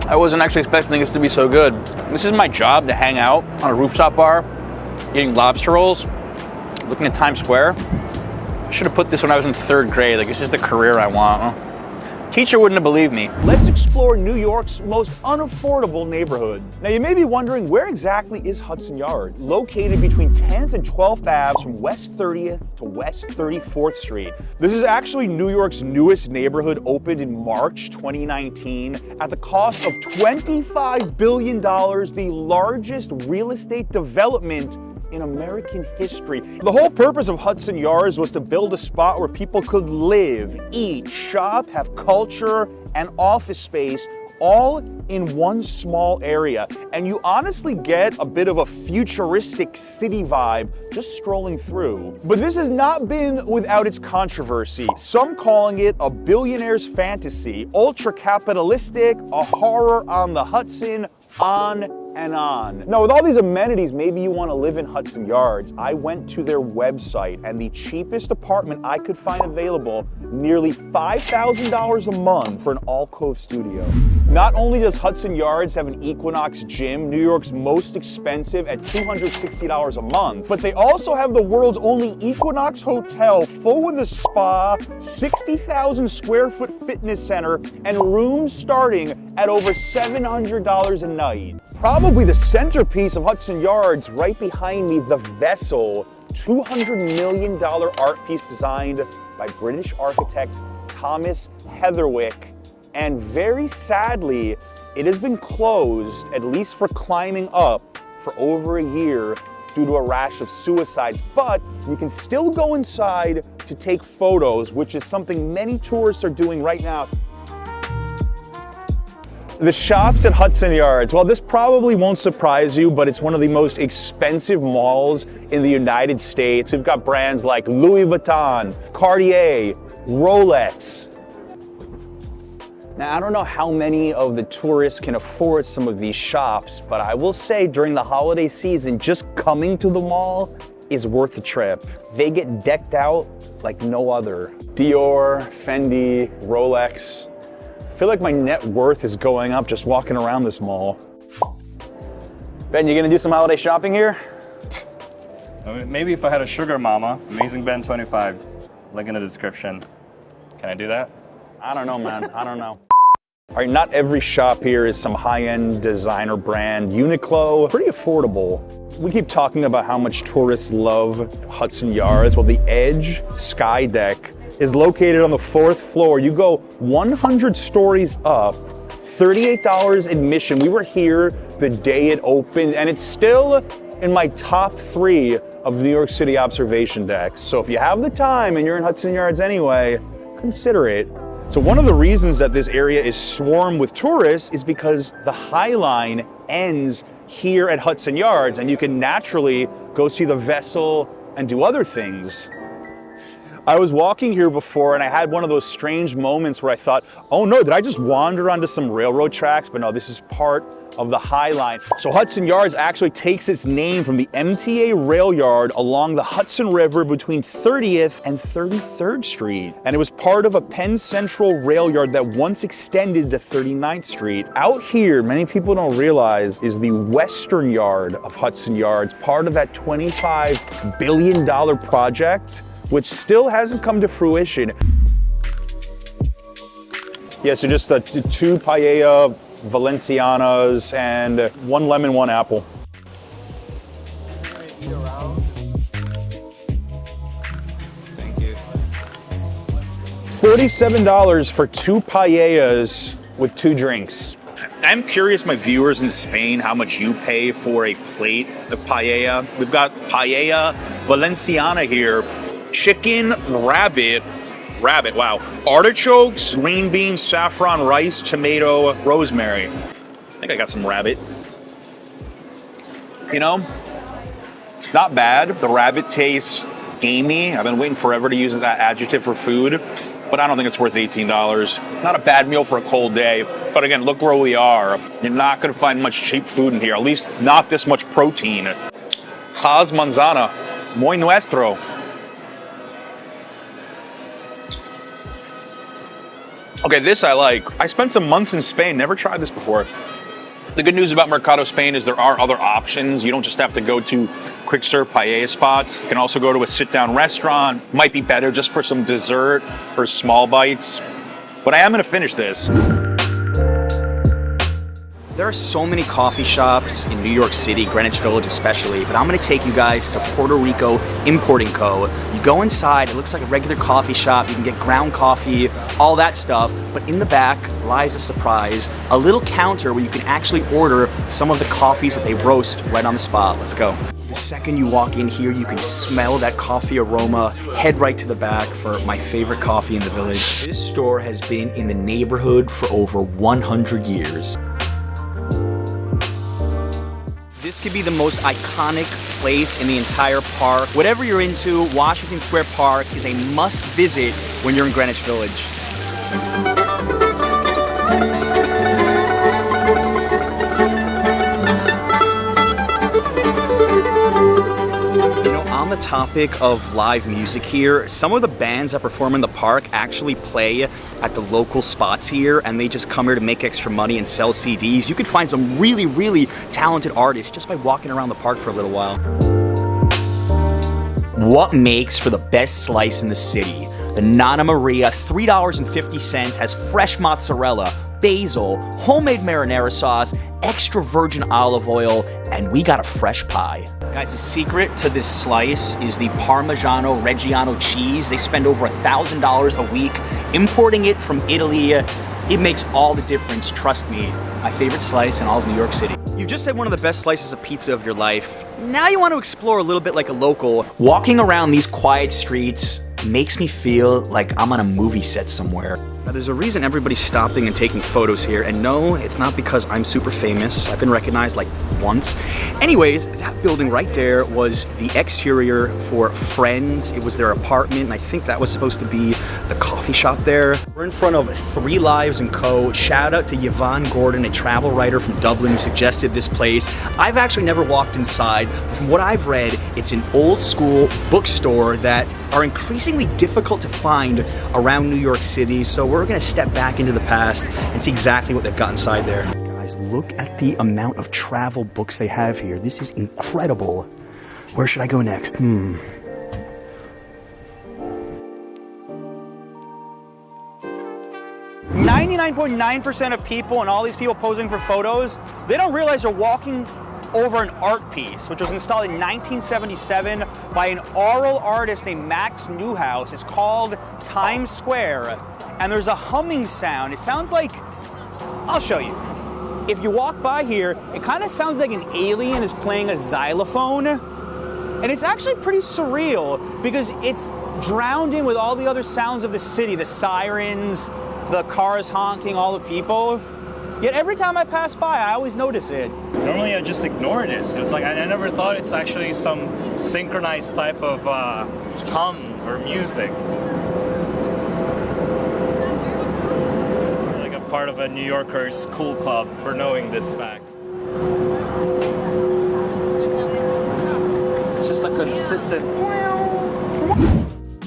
I wasn't actually expecting this to be so good. This is my job, to hang out on a rooftop bar, eating lobster rolls, looking at Times Square. I should have put this when I was in 3rd grade. Like, this is the career I want. Teacher wouldn't have believed me. Let's explore New York's most unaffordable neighborhood. Now you may be wondering, where exactly is Hudson Yards? Located between 10th and 12th Ave from West 30th to West 34th Street. This is actually New York's newest neighborhood, opened in March 2019 at the cost of $25 billion, the largest real estate development in American history. The whole purpose of Hudson Yards was to build a spot where people could live, eat, shop, have culture, and office space all in one small area. And you honestly get a bit of a futuristic city vibe just strolling through. But this has not been without its controversy. Some calling it a billionaire's fantasy, ultra-capitalistic, a horror on the Hudson, on and on. Now, with all these amenities, maybe you want to live in Hudson Yards. I went to their website, and the cheapest apartment I could find available, nearly $5,000 a month for an alcove studio. Not only does Hudson Yards have an Equinox gym, New York's most expensive at $260 a month, but they also have the world's only Equinox hotel, full with a spa, 60,000 square foot fitness center, and rooms starting at over $700 a night. Probably the centerpiece of Hudson Yards, right behind me, the Vessel, $200 million art piece designed by British architect Thomas Heatherwick. And very sadly, it has been closed, at least for climbing up, for over a year due to a rash of suicides. But you can still go inside to take photos, which is something many tourists are doing right now. The shops at Hudson Yards, well, this probably won't surprise you, but it's one of the most expensive malls in the United States. We've got brands like Louis Vuitton, Cartier, Rolex. Now, I don't know how many of the tourists can afford some of these shops, but I will say during the holiday season, just coming to the mall is worth the trip. They get decked out like no other. Dior, Fendi, Rolex. I feel like my net worth is going up just walking around this mall. Ben, you gonna do some holiday shopping here? Maybe if I had a sugar mama, Amazing Ben 25, link in the description. Can I do that? I don't know, man, I don't know. All right, not every shop here is some high-end designer brand. Uniqlo, pretty affordable. We keep talking about how much tourists love Hudson Yards. Well, the Edge Skydeck is located on the 4th floor. You go 100 stories up, $38 admission. We were here the day it opened, and it's still in my top 3 of New York City observation decks. So if you have the time and you're in Hudson Yards anyway, consider it. So one of the reasons that this area is swarmed with tourists is because the Highline ends here at Hudson Yards, and you can naturally go see the Vessel and do other things. I was walking here before and I had one of those strange moments where I thought, oh no, did I just wander onto some railroad tracks? But no, this is part of the Highline. So Hudson Yards actually takes its name from the MTA rail yard along the Hudson River between 30th and 33rd Street. And it was part of a Penn Central rail yard that once extended to 39th Street. Out here, many people don't realize, is the western yard of Hudson Yards, part of that $25 billion project, which still hasn't come to fruition. Yeah, so just 2 paella Valencianas and 1 lemon, 1 apple. Thank you. $47 for 2 paellas with 2 drinks. I'm curious, my viewers in Spain, how much you pay for a plate of paella. We've got paella Valenciana here. Chicken, rabbit, wow. Artichokes, green beans, saffron rice, tomato, rosemary. I think I got some rabbit. You know, it's not bad. The rabbit tastes gamey. I've been waiting forever to use that adjective for food, but I don't think it's worth $18. Not a bad meal for a cold day, but again, look where we are. You're not gonna find much cheap food in here, at least not this much protein. Paz manzana, muy nuestro. Okay, this I like. I spent some months in Spain, never tried this before. The good news about Mercado Spain is there are other options. You don't just have to go to quick serve paella spots. You can also go to a sit down restaurant. Might be better just for some dessert or small bites. but I am gonna finish this. There are so many coffee shops in New York City, Greenwich Village especially, but I'm gonna take you guys to Puerto Rico Importing Co. You go inside, it looks like a regular coffee shop, you can get ground coffee, all that stuff, but in the back lies a surprise, a little counter where you can actually order some of the coffees that they roast right on the spot. Let's go. The second you walk in here, you can smell that coffee aroma. Head right to the back for my favorite coffee in the village. This store has been in the neighborhood for over 100 years. This could be the most iconic place in the entire park. Whatever you're into, Washington Square Park is a must visit when you're in Greenwich Village. On the topic of live music here, some of the bands that perform in the park actually play at the local spots here, and they just come here to make extra money and sell CDs. You could find some really, really talented artists just by walking around the park for a little while. What makes for the best slice in the city? The Nonna Maria, $3.50, has fresh mozzarella, basil, homemade marinara sauce, extra virgin olive oil, and we got a fresh pie. Guys, the secret to this slice is the Parmigiano Reggiano cheese. They spend over $1,000 a week importing it from Italy. It makes all the difference, trust me. My favorite slice in all of New York City. You've just had one of the best slices of pizza of your life. Now you want to explore a little bit like a local. Walking around these quiet streets makes me feel like I'm on a movie set somewhere. Now, there's a reason everybody's stopping and taking photos here, and no, it's not because I'm super famous. I've been recognized like once. Anyways, that building right there was the exterior for Friends. It was their apartment, and I think that was supposed to be the coffee shop there. We're in front of 3 Lives & Co. Shout out to Yvonne Gordon, a travel writer from Dublin who suggested this place. I've actually never walked inside, but from what I've read, it's an old school bookstore that are increasingly difficult to find around New York City, so we're gonna step back into the past and see exactly what they've got inside there. Guys, look at the amount of travel books they have here. This is incredible. Where should I go next? 99.9% of people and all these people posing for photos, they don't realize they're walking over an art piece, which was installed in 1977 by an oral artist named Max Neuhaus. It's called Times Square, and there's a humming sound. It sounds like, I'll show you. If you walk by here, it kind of sounds like an alien is playing a xylophone, and it's actually pretty surreal because it's drowned in with all the other sounds of the city, the sirens, the cars honking, all the people. Yet every time I pass by, I always notice it. Normally I just ignore this. It's like I never thought it's actually some synchronized type of hum or music. Like a part of a New Yorker's cool club for knowing this fact. It's just a consistent...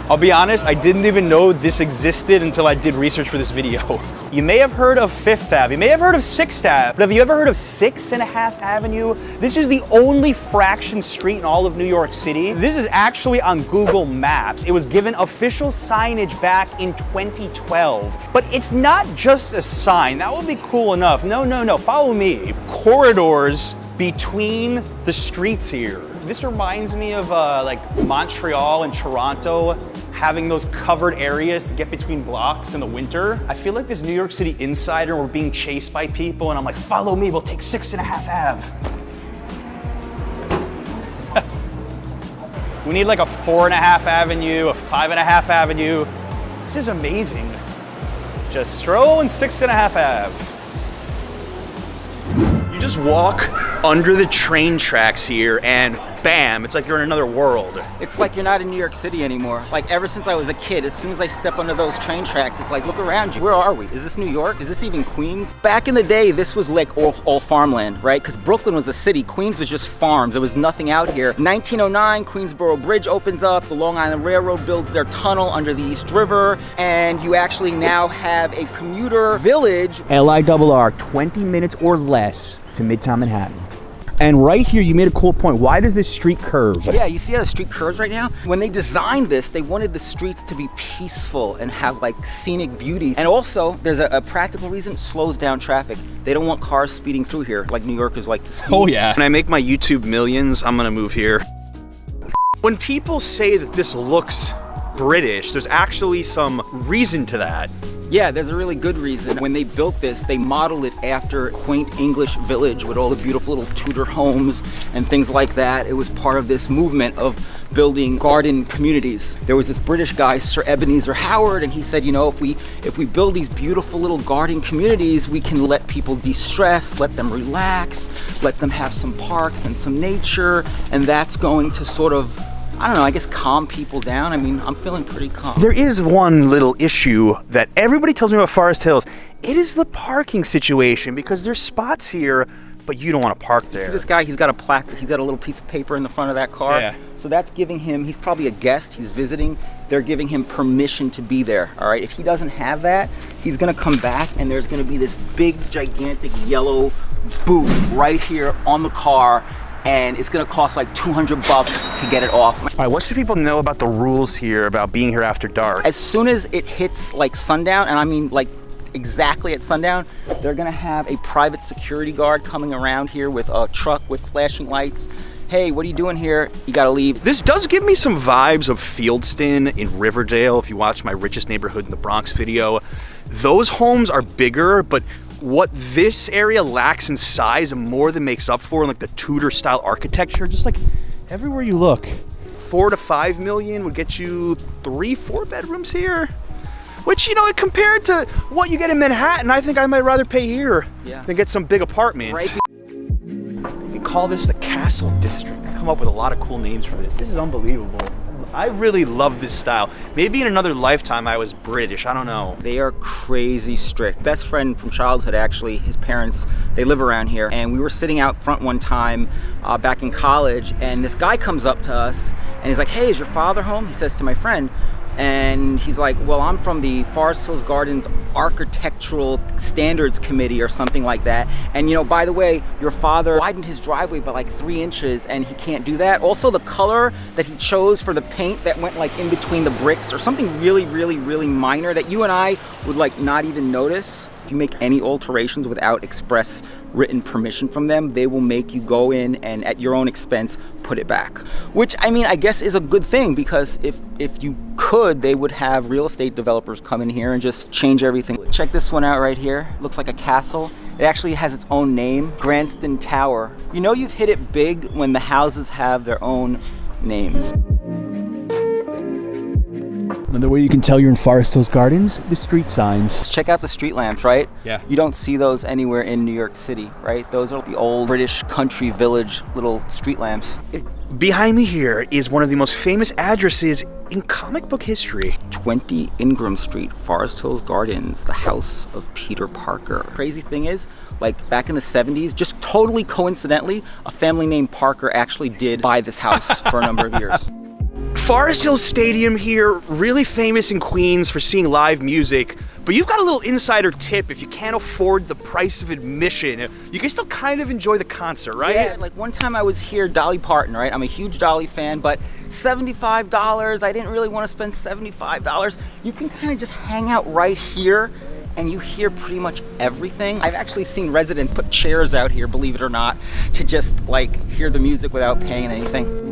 I'll be honest, I didn't even know this existed until I did research for this video. You may have heard of 5th Ave, you may have heard of 6th Ave, but have you ever heard of 6.5 Avenue? This is the only fraction street in all of New York City. This is actually on Google Maps. It was given official signage back in 2012. But it's not just a sign, that would be cool enough. No, follow me. Corridors between the streets here. This reminds me of like Montreal and Toronto having those covered areas to get between blocks in the winter. I feel like this New York City insider, we're being chased by people and I'm like, follow me, we'll take 6.5 Ave. We need like a 4.5 Avenue, a 5.5 Avenue. This is amazing. Just strolling 6.5 Ave. You just walk under the train tracks here and bam, it's like you're in another world. It's like you're not in New York City anymore. Like ever since I was a kid, as soon as I step under those train tracks, it's like, look around you. Where are we? Is this New York? Is this even Queens? Back in the day, this was like all farmland, right? Because Brooklyn was a city. Queens was just farms. There was nothing out here. 1909, Queensboro Bridge opens up. The Long Island Railroad builds their tunnel under the East River. And you actually now have a commuter village. LIRR, 20 minutes or less to Midtown Manhattan. And right here, you made a cool point. Why does this street curve? Yeah, you see how the street curves right now? When they designed this, they wanted the streets to be peaceful and have like scenic beauty. And also, there's a practical reason, it slows down traffic. They don't want cars speeding through here like New Yorkers like to speed. Oh yeah. When I make my YouTube millions, I'm gonna move here. When people say that this looks British, there's actually some reason to that. Yeah, there's a really good reason. When they built this, they modeled it after a quaint English village with all the beautiful little Tudor homes and things like that. It was part of this movement of building garden communities. There was this British guy, Sir Ebenezer Howard, and he said, you know, if we build these beautiful little garden communities, we can let people de-stress, let them relax, let them have some parks and some nature, and that's going to sort of, I don't know, I guess calm people down. I mean, I'm feeling pretty calm. There is one little issue that everybody tells me about Forest Hills. It is the parking situation, because there's spots here, but you don't want to park there. See this guy, he's got a plaque, he's got a little piece of paper in the front of that car. Yeah. So that's giving him, he's probably a guest, he's visiting, they're giving him permission to be there, all right? If he doesn't have that, he's gonna come back and there's gonna be this big, gigantic yellow boot right here on the car, and it's gonna cost like $200 to get it off. All right, what should people know about the rules here about being here after dark? As soon as it hits like sundown, and I mean like exactly at sundown, they're gonna have a private security guard coming around here with a truck with flashing lights. Hey, what are you doing here? You gotta leave. This does give me some vibes of Fieldston in Riverdale. If you watch my richest neighborhood in the Bronx video, those homes are bigger, but what this area lacks in size more than makes up for in like the Tudor style architecture. Just like everywhere you look, 4 to 5 million would get you 3-4 bedrooms here, which, you know, compared to what you get in Manhattan, I think I might rather pay here than get some big apartment. Right. You can call this the Castle District. I come up with a lot of cool names for this. This is unbelievable. I really love this style. Maybe in another lifetime I was British, I don't know. They are crazy strict. Best friend from childhood, actually, his parents, they live around here. And we were sitting out front one time back in college, and this guy comes up to us and he's like, hey, is your father home? He says to my friend. And he's like, well, I'm from the Forest Hills Gardens Architectural Standards Committee or something like that. And, you know, by the way, your father widened his driveway by like 3 inches and he can't do that. Also, the color that he chose for the paint that went like in between the bricks or something really, really, really minor that you and I would like not even notice. If you make any alterations without express written permission from them, they will make you go in and at your own expense put it back. Which, I mean, I guess is a good thing, because if you could, they would have real estate developers come in here and just change everything. Check this one out right here. It looks like a castle. It actually has its own name, Granston Tower. You know you've hit it big when the houses have their own names. Another way you can tell you're in Forest Hills Gardens, the street signs. Check out the street lamps, right? Yeah. You don't see those anywhere in New York City, right? Those are the old British country village little street lamps. Behind me here is one of the most famous addresses in comic book history. 20 Ingram Street, Forest Hills Gardens, the house of Peter Parker. Crazy thing is, like back in the 70s, just totally coincidentally, a family named Parker actually did buy this house for a number of years. Forest Hills Stadium here, really famous in Queens for seeing live music, but you've got a little insider tip. If you can't afford the price of admission, you can still kind of enjoy the concert, right? Yeah, like one time I was here, Dolly Parton, right? I'm a huge Dolly fan, but $75, I didn't really want to spend $75. You can kind of just hang out right here and you hear pretty much everything. I've actually seen residents put chairs out here, believe it or not, to just like hear the music without paying anything.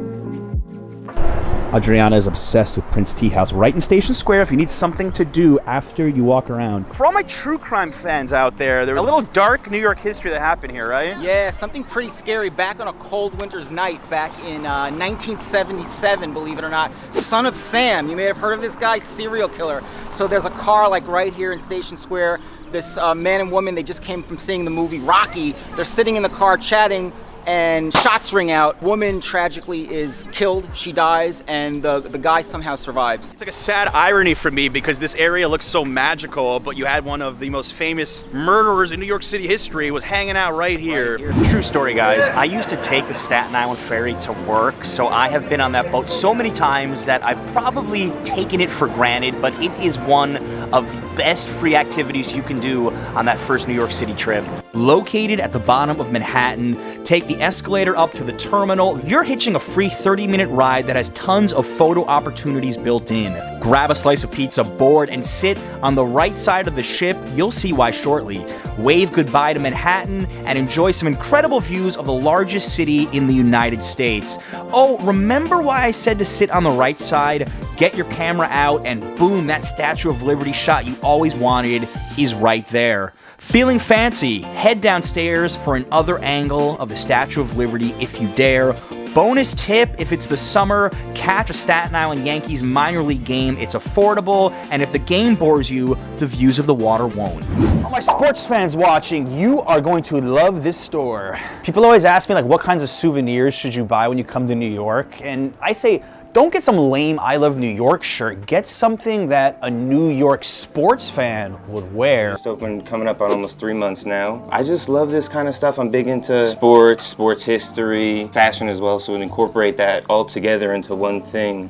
Adriana is obsessed with Prince Tea House right in Station Square if you need something to do after you walk around. For all my true crime fans out there, there's a little dark New York history that happened here, right? Yeah, something pretty scary back on a cold winter's night back in 1977, believe it or not. Son of Sam, you may have heard of this guy, serial killer. So there's a car like right here in Station Square. This man and woman, they just came from seeing the movie Rocky. They're sitting in the car chatting, and shots ring out. Woman tragically is killed, she dies, and the guy somehow survives. It's like a sad irony for me because this area looks so magical, but you had one of the most famous murderers in New York City history was hanging out right here. True story, guys. I used to take the Staten Island ferry to work, so I have been on that boat so many times that I've probably taken it for granted, but it is one of the best free activities you can do on that first New York City trip. Located at the bottom of Manhattan, take the escalator up to the terminal. You're hitching a free 30-minute ride that has tons of photo opportunities built in. Grab a slice of pizza, board, and sit on the right side of the ship. You'll see why shortly. Wave goodbye to Manhattan and enjoy some incredible views of the largest city in the United States. Oh, remember why I said to sit on the right side? Get your camera out and boom, that Statue of Liberty shot you always wanted is right there. Feeling fancy? Head downstairs for another angle of the Statue of Liberty if you dare. Bonus tip, if it's the summer, catch a Staten Island Yankees minor league game. It's affordable, and if the game bores you, the views of the water won't. All my sports fans watching, you are going to love this store. People always ask me, like, what kinds of souvenirs should you buy when you come to New York? And I say, don't get some lame I Love New York shirt. Get something that a New York sports fan would wear. Just opened, coming up on almost 3 months now. I just love this kind of stuff. I'm big into sports history, fashion as well, so to incorporate that all together into one thing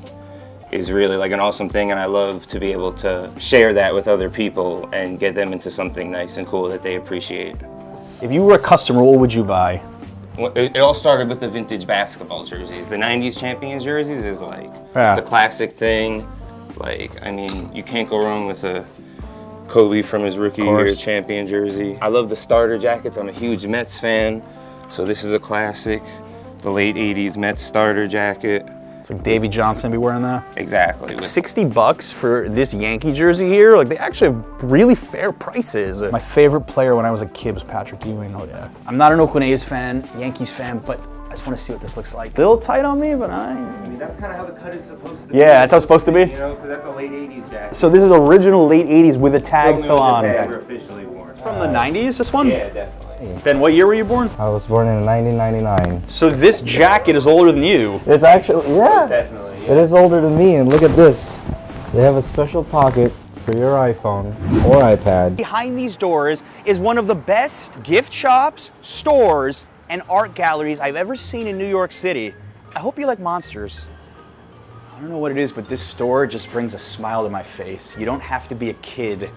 is really like an awesome thing, and I love to be able to share that with other people and get them into something nice and cool that they appreciate. If you were a customer, what would you buy? It all started with the vintage basketball jerseys. The 90s champion jerseys is like, it's a classic thing. Like, I mean, you can't go wrong with a Kobe from his rookie year champion jersey. I love the starter jackets. I'm a huge Mets fan, so this is a classic. The late 80s Mets starter jacket. It's like Davey Johnson be wearing that? Exactly. $60 for this Yankee jersey here? Like, they actually have really fair prices. My favorite player when I was a kid was Patrick Ewing. Oh yeah. I'm not an Oakland A's fan, Yankees fan, but I just want to see what this looks like. A little tight on me, but I mean, that's kind of how the cut is supposed to be. Yeah, that's how it's supposed to be? You know, because that's a late 80s jacket. So this is original late 80s with the tag still on. Never officially worn. It's from the 90s, this one? Yeah, definitely. Ben, what year were you born? I was born in 1999. So this jacket is older than you. It's actually, yeah. Definitely. Yeah. It is older than me, and look at this. They have a special pocket for your iPhone or iPad. Behind these doors is one of the best gift shops, stores, and art galleries I've ever seen in New York City. I hope you like monsters. I don't know what it is, but this store just brings a smile to my face. You don't have to be a kid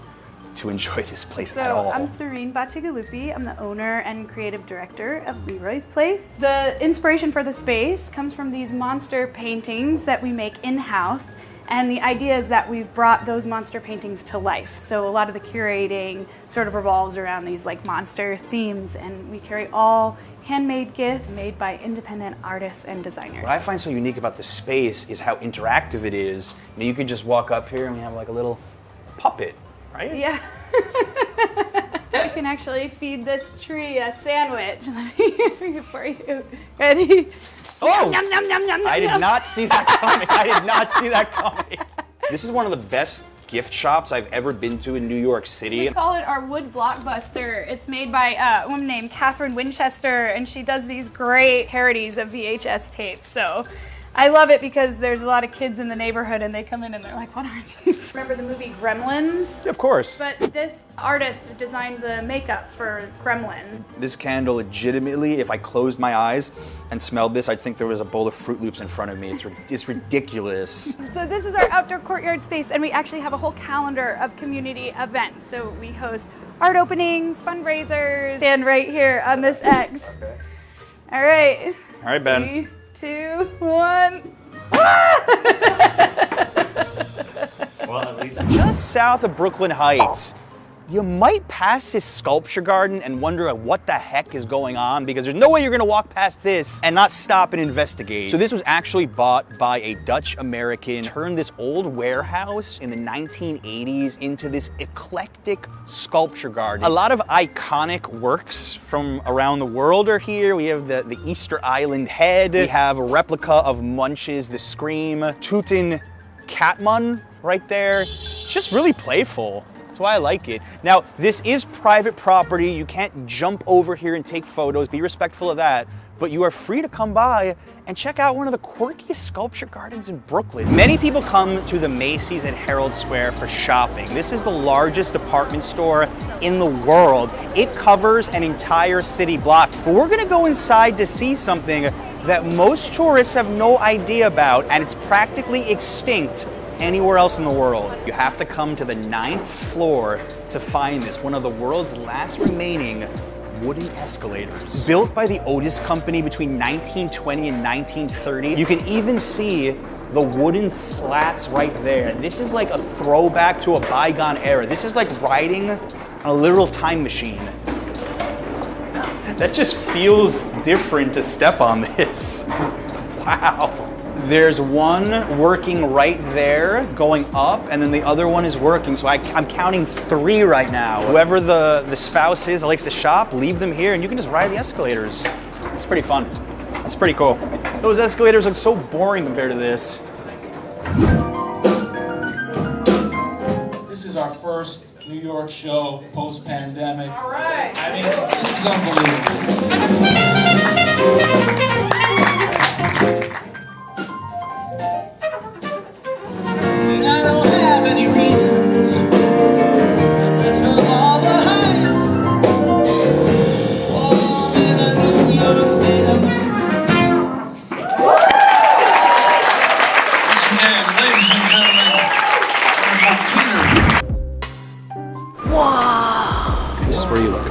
to enjoy this place at all. I'm Serene Bacigalupi. I'm the owner and creative director of Leroy's Place. The inspiration for the space comes from these monster paintings that we make in-house, and the idea is that we've brought those monster paintings to life. So a lot of the curating sort of revolves around these like monster themes, and we carry all handmade gifts made by independent artists and designers. What I find so unique about this space is how interactive it is. I mean, you could just walk up here and we have like a little puppet. Right? Yeah. I can actually feed this tree a sandwich. Let me for you. Ready? Oh! Yum, yum, yum, yum, I yum. did not see that coming. I did not see that coming. This is one of the best gift shops I've ever been to in New York City. We call it our wood blockbuster. It's made by a woman named Catherine Winchester, and she does these great parodies of VHS tapes. So I love it because there's a lot of kids in the neighborhood and they come in and they're like, what are these? Remember the movie Gremlins? Of course. But this artist designed the makeup for Gremlins. This candle legitimately, if I closed my eyes and smelled this, I'd think there was a bowl of Fruit Loops in front of me. It's ridiculous. So this is our outdoor courtyard space, and we actually have a whole calendar of community events. So we host art openings, fundraisers, and right here on this X. Okay. All right. All right, Ben. 3, 2, 1. Well, at least just south of Brooklyn Heights, you might pass this sculpture garden and wonder what the heck is going on, because there's no way you're gonna walk past this and not stop and investigate. So this was actually bought by a Dutch American, turned this old warehouse in the 1980s into this eclectic sculpture garden. A lot of iconic works from around the world are here. We have the Easter Island head. We have a replica of Munch's The Scream. Tutankhamun right there. It's just really playful. That's why I like it. Now, this is private property. You can't jump over here and take photos. Be respectful of that. But you are free to come by and check out one of the quirkiest sculpture gardens in Brooklyn. Many people come to the Macy's at Herald Square for shopping. This is the largest department store in the world. It covers an entire city block. But we're gonna go inside to see something that most tourists have no idea about, and it's practically extinct anywhere else in the world. You have to come to the 9th floor to find this, one of the world's last remaining wooden escalators. Built by the Otis Company between 1920 and 1930. You can even see the wooden slats right there. This is like a throwback to a bygone era. This is like riding on a literal time machine. That just feels different to step on this. Wow. There's one working right there, going up, and then the other one is working. So I'm counting 3 right now. Whoever the spouse is that likes to shop, leave them here, and you can just ride the escalators. It's pretty fun. It's pretty cool. Those escalators look so boring compared to this. This is our first New York show post-pandemic. All right. I mean, this is unbelievable. I don't have any reasons. I left them all behind. Oh, I'm in a New York state of mind. This man, ladies and gentlemen, Wow. This is where you look.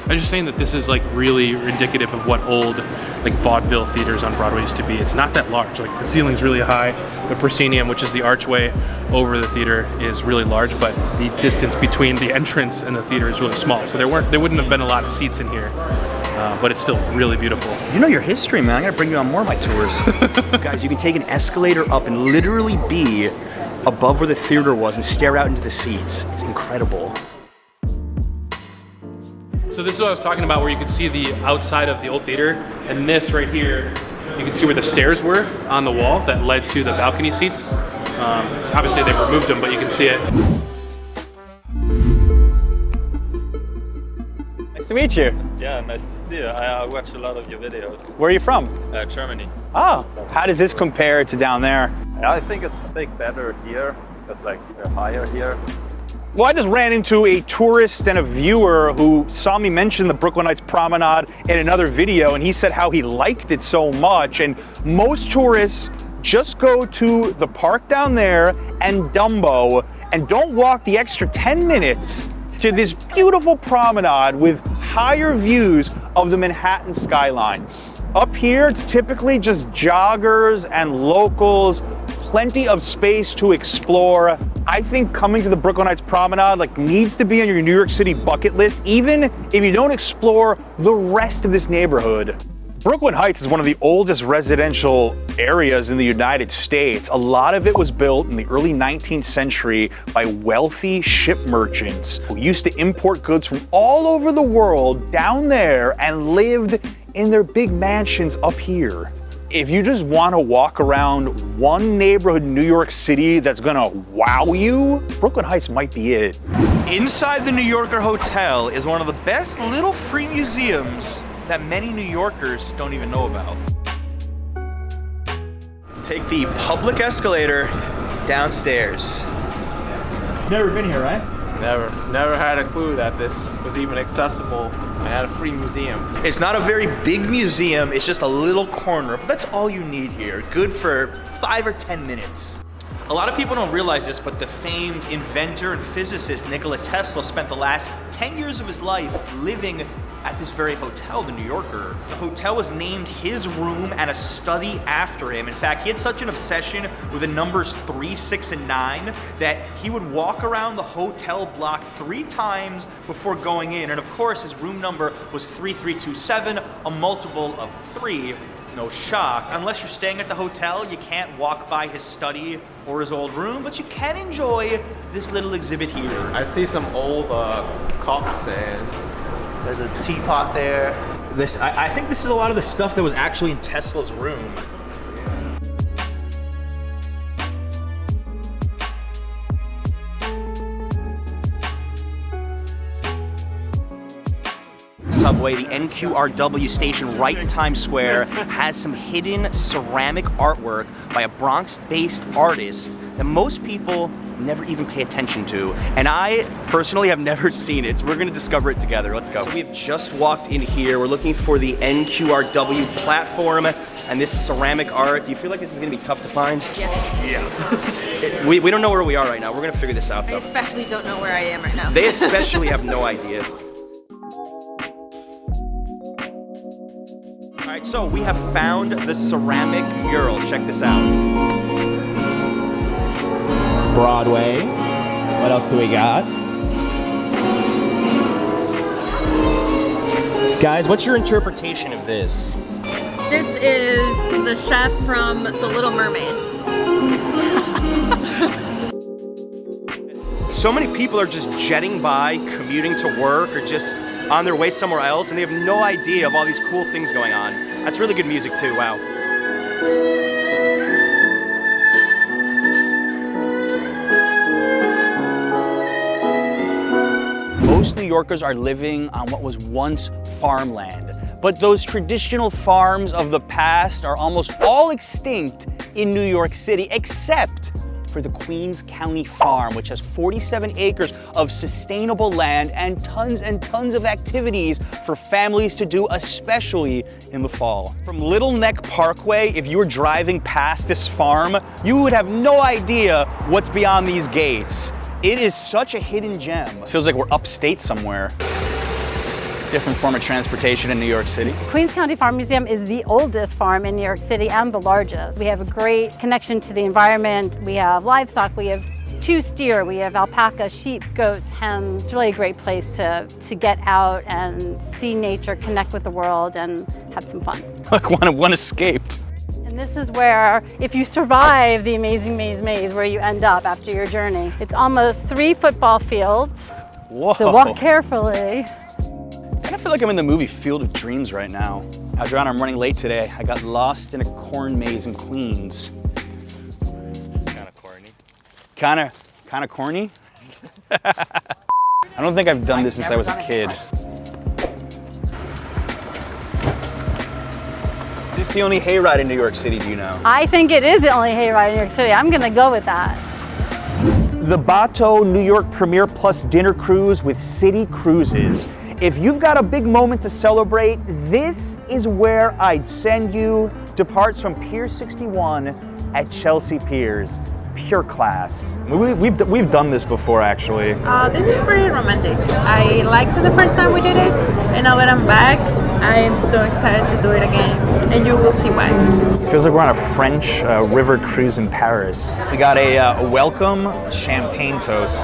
I was just saying that this is like really indicative of what old like vaudeville theaters on Broadway used to be. It's not that large. Like the ceiling's really high. The proscenium, which is the archway over the theater, is really large, but the distance between the entrance and the theater is really small. So there wouldn't have been a lot of seats in here, but it's still really beautiful. You know your history, man. I gotta bring you on more of my tours. Guys, you can take an escalator up and literally be above where the theater was and stare out into the seats. It's incredible. So this is what I was talking about, where you could see the outside of the old theater, and this right here, you can see where the stairs were on the wall that led to the balcony seats. Obviously they removed them, but you can see it. Nice to meet you. Yeah, nice to see you. I watch a lot of your videos. Where are you from? Germany. Oh, how does this compare to down there? I think it's like better here. It's like higher here. Well, I just ran into a tourist and a viewer who saw me mention the Brooklyn Heights Promenade in another video, and he said how he liked it so much. And most tourists just go to the park down there and Dumbo and don't walk the extra 10 minutes to this beautiful promenade with higher views of the Manhattan skyline. Up here, it's typically just joggers and locals, plenty of space to explore. I think coming to the Brooklyn Heights Promenade needs to be on your New York City bucket list, even if you don't explore the rest of this neighborhood. Brooklyn Heights is one of the oldest residential areas in the United States. A lot of it was built in the early 19th century by wealthy ship merchants who used to import goods from all over the world down there and lived in their big mansions up here. If you just want to walk around one neighborhood in New York City that's gonna wow you, Brooklyn Heights might be it. Inside the New Yorker Hotel is one of the best little free museums that many New Yorkers don't even know about. Take the public escalator downstairs. Never been here, right? Never had a clue that this was even accessible and had a free museum. It's not a very big museum, it's just a little corner, but that's all you need here. Good for 5 or 10 minutes. A lot of people don't realize this, but the famed inventor and physicist Nikola Tesla spent the last 10 years of his life living at this very hotel, the New Yorker. The hotel was named his room and a study after him. In fact, he had such an obsession with the numbers 3, 6, and 9 that he would walk around the hotel block 3 times before going in. And of course, his room number was 3327, a multiple of 3. No shock. Unless you're staying at the hotel, you can't walk by his study or his old room, but you can enjoy this little exhibit here. I see some old cups and there's a teapot there. I think this is a lot of the stuff that was actually in Tesla's room. Subway, the NQRW station right in Times Square, has some hidden ceramic artwork by a Bronx-based artist that most people never even pay attention to. And I personally have never seen it, so we're gonna discover it together. Let's go. So we have just walked in here. We're looking for the NQRW platform and this ceramic art. Do you feel like this is gonna be tough to find? Yes. Yeah. We don't know where we are right now. We're gonna figure this out, I though. especially don't know where I am right now. They especially have no idea. All right, so we have found the ceramic murals. Check this out. Broadway. What else do we got? Guys, what's your interpretation of this? This is the chef from The Little Mermaid. So many people are just jetting by, commuting to work, or just on their way somewhere else, and they have no idea of all these cool things going on. That's really good music too, wow. Most New Yorkers are living on what was once farmland, but those traditional farms of the past are almost all extinct in New York City, except for the Queens County Farm, which has 47 acres of sustainable land and tons of activities for families to do, especially in the fall. From Little Neck Parkway, if you were driving past this farm, you would have no idea what's beyond these gates. It is such a hidden gem. It feels like we're upstate somewhere. Different form of transportation in New York City. Queens County Farm Museum is the oldest farm in New York City and the largest. We have a great connection to the environment. We have livestock, we have 2 steer, we have alpaca, sheep, goats, hens. It's really a great place to get out and see nature, connect with the world, and have some fun. Like one escaped. And this is where, if you survive the amazing maze, where you end up after your journey. It's almost 3 football fields. Whoa. So walk carefully. I feel like I'm in the movie Field of Dreams right now. Adriana, I'm running late today. I got lost in a corn maze in Queens. Kind of corny. Kind of corny? I don't think I've done this since I was a kid. Is this the only hayride in New York City, do you know? I think it is the only hayride in New York City. I'm gonna go with that. The Bateau New York Premier Plus Dinner Cruise with City Cruises. If you've got a big moment to celebrate, this is where I'd send you. Departs from Pier 61 at Chelsea Piers. Pure class. We've done this before, actually. This is pretty romantic. I liked it the first time we did it, and now that I'm back, I am so excited to do it again, and you will see why. It feels like we're on a French river cruise in Paris. We got a welcome champagne toast.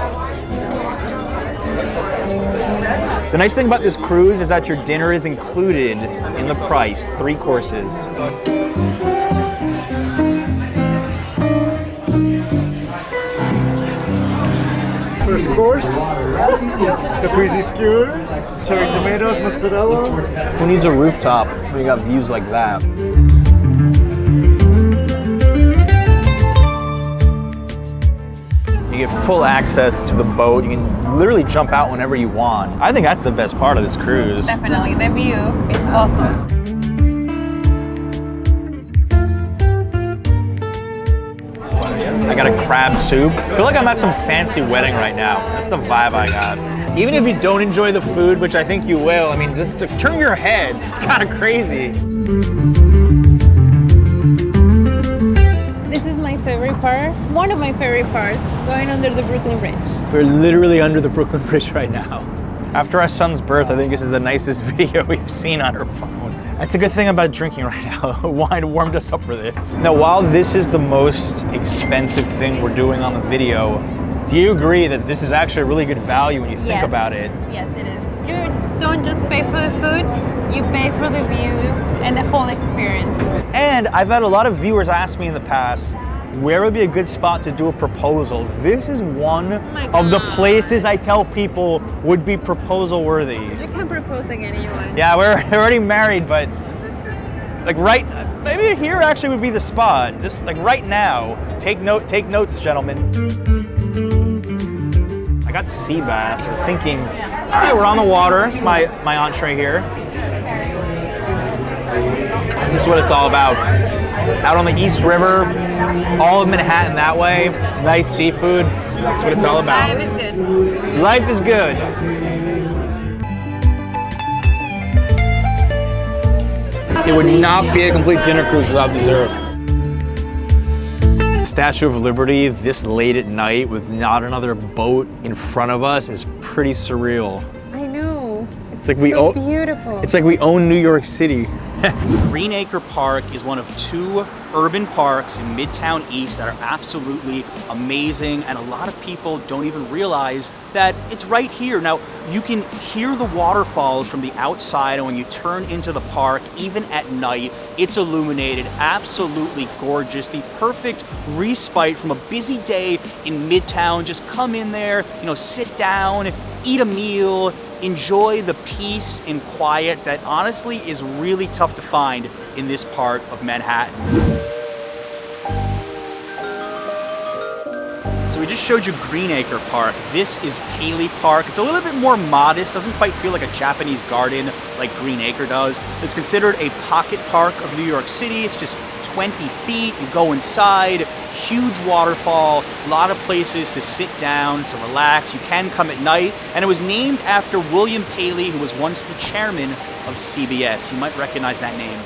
The nice thing about this cruise is that your dinner is included in the price, 3 courses. First course, caprese skewers, cherry tomatoes, mozzarella. Who needs a rooftop when you got views like that? You get full access to the boat. You can literally jump out whenever you want. I think that's the best part of this cruise. Definitely, the view, it's awesome. I got a crab soup. I feel like I'm at some fancy wedding right now. That's the vibe I got. Even if you don't enjoy the food, which I think you will, I mean, just to turn your head. It's kind of crazy. This is my favorite part, one of my favorite parts, going under the Brooklyn Bridge. We're literally under the Brooklyn Bridge right now. After our son's birth, I think this is the nicest video we've seen on her phone. That's a good thing about drinking right now. Wine warmed us up for this. Now, while this is the most expensive thing we're doing on the video, do you agree that this is actually a really good value when you think about it? Yes, it is. You don't just pay for the food, you pay for the view and the whole experience. And I've had a lot of viewers ask me in the past, where would be a good spot to do a proposal? This is one of the places I tell people would be proposal worthy. You can propose again if you want. Yeah, we're already married, but like maybe here actually would be the spot. Just like right now. Take notes, gentlemen. I got sea bass. I was thinking, all right, we're on the water. It's my entree here. This is what it's all about. Out on the East River, all of Manhattan that way, nice seafood. That's what it's all about. Life is good. Life is good. It would not be a complete dinner cruise without dessert. Statue of Liberty this late at night with not another boat in front of us is pretty surreal. I know. It's like we own. Beautiful. It's like we own New York City. Green Acre Park is one of 2 urban parks in Midtown East that are absolutely amazing, and a lot of people don't even realize that it's right here. Now, you can hear the waterfalls from the outside, and when you turn into the park, even at night, it's illuminated, absolutely gorgeous, the perfect respite from a busy day in Midtown. Just come in there, you know, sit down, eat a meal, enjoy the peace and quiet that honestly is really tough to find in this part of Manhattan. So we just showed you Green Acre Park. This is Paley Park. It's a little bit more modest, doesn't quite feel like a Japanese garden like Green Acre does. It's considered a pocket park of New York City. It's just 20 feet, you go inside, huge waterfall, a lot of places to sit down, to relax. You can come at night, and it was named after William Paley, who was once the chairman of CBS. You might recognize that name.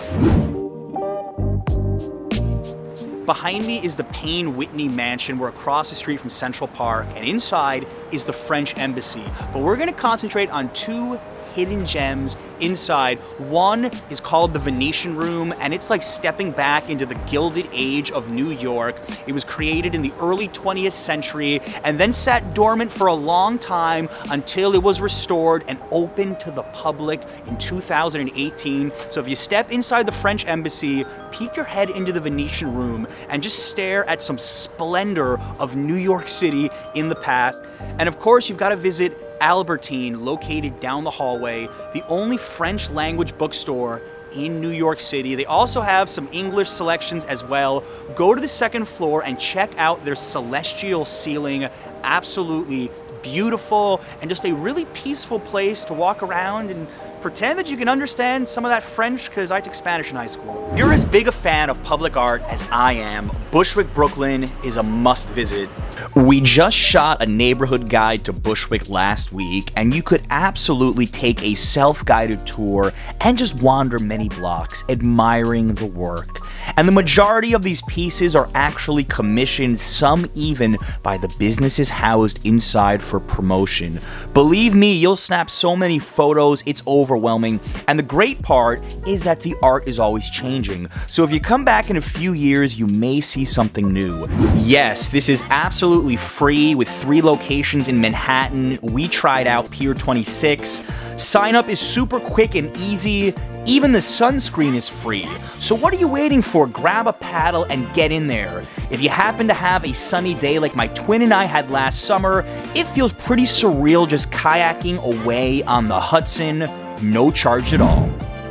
Behind me is the Payne Whitney Mansion. We're across the street from Central Park, and inside is the French Embassy. But we're gonna concentrate on 2 hidden gems inside. One is called the Venetian Room, and it's like stepping back into the Gilded Age of New York. It was created in the early 20th century and then sat dormant for a long time until it was restored and opened to the public in 2018. So if you step inside the French Embassy, peek your head into the Venetian Room and just stare at some splendor of New York City in the past. And of course, you've got to visit Albertine, located down the hallway, the only French language bookstore in New York City. They also have some English selections as well. Go to the 2nd floor and check out their celestial ceiling. Absolutely beautiful and just a really peaceful place to walk around and pretend that you can understand some of that French, because I took Spanish in high school. If you're as big a fan of public art as I am, Bushwick, Brooklyn is a must visit. We just shot a neighborhood guide to Bushwick last week, and you could absolutely take a self-guided tour and just wander many blocks admiring the work. And the majority of these pieces are actually commissioned, some even by the businesses housed inside for promotion. Believe me, you'll snap so many photos, it's overwhelming. And the great part is that the art is always changing. So if you come back in a few years, you may see something new. Yes, this is absolutely free with 3 locations in Manhattan. We tried out Pier 26. Sign up is super quick and easy. Even the sunscreen is free. So what are you waiting for? Grab a paddle and get in there. If you happen to have a sunny day like my twin and I had last summer, it feels pretty surreal just kayaking away on the Hudson, no charge at all.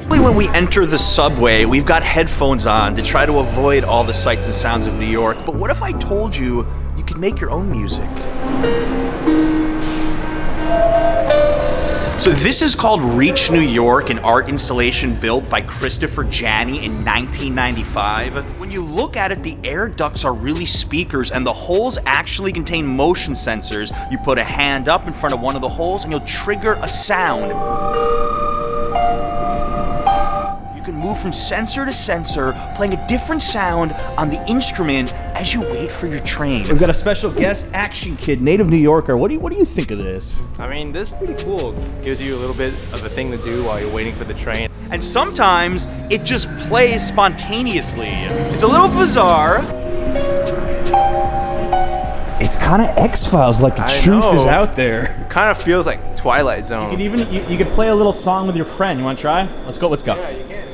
When we enter the subway, we've got headphones on to try to avoid all the sights and sounds of New York. But what if I told you you could make your own music? So this is called Reach New York, an art installation built by Christopher Janney in 1995. When you look at it, the air ducts are really speakers, and the holes actually contain motion sensors. You put a hand up in front of one of the holes and you'll trigger a sound. You can move from sensor to sensor, playing a different sound on the instrument as you wait for your train. We've got a special guest, Action Kid, native New Yorker. What do you think of this? I mean, this is pretty cool. Gives you a little bit of a thing to do while you're waiting for the train. And sometimes it just plays spontaneously. It's a little bizarre. It's kind of X-Files, like the truth is out there. It kind of feels like Twilight Zone. You could even you could play a little song with your friend. You want to try? Let's go. Yeah, you can.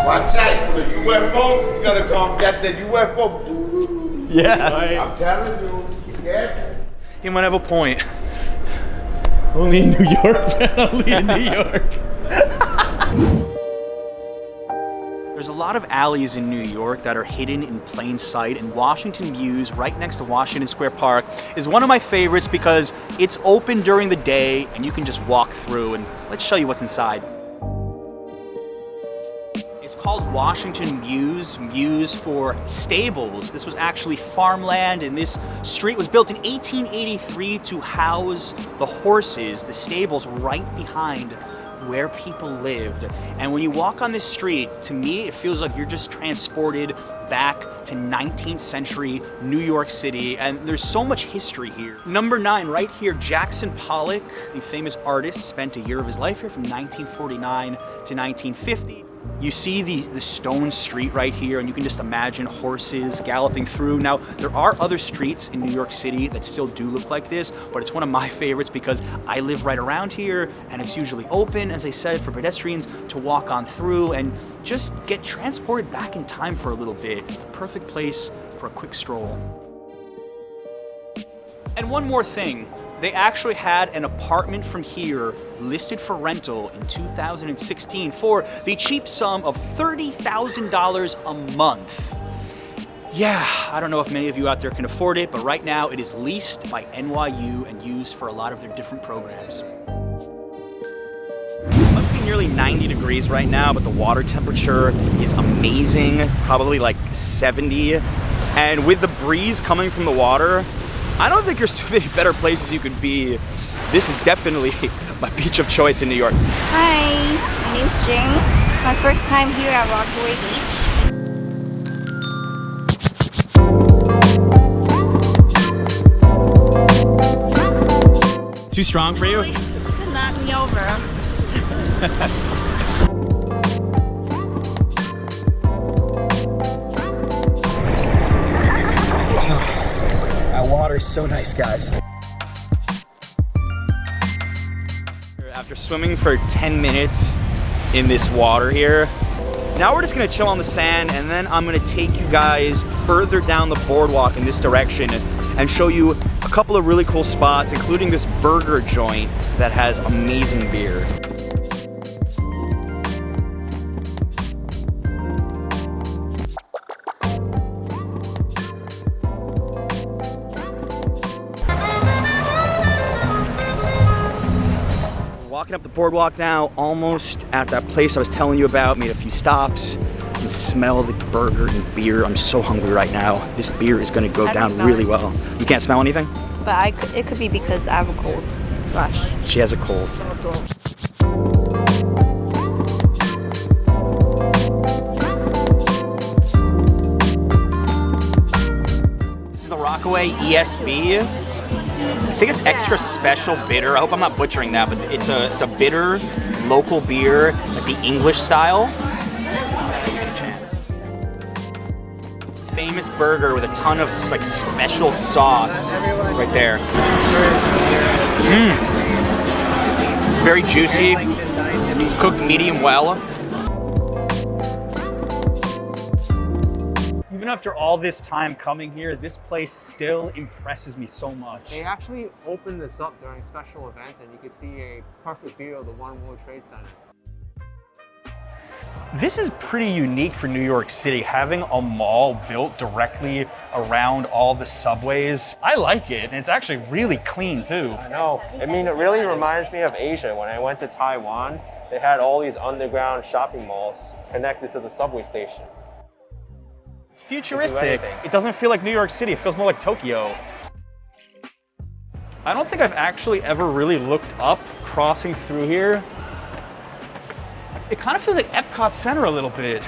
Watch out, the UFOs is gonna come get the UFO. Yeah. I'm telling you, yeah. He might have a point. Only in New York, man. Only in New York. There's a lot of alleys in New York that are hidden in plain sight, and Washington Mews, right next to Washington Square Park, is one of my favorites because it's open during the day and you can just walk through, and let's show you what's inside. It's called Washington Mews, Mews for stables. This was actually farmland, and this street was built in 1883 to house the horses, the stables right behind where people lived. And when you walk on this street, to me, it feels like you're just transported back to 19th century New York City, and there's so much history here. Number 9, right here, Jackson Pollock, the famous artist, spent a year of his life here from 1949 to 1950. You see the stone street right here, and you can just imagine horses galloping through. Now, there are other streets in New York City that still do look like this, but it's one of my favorites because I live right around here, and it's usually open, as I said, for pedestrians to walk on through and just get transported back in time for a little bit. It's the perfect place for a quick stroll. And one more thing, they actually had an apartment from here listed for rental in 2016 for the cheap sum of $30,000 a month. Yeah, I don't know if many of you out there can afford it, but right now it is leased by NYU and used for a lot of their different programs. It must be nearly 90 degrees right now, but the water temperature is amazing, probably like 70. And with the breeze coming from the water, I don't think there's too many better places you could be. This is definitely my beach of choice in New York. Hi, my name's Jing. It's my first time here at Rockaway Beach. Too strong for you? To knock me over. Water's so nice, guys. After swimming for 10 minutes in this water here, now we're just gonna chill on the sand, and then I'm gonna take you guys further down the boardwalk in this direction and show you a couple of really cool spots, including this burger joint that has amazing beer. Walking up the boardwalk now, almost at that place I was telling you about, made a few stops, and smell the burger and beer. I'm so hungry right now. This beer is gonna go down really well. You can't smell anything? But it could be because I have a cold. She has a cold. This is the Rockaway ESB. I think it's extra special bitter. I hope I'm not butchering that, but it's a bitter local beer, like the English style. Any chance? Famous burger with a ton of like special sauce right there. Very juicy, cooked medium well. Even after all this time coming here, this place still impresses me so much. They actually opened this up during special events, and you can see a perfect view of the One World Trade Center. This is pretty unique for New York City, having a mall built directly around all the subways. I like it, and it's actually really clean too. I know. I mean, it really reminds me of Asia. When I went to Taiwan, they had all these underground shopping malls connected to the subway station. It's futuristic. It doesn't feel like New York City. It feels more like Tokyo. I don't think I've actually ever really looked up crossing through here. It kind of feels like Epcot Center a little bit.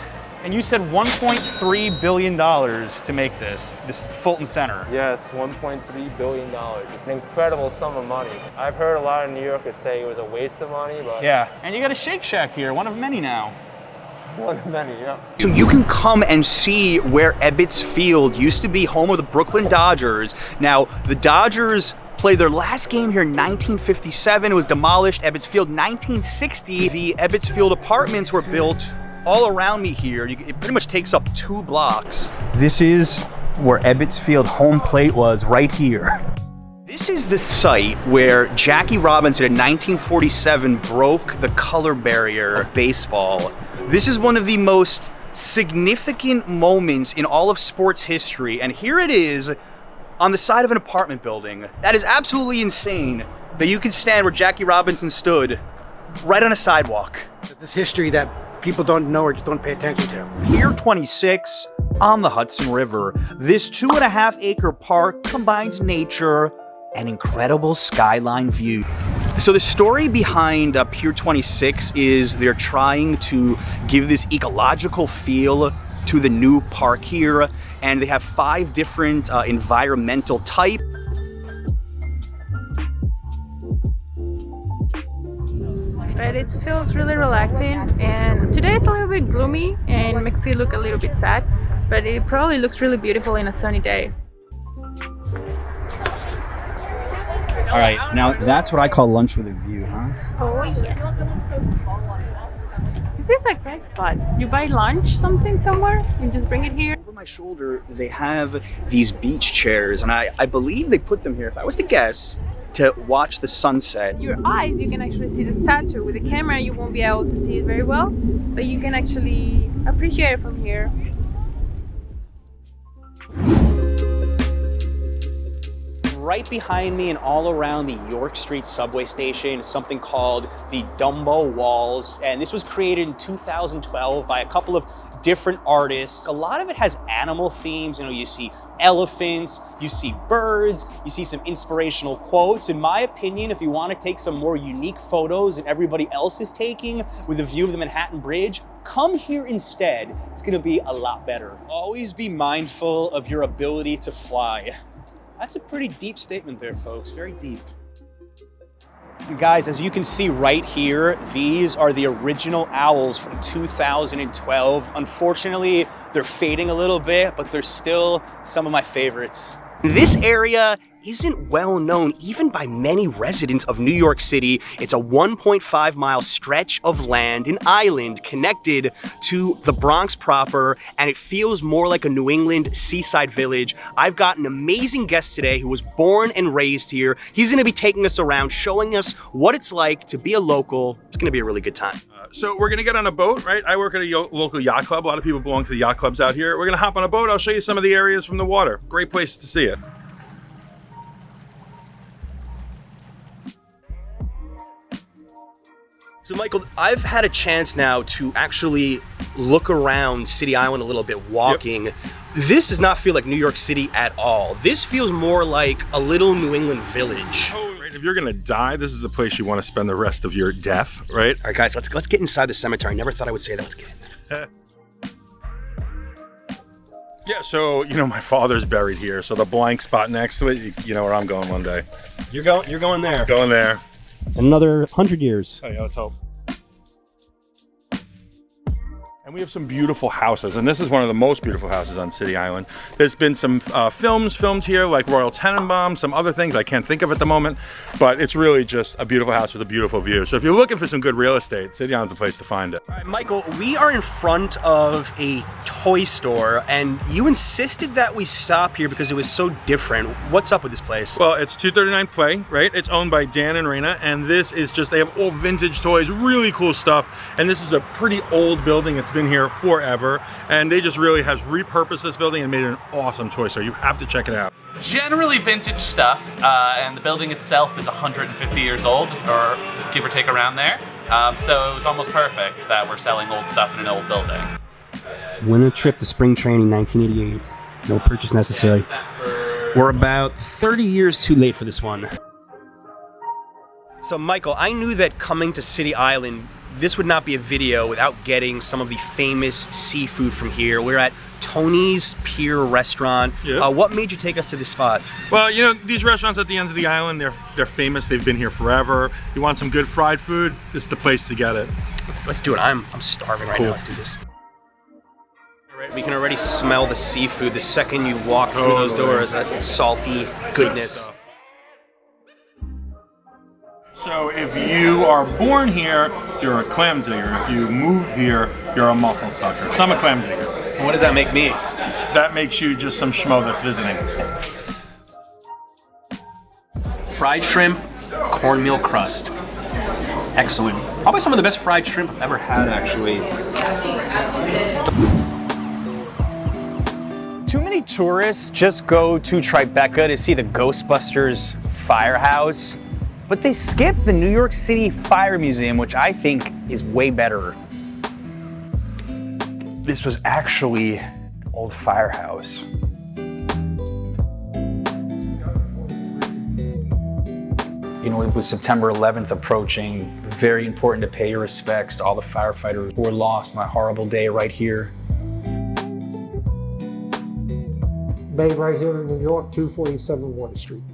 And you said $1.3 billion to make this Fulton Center. Yes, $1.3 billion. It's an incredible sum of money. I've heard a lot of New Yorkers say it was a waste of money, but... Yeah, and you got a Shake Shack here, one of many now. One of many, yeah. So you can come and see where Ebbets Field used to be home of the Brooklyn Dodgers. Now, the Dodgers played their last game here in 1957. It was demolished. Ebbets Field, 1960. The Ebbets Field apartments were built all around me here. It pretty much takes up 2 blocks. This is where Ebbets Field home plate was, right here. This is the site where Jackie Robinson in 1947 broke the color barrier of baseball. This is one of the most significant moments in all of sports history, and here it is on the side of an apartment building. That is absolutely insane that you can stand where Jackie Robinson stood, right on a sidewalk. This history that people don't know or just don't pay attention to. Pier 26 on the Hudson River. This 2.5-acre park combines nature and incredible skyline view. So the story behind Pier 26 is they're trying to give this ecological feel to the new park here, and they have 5 different environmental types. But it feels really relaxing, and today it's a little bit gloomy and makes it look a little bit sad, but it probably looks really beautiful in a sunny day. All right, now that's what I call lunch with a view, huh? Oh yes. This is a great spot. You buy lunch somewhere and just bring it here. Over my shoulder, they have these beach chairs, and I believe they put them here, if I was to guess, to watch the sunset. Your eyes, you can actually see the statue. With the camera, you won't be able to see it very well, but you can actually appreciate it from here. Right behind me and all around the York Street subway station is something called the DUMBO Walls, and this was created in 2012 by a couple of different artists. A lot of it has animal themes. You know, you see elephants, you see birds, you see some inspirational quotes. In my opinion, if you want to take some more unique photos than everybody else is taking with a view of the Manhattan Bridge, come here instead. It's going to be a lot better. Always be mindful of your ability to fly. That's a pretty deep statement there, folks. Very deep. You guys, as you can see right here, these are the original owls from 2012. Unfortunately, they're fading a little bit, but they're still some of my favorites. This area isn't well known even by many residents of New York City. It's a 1.5-mile stretch of land, an island connected to the Bronx proper, and it feels more like a New England seaside village. I've got an amazing guest today who was born and raised here. He's gonna be taking us around, showing us what it's like to be a local. It's gonna be a really good time. So we're gonna get on a boat, right? I work at a local yacht club. A lot of people belong to the yacht clubs out here. We're gonna hop on a boat. I'll show you some of the areas from the water. Great place to see it. So Michael, I've had a chance now to actually look around City Island a little bit walking. Yep. This does not feel like New York City at all. This feels more like a little New England village. Oh, right. If you're gonna die, this is the place you want to spend the rest of your death, right? All right, guys, let's get inside the cemetery. I never thought I would say that. Let's get in. Yeah, so, you know, my father's buried here, so the blank spot next to it, you know where I'm going one day. You're going there. Going there. Another 100 years. Oh yeah, let's hope. And we have some beautiful houses, and this is one of the most beautiful houses on City Island. There's been some films filmed here, like Royal Tenenbaum, some other things I can't think of at the moment, but it's really just a beautiful house with a beautiful view. So if you're looking for some good real estate, City Island's the place to find it. All right, Michael, we are in front of a toy store, and you insisted that we stop here because it was so different. What's up with this place? Well, it's 239 Play, right? It's owned by Dan and Raina, and this is just, they have all vintage toys, really cool stuff, and this is a pretty old building. It's been here forever, and they just really have repurposed this building and made it an awesome toy store. You have to check it out. Generally vintage stuff, and the building itself is 150 years old, or give or take around there. So it was almost perfect that we're selling old stuff in an old building. Winter trip to spring training 1988. No purchase necessary. We're about 30 years too late for this one. So Michael, I knew that coming to City Island, this would not be a video without getting some of the famous seafood from here. We're at Tony's Pier Restaurant. Yep. What made you take us to this spot? Well, you know, these restaurants at the ends of the island, they're famous. They've been here forever. You want some good fried food, this is the place to get it. Let's do it. I'm starving right now. Let's do this. All right, we can already smell the seafood the second you walk through those doors. That salty goodness. So if you are born here, you're a clam digger. If you move here, you're a mussel sucker. So I'm a clam digger. What does that make me? That makes you just some schmo that's visiting. Fried shrimp, cornmeal crust. Excellent. Probably some of the best fried shrimp I've ever had, actually. Too many tourists just go to Tribeca to see the Ghostbusters firehouse, but they skip the New York City Fire Museum, which I think is way better. This was actually an old firehouse. You know, with September 11th approaching, very important to pay your respects to all the firefighters who were lost on that horrible day right here. Made right here in New York, 247 Water Street.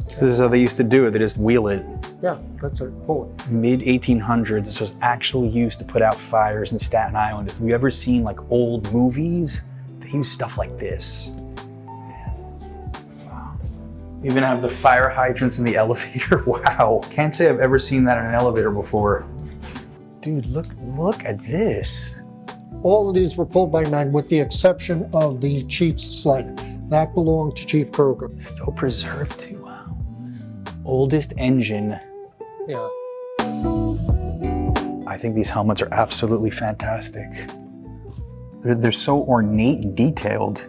So this is how they used to do it. They just wheel it. Yeah, that's it. Pull it. Mid-1800s, this was actually used to put out fires in Staten Island. If you've ever seen like old movies, they use stuff like this. Wow. Even have the fire hydrants in the elevator. Wow. Can't say I've ever seen that in an elevator before. Dude, look at this. All of these were pulled by men with the exception of the chief's sled. That belonged to Chief Kroger. Still preserved too, wow. Oldest engine. Yeah. I think these helmets are absolutely fantastic. They're so ornate and detailed.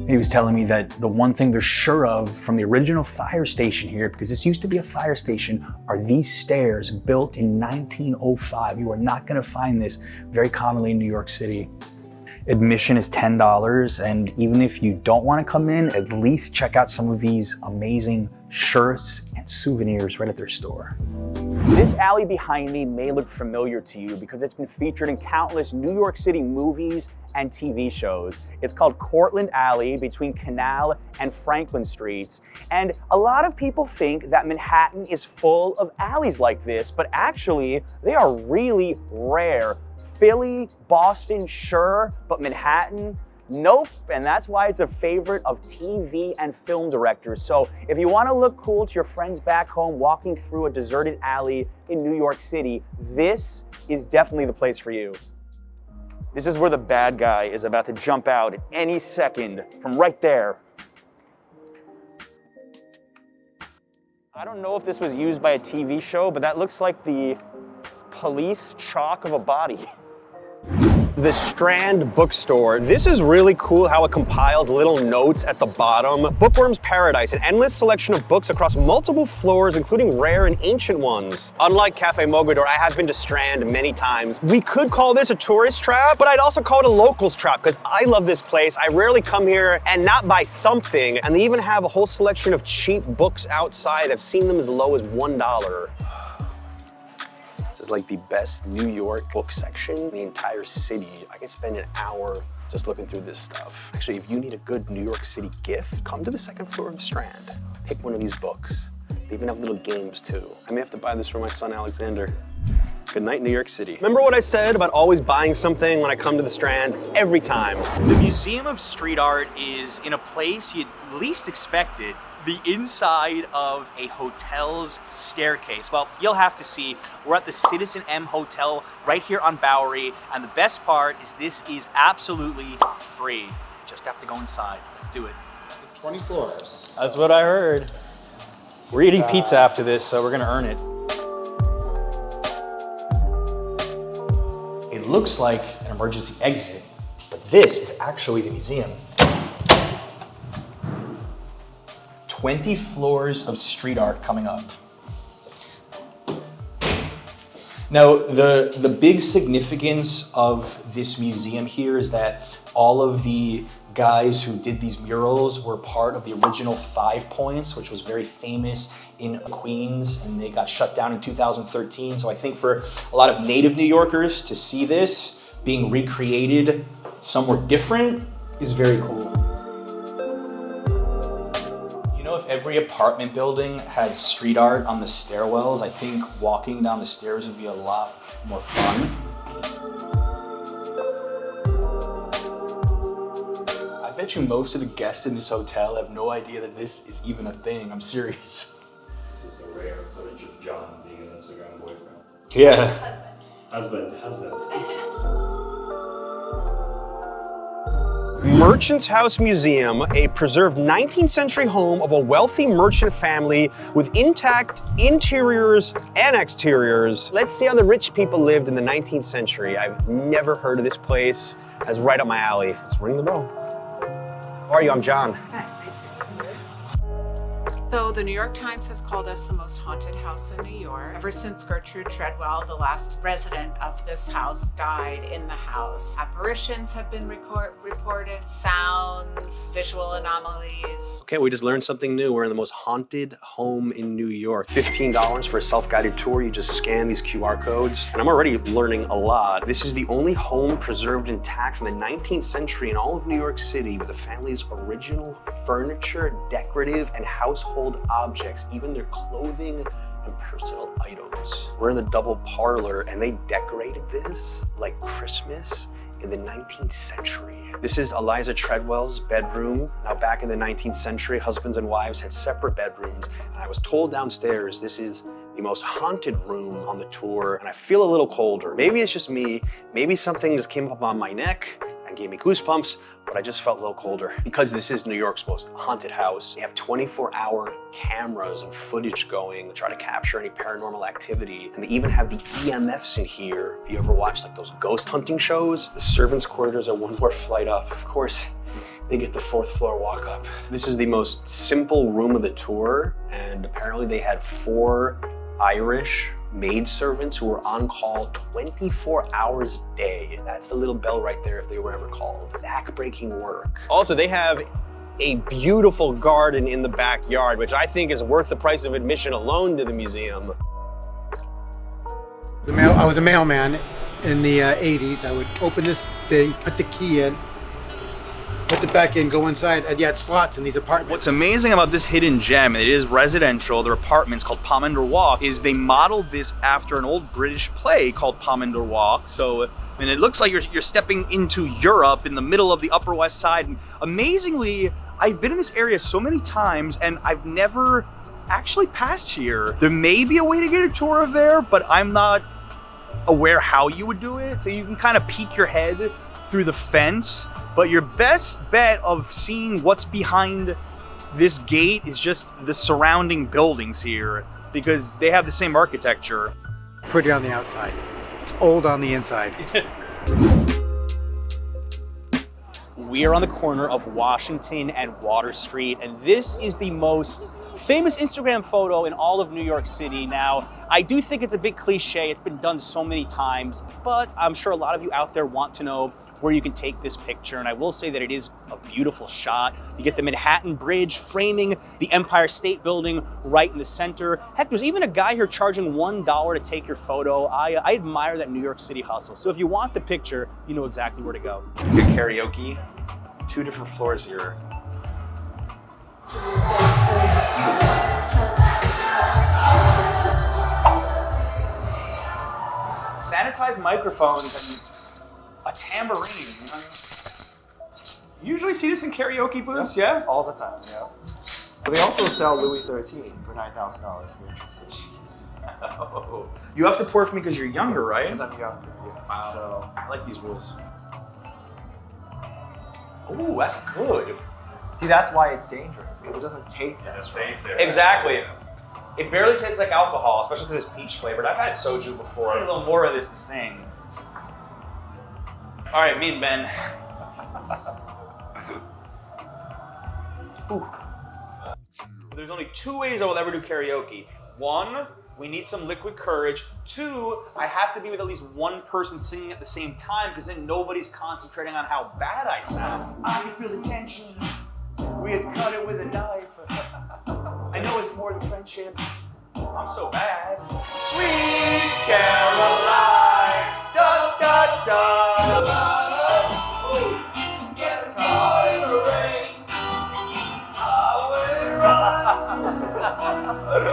He was telling me that the one thing they're sure of from the original fire station here, because this used to be a fire station, are these stairs built in 1905. You are not going to find this very commonly in New York City. Admission is $10, and even if you don't want to come in, at least check out some of these amazing shirts and souvenirs right at their store. This alley behind me may look familiar to you because it's been featured in countless New York City movies and TV shows. It's called Cortlandt Alley between Canal and Franklin Streets. And a lot of people think that Manhattan is full of alleys like this, but actually they are really rare. Philly, Boston, sure, but Manhattan, nope, and that's why it's a favorite of TV and film directors. So if you want to look cool to your friends back home walking through a deserted alley in New York City, this is definitely the place for you. This is where the bad guy is about to jump out at any second from right there. I don't know if this was used by a TV show, but that looks like the police chalk of a body. The Strand Bookstore. This is really cool how it compiles little notes at the bottom. Bookworm's Paradise, an endless selection of books across multiple floors, including rare and ancient ones. Unlike Cafe Mogador, I have been to Strand many times. We could call this a tourist trap, but I'd also call it a locals trap because I love this place. I rarely come here and not buy something, and they even have a whole selection of cheap books outside. I've seen them as low as $1. Is like the best New York book section in the entire city. I can spend an hour just looking through this stuff. Actually, if you need a good New York City gift, come to the second floor of Strand. Pick one of these books. They even have little games too. I may have to buy this for my son, Alexander. Good night, New York City. Remember what I said about always buying something when I come to the Strand? Every time. The Museum of Street Art is in a place you'd least expect it. The inside of a hotel's staircase. Well, you'll have to see. We're at the Citizen M Hotel right here on Bowery, and the best part is this is absolutely free. Just have to go inside. Let's do it. It's 20 floors. That's what I heard. We're eating pizza after this, so we're gonna earn it. It looks like an emergency exit, but this is actually the museum. 20 floors of street art coming up. Now, the big significance of this museum here is that all of the guys who did these murals were part of the original 5 Points, which was very famous in Queens, and they got shut down in 2013. So I think for a lot of native New Yorkers to see this being recreated somewhere different is very cool. If every apartment building had street art on the stairwells, I think walking down the stairs would be a lot more fun. I bet you most of the guests in this hotel have no idea that this is even a thing. I'm serious. This is a rare footage of John being an Instagram boyfriend. Yeah. Husband. Merchant's House Museum, a preserved 19th century home of a wealthy merchant family with intact interiors and exteriors. Let's see how the rich people lived in the 19th century. I've never heard of this place. That's right up my alley. Let's ring the bell. How are you? I'm John. Hi. So the New York Times has called us the most haunted house in New York. Ever since Gertrude Treadwell, the last resident of this house, died in the house. Apparitions have been reported, sounds, visual anomalies. Okay, we just learned something new. We're in the most haunted home in New York. $15 for a self-guided tour. You just scan these QR codes. And I'm already learning a lot. This is the only home preserved intact from the 19th century in all of New York City with the family's original furniture, decorative, and household objects, even their clothing and personal items. We're in the double parlor and they decorated this like Christmas in the 19th century. This is Eliza Treadwell's bedroom. Now back in the 19th century, husbands and wives had separate bedrooms. And I was told downstairs this is the most haunted room on the tour and I feel a little colder. Maybe it's just me, maybe something just came up on my neck and gave me goosebumps, but I just felt a little colder. Because this is New York's most haunted house, they have 24-hour cameras and footage going to try to capture any paranormal activity. And they even have the EMFs in here. If you ever watch like those ghost hunting shows, the servants' quarters are one more flight up. Of course, they get the 4th floor walk up. This is the most simple room of the tour, and apparently they had 4 Irish maidservants who were on call 24 hours a day. That's the little bell right there if they were ever called. Back-breaking work. Also, they have a beautiful garden in the backyard, which I think is worth the price of admission alone to the museum. I was a mailman in the 80s. I would open this thing, put the key in, put it back in, go inside, and you had slots in these apartments. What's amazing about this hidden gem, and it is residential, their apartments called Pomander Walk, is they modeled this after an old British play called Pomander Walk. So, and it looks like you're stepping into Europe in the middle of the Upper West Side. And amazingly, I've been in this area so many times and I've never actually passed here. There may be a way to get a tour of there, but I'm not aware how you would do it. So you can kind of peek your head through the fence. But your best bet of seeing what's behind this gate is just the surrounding buildings here, because they have the same architecture. Pretty on the outside, old on the inside. We are on the corner of Washington and Water Street, and this is the most famous Instagram photo in all of New York City. Now, I do think it's a big cliche. It's been done so many times, but I'm sure a lot of you out there want to know where you can take this picture, and I will say that it is a beautiful shot. You get the Manhattan Bridge framing the Empire State Building right in the center. Heck, there's even a guy here charging $1 to take your photo. I admire that New York City hustle. So if you want the picture, you know exactly where to go. Good karaoke, 2 different floors here. Sanitized microphones and a tambourine. You usually see this in karaoke booths, yeah? All the time, yeah. But they also sell Louis XIII for $9,000 if you're interested. Oh. You have to pour for me because you're younger, right? Because I'm younger, yes. Wow. So I like these rules. Ooh, that's good. see, that's why it's dangerous, because it doesn't taste that strong. Exactly. It barely tastes like alcohol, especially because it's peach flavored. I've had soju before. I need a little more of this to sing. All right, me and Ben. Ooh. There's only 2 ways I will ever do karaoke. 1, we need some liquid courage. 2, I have to be with at least one person singing at the same time, because then nobody's concentrating on how bad I sound. I can feel the tension. We had cut it with a knife. I know it's more than friendship. I'm so bad. Sweet Caroline, da da da. Get caught in the rain. I will run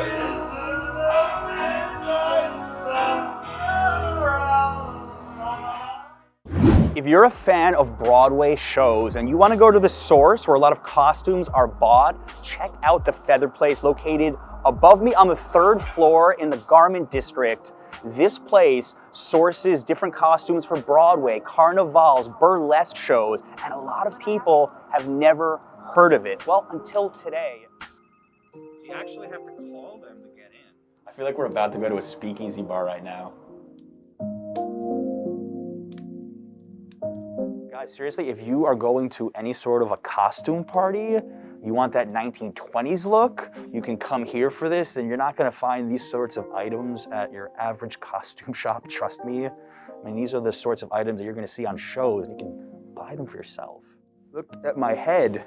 into the midnight sun. If you're a fan of Broadway shows and you want to go to the source where a lot of costumes are bought, check out the Feather Place located above me on the 3rd floor in the Garment District. This place sources different costumes for Broadway, carnivals, burlesque shows, and a lot of people have never heard of it. Well, until today. You actually have to call them to get in. I feel like we're about to go to a speakeasy bar right now. Guys, seriously, if you are going to any sort of a costume party, you want that 1920s look, you can come here for this, and you're not gonna find these sorts of items at your average costume shop, trust me. I mean, these are the sorts of items that you're gonna see on shows. You can buy them for yourself. Look at my head.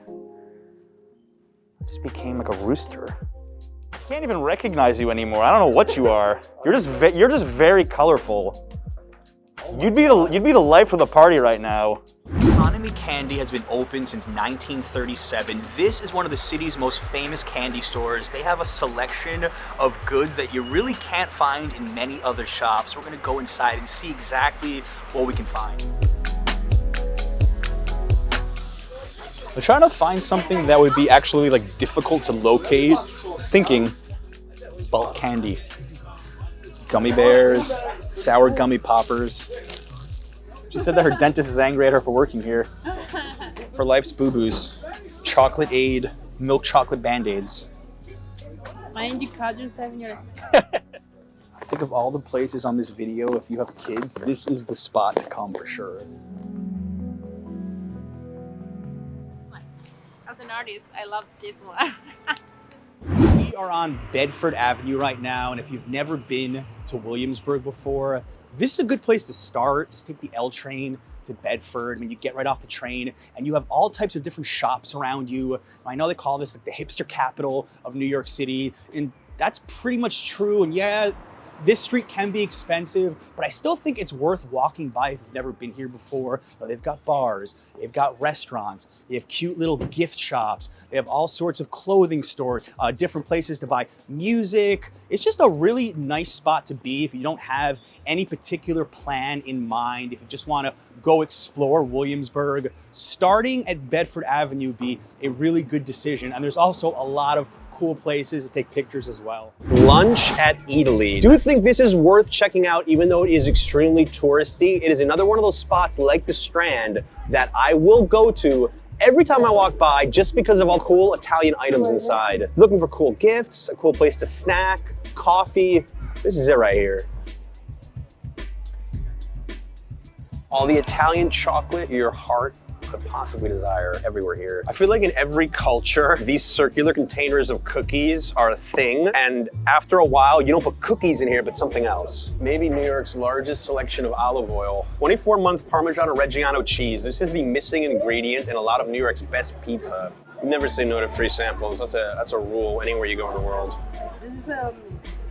I just became like a rooster. I can't even recognize you anymore. I don't know what you are. You're just very colorful. You'd be the life of the party right now. Economy Candy has been open since 1937. This is one of the city's most famous candy stores. They have a selection of goods that you really can't find in many other shops. We're gonna go inside and see exactly what we can find. I'm trying to find something that would be actually like difficult to locate. Thinking bulk candy, gummy bears, sour gummy poppers. She said that her dentist is angry at her for working here. For life's boo-boos, chocolate aid, milk chocolate band-aids. Mind you cut yourself in your... I think of all the places on this video, if you have kids, this is the spot to come for sure. As an artist, I love this one. We are on Bedford Avenue right now, and if you've never been to Williamsburg before, this is a good place to start. Just take the L train to Bedford. I mean, you get right off the train, and you have all types of different shops around you. I know they call this like the hipster capital of New York City, and that's pretty much true. And yeah, this street can be expensive, but I still think it's worth walking by if you've never been here before. They've got bars, they've got restaurants, they have cute little gift shops, they have all sorts of clothing stores, different places to buy music. It's just a really nice spot to be if you don't have any particular plan in mind, if you just want to go explore Williamsburg. Starting at Bedford Avenue would be a really good decision, and there's also a lot of cool places to take pictures as well. Lunch at Italy. Do think this is worth checking out even though it is extremely touristy. It is another one of those spots like the Strand that I will go to every time I walk by just because of all cool Italian items inside. Looking for cool gifts, a cool place to snack, coffee. This is it right here. All the Italian chocolate your heart could possibly desire everywhere here. I feel like in every culture, these circular containers of cookies are a thing, and after a while, you don't put cookies in here, but something else. Maybe New York's largest selection of olive oil. 24-month Parmigiano Reggiano cheese. This is the missing ingredient in a lot of New York's best pizza. Never say no to free samples. That's a rule anywhere you go in the world. This is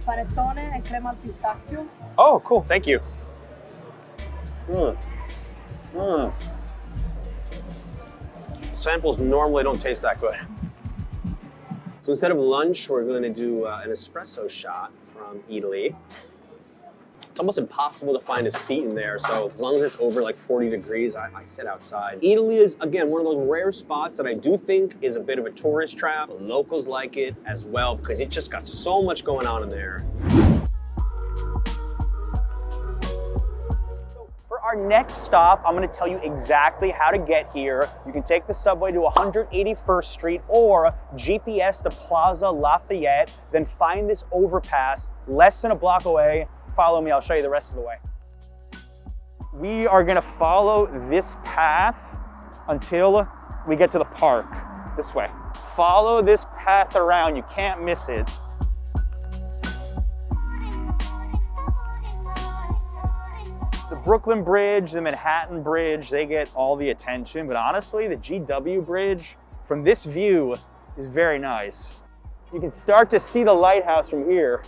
panettone and crema al pistacchio. Oh, cool. Thank you. Samples normally don't taste that good. So instead of lunch, we're going to do an espresso shot from Italy. It's almost impossible to find a seat in there, so as long as it's over like 40 degrees, I sit outside. Italy is, again, one of those rare spots that I do think is a bit of a tourist trap. The locals like it as well because it just got so much going on in there. Our next stop, I'm going to tell you exactly how to get here. You can take the subway to 181st Street or GPS to Plaza Lafayette, then find this overpass less than a block away. Follow me, I'll show you the rest of the way. We are going to follow this path until we get to the park. This way. Follow this path around, you can't miss it. The Brooklyn Bridge, the Manhattan Bridge, they get all the attention, but honestly, the GW Bridge, from this view, is very nice. You can start to see the lighthouse from here.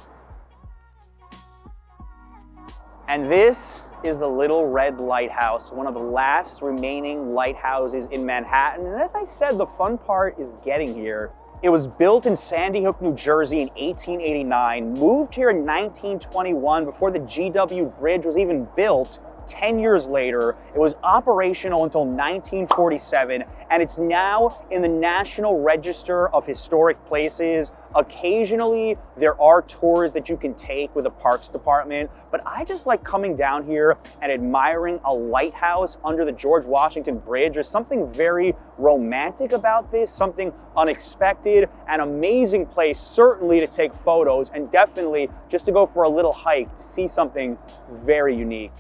And this is the Little Red Lighthouse, one of the last remaining lighthouses in Manhattan. And as I said, the fun part is getting here. It was built in Sandy Hook, New Jersey in 1889, moved here in 1921 before the GW Bridge was even built. 10 years later, it was operational until 1947, and it's now in the National Register of Historic Places. Occasionally, there are tours that you can take with the Parks Department, but I just like coming down here and admiring a lighthouse under the George Washington Bridge. There's something very romantic about this, something unexpected, an amazing place, certainly to take photos, and definitely just to go for a little hike to see something very unique.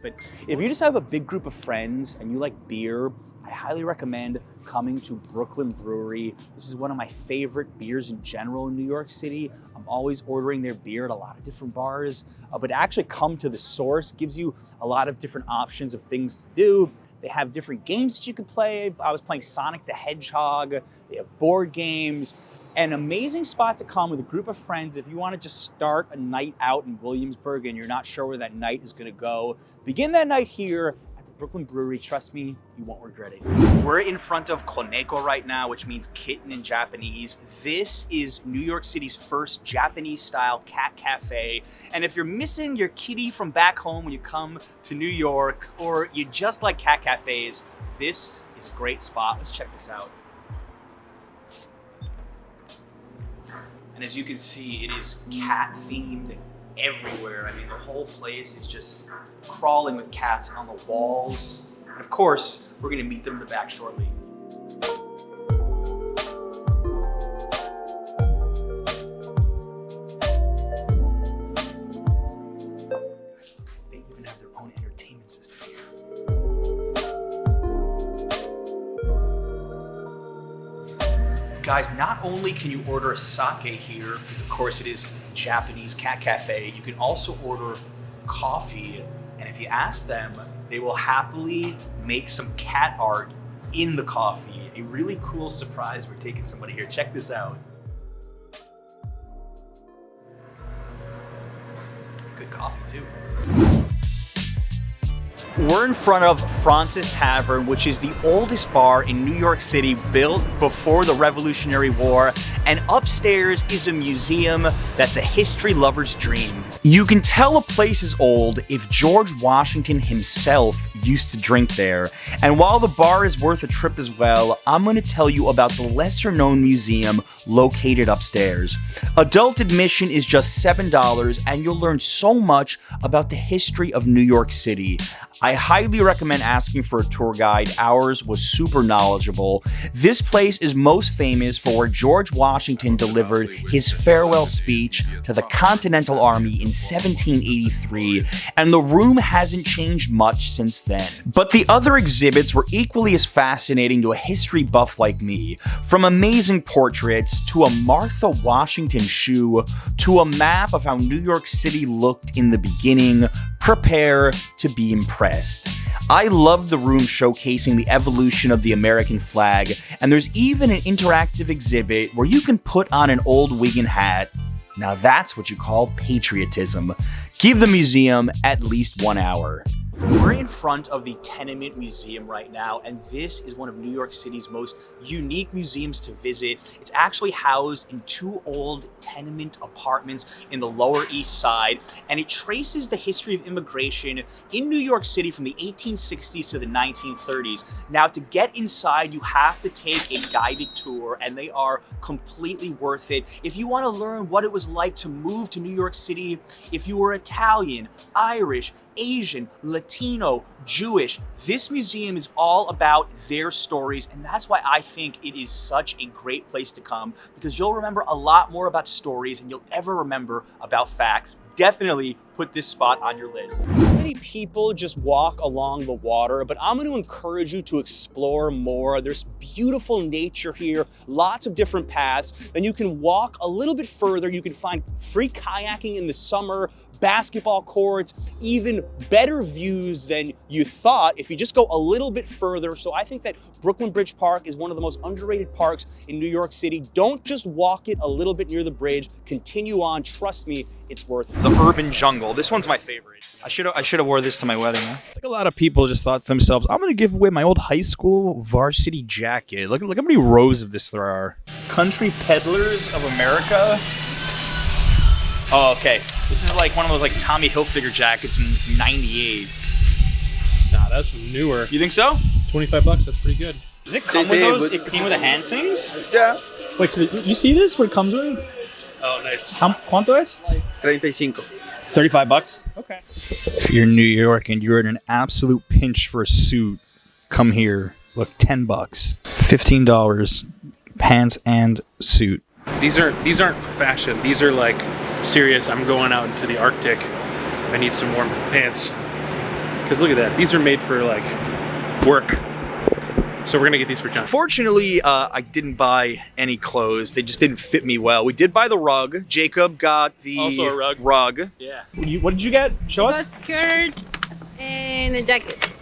But if you just have a big group of friends and you like beer, I highly recommend coming to Brooklyn Brewery. This is one of my favorite beers in general in New York City. I'm always ordering their beer at a lot of different bars, but actually come to the source gives you a lot of different options of things to do. They have different games that you can play. I was playing Sonic the Hedgehog. They have board games. An amazing spot to come with a group of friends if you want to just start a night out in Williamsburg and you're not sure where that night is going to go. Begin that night here at the Brooklyn Brewery. Trust me, you won't regret it. We're in front of Koneko right now, which means kitten in Japanese. This is New York City's first Japanese-style cat cafe. And if you're missing your kitty from back home when you come to New York, or you just like cat cafes, this is a great spot. Let's check this out. And as you can see, it is cat themed everywhere. I mean, the whole place is just crawling with cats on the walls. And of course, we're gonna meet them in the back shortly. They even have their own entertainment system here. Guys, not only can you order a sake here, because of course it is Japanese cat cafe, you can also order coffee. And if you ask them, they will happily make some cat art in the coffee. A really cool surprise. We're taking somebody here. Check this out. Good coffee too. We're in front of Francis Tavern, which is the oldest bar in New York City, built before the Revolutionary War. And upstairs is a museum that's a history lover's dream. You can tell a place is old if George Washington himself used to drink there. And while the bar is worth a trip as well, I'm going to tell you about the lesser known museum located upstairs. Adult admission is just $7 and you'll learn so much about the history of New York City. I highly recommend asking for a tour guide. Ours was super knowledgeable. This place is most famous for where George Washington delivered his farewell speech to the Continental Army in 1783, and the room hasn't changed much since then. But the other exhibits were equally as fascinating to a history buff like me. From amazing portraits, to a Martha Washington shoe, to a map of how New York City looked in the beginning. Prepare to be impressed. I love the room showcasing the evolution of the American flag, and there's even an interactive exhibit where you can put on an old wig and hat. Now that's what you call patriotism. Give the museum at least 1 hour. We're in front of the Tenement Museum right now, and this is one of New York City's most unique museums to visit. It's actually housed in 2 old tenement apartments in the Lower East Side, and it traces the history of immigration in New York City from the 1860s to the 1930s. Now, to get inside, you have to take a guided tour, and they are completely worth it. If you want to learn what it was like to move to New York City, if you were Italian, Irish, Asian, Latino, Jewish, this museum is all about their stories, and that's why I think it is such a great place to come, because you'll remember a lot more about stories than you'll ever remember about facts. Definitely put this spot on your list. Many people just walk along the water, but I'm going to encourage you to explore more. There's beautiful nature here, lots of different paths. Then you can walk a little bit further. You can find free kayaking in the summer, basketball courts, even better views than you thought if you just go a little bit further. So I think that Brooklyn Bridge Park is one of the most underrated parks in New York City. Don't just walk it a little bit near the bridge. Continue on. Trust me, it's worth it. The Urban Jungle. This one's my favorite. I should have wore this to my wedding. Huh? Like a lot of people just thought to themselves, I'm going to give away my old high school varsity jacket. Look how many rows of this there are. Country Peddlers of America. Oh, okay. This is like one of those like Tommy Hilfiger jackets from '98. Nah, that's newer. You think so? $25, that's pretty good. Does it come with those? It came with the hand things? Yeah. Wait, so you see this? What it comes with? Oh, nice. ¿Cuánto es? 35. $35? Okay. If you're in New York and you're in an absolute pinch for a suit, come here. Look, $10. $15. Pants and suit. These aren't for fashion. These are like serious. I'm going out into the Arctic. I need some warm pants. Because look at that. These are made for like work. So we're gonna get these for John. Fortunately, I didn't buy any clothes. They just didn't fit me well. We did buy the rug. Jacob got the Also a rug. Yeah. What did you get? Show A us. skirt and a jacket.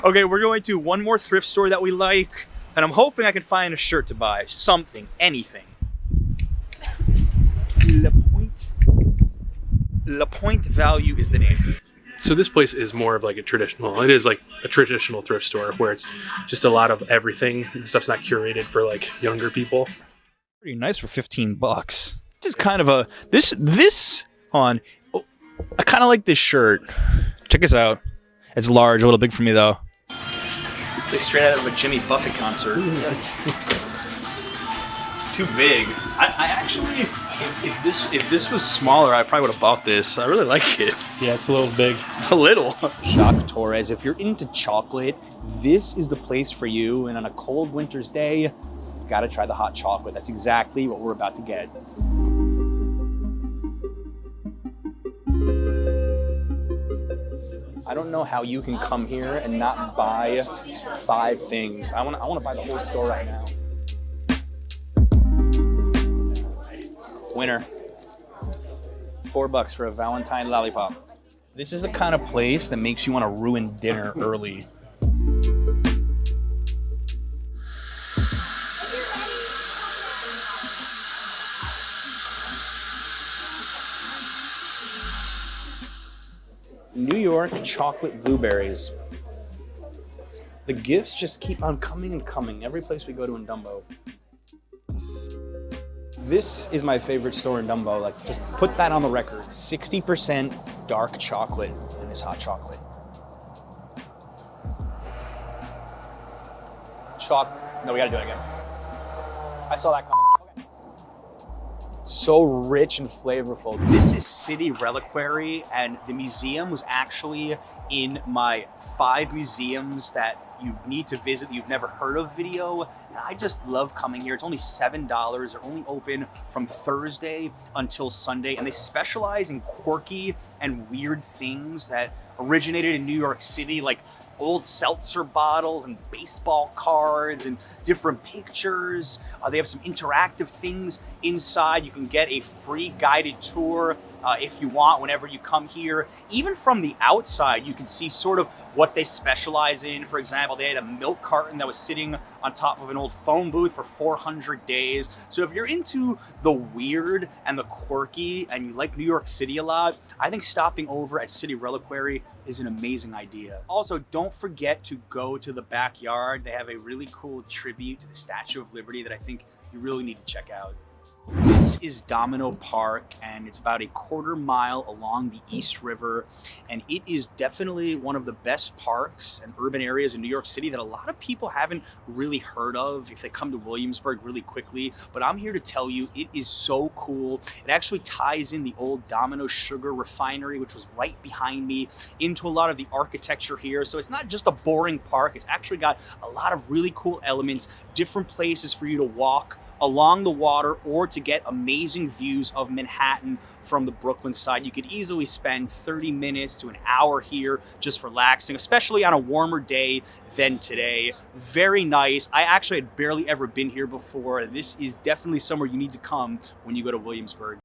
Okay, we're going to one more thrift store that we like, and I'm hoping I can find a shirt to buy. Something, anything. La Pointe Value is the name. So this place is more of like it is like a traditional thrift store where it's just a lot of everything. The stuff's not curated for like younger people. Pretty nice for $15. This is kind of a this on. Oh, I kind of like this shirt. Check this out. It's large, a little big for me though. It's like straight out of a Jimmy Buffett concert. Too big. I actually, if this was smaller, I probably would have bought this. I really like it. Yeah, it's a little big. It's a little. Shock Torres. If you're into chocolate, this is the place for you. And on a cold winter's day, you gotta try the hot chocolate. That's exactly what we're about to get. I don't know how you can come here and not buy 5 things. I want to buy the whole store right now. Winner. $4 for a Valentine lollipop. This is the kind of place that makes you want to ruin dinner early. New York chocolate blueberries. The gifts just keep on coming and coming every place we go to in Dumbo. This is my favorite store in Dumbo. Like, just put that on the record. 60% dark chocolate in this hot chocolate. No, we gotta do it again. I saw that coming. Okay. So rich and flavorful. This is City Reliquary, and the museum was actually in my 5 museums that you need to visit that you've never heard of video. And I just love coming here. It's only $7. They're only open from Thursday until Sunday, and they specialize in quirky and weird things that originated in New York City, like old seltzer bottles and baseball cards and different pictures. They have some interactive things inside. You can get a free guided tour if you want whenever you come here. Even from the outside, you can see sort of what they specialize in. For example, they had a milk carton that was sitting on top of an old phone booth for 400 days. So if you're into the weird and the quirky and you like New York City a lot, I think stopping over at City Reliquary is an amazing idea. Also, don't forget to go to the backyard. They have a really cool tribute to the Statue of Liberty that I think you really need to check out. This is Domino Park, and it's about a quarter mile along the East River, and it is definitely one of the best parks and urban areas in New York City that a lot of people haven't really heard of if they come to Williamsburg really quickly. But I'm here to tell you, it is so cool. It actually ties in the old Domino Sugar Refinery, which was right behind me, into a lot of the architecture here. So it's not just a boring park. It's actually got a lot of really cool elements, different places for you to walk along the water or to get amazing views of Manhattan from the Brooklyn side. You could easily spend 30 minutes to an hour here just relaxing, especially on a warmer day than today. Very nice. I actually had barely ever been here before. This is definitely somewhere you need to come when you go to Williamsburg.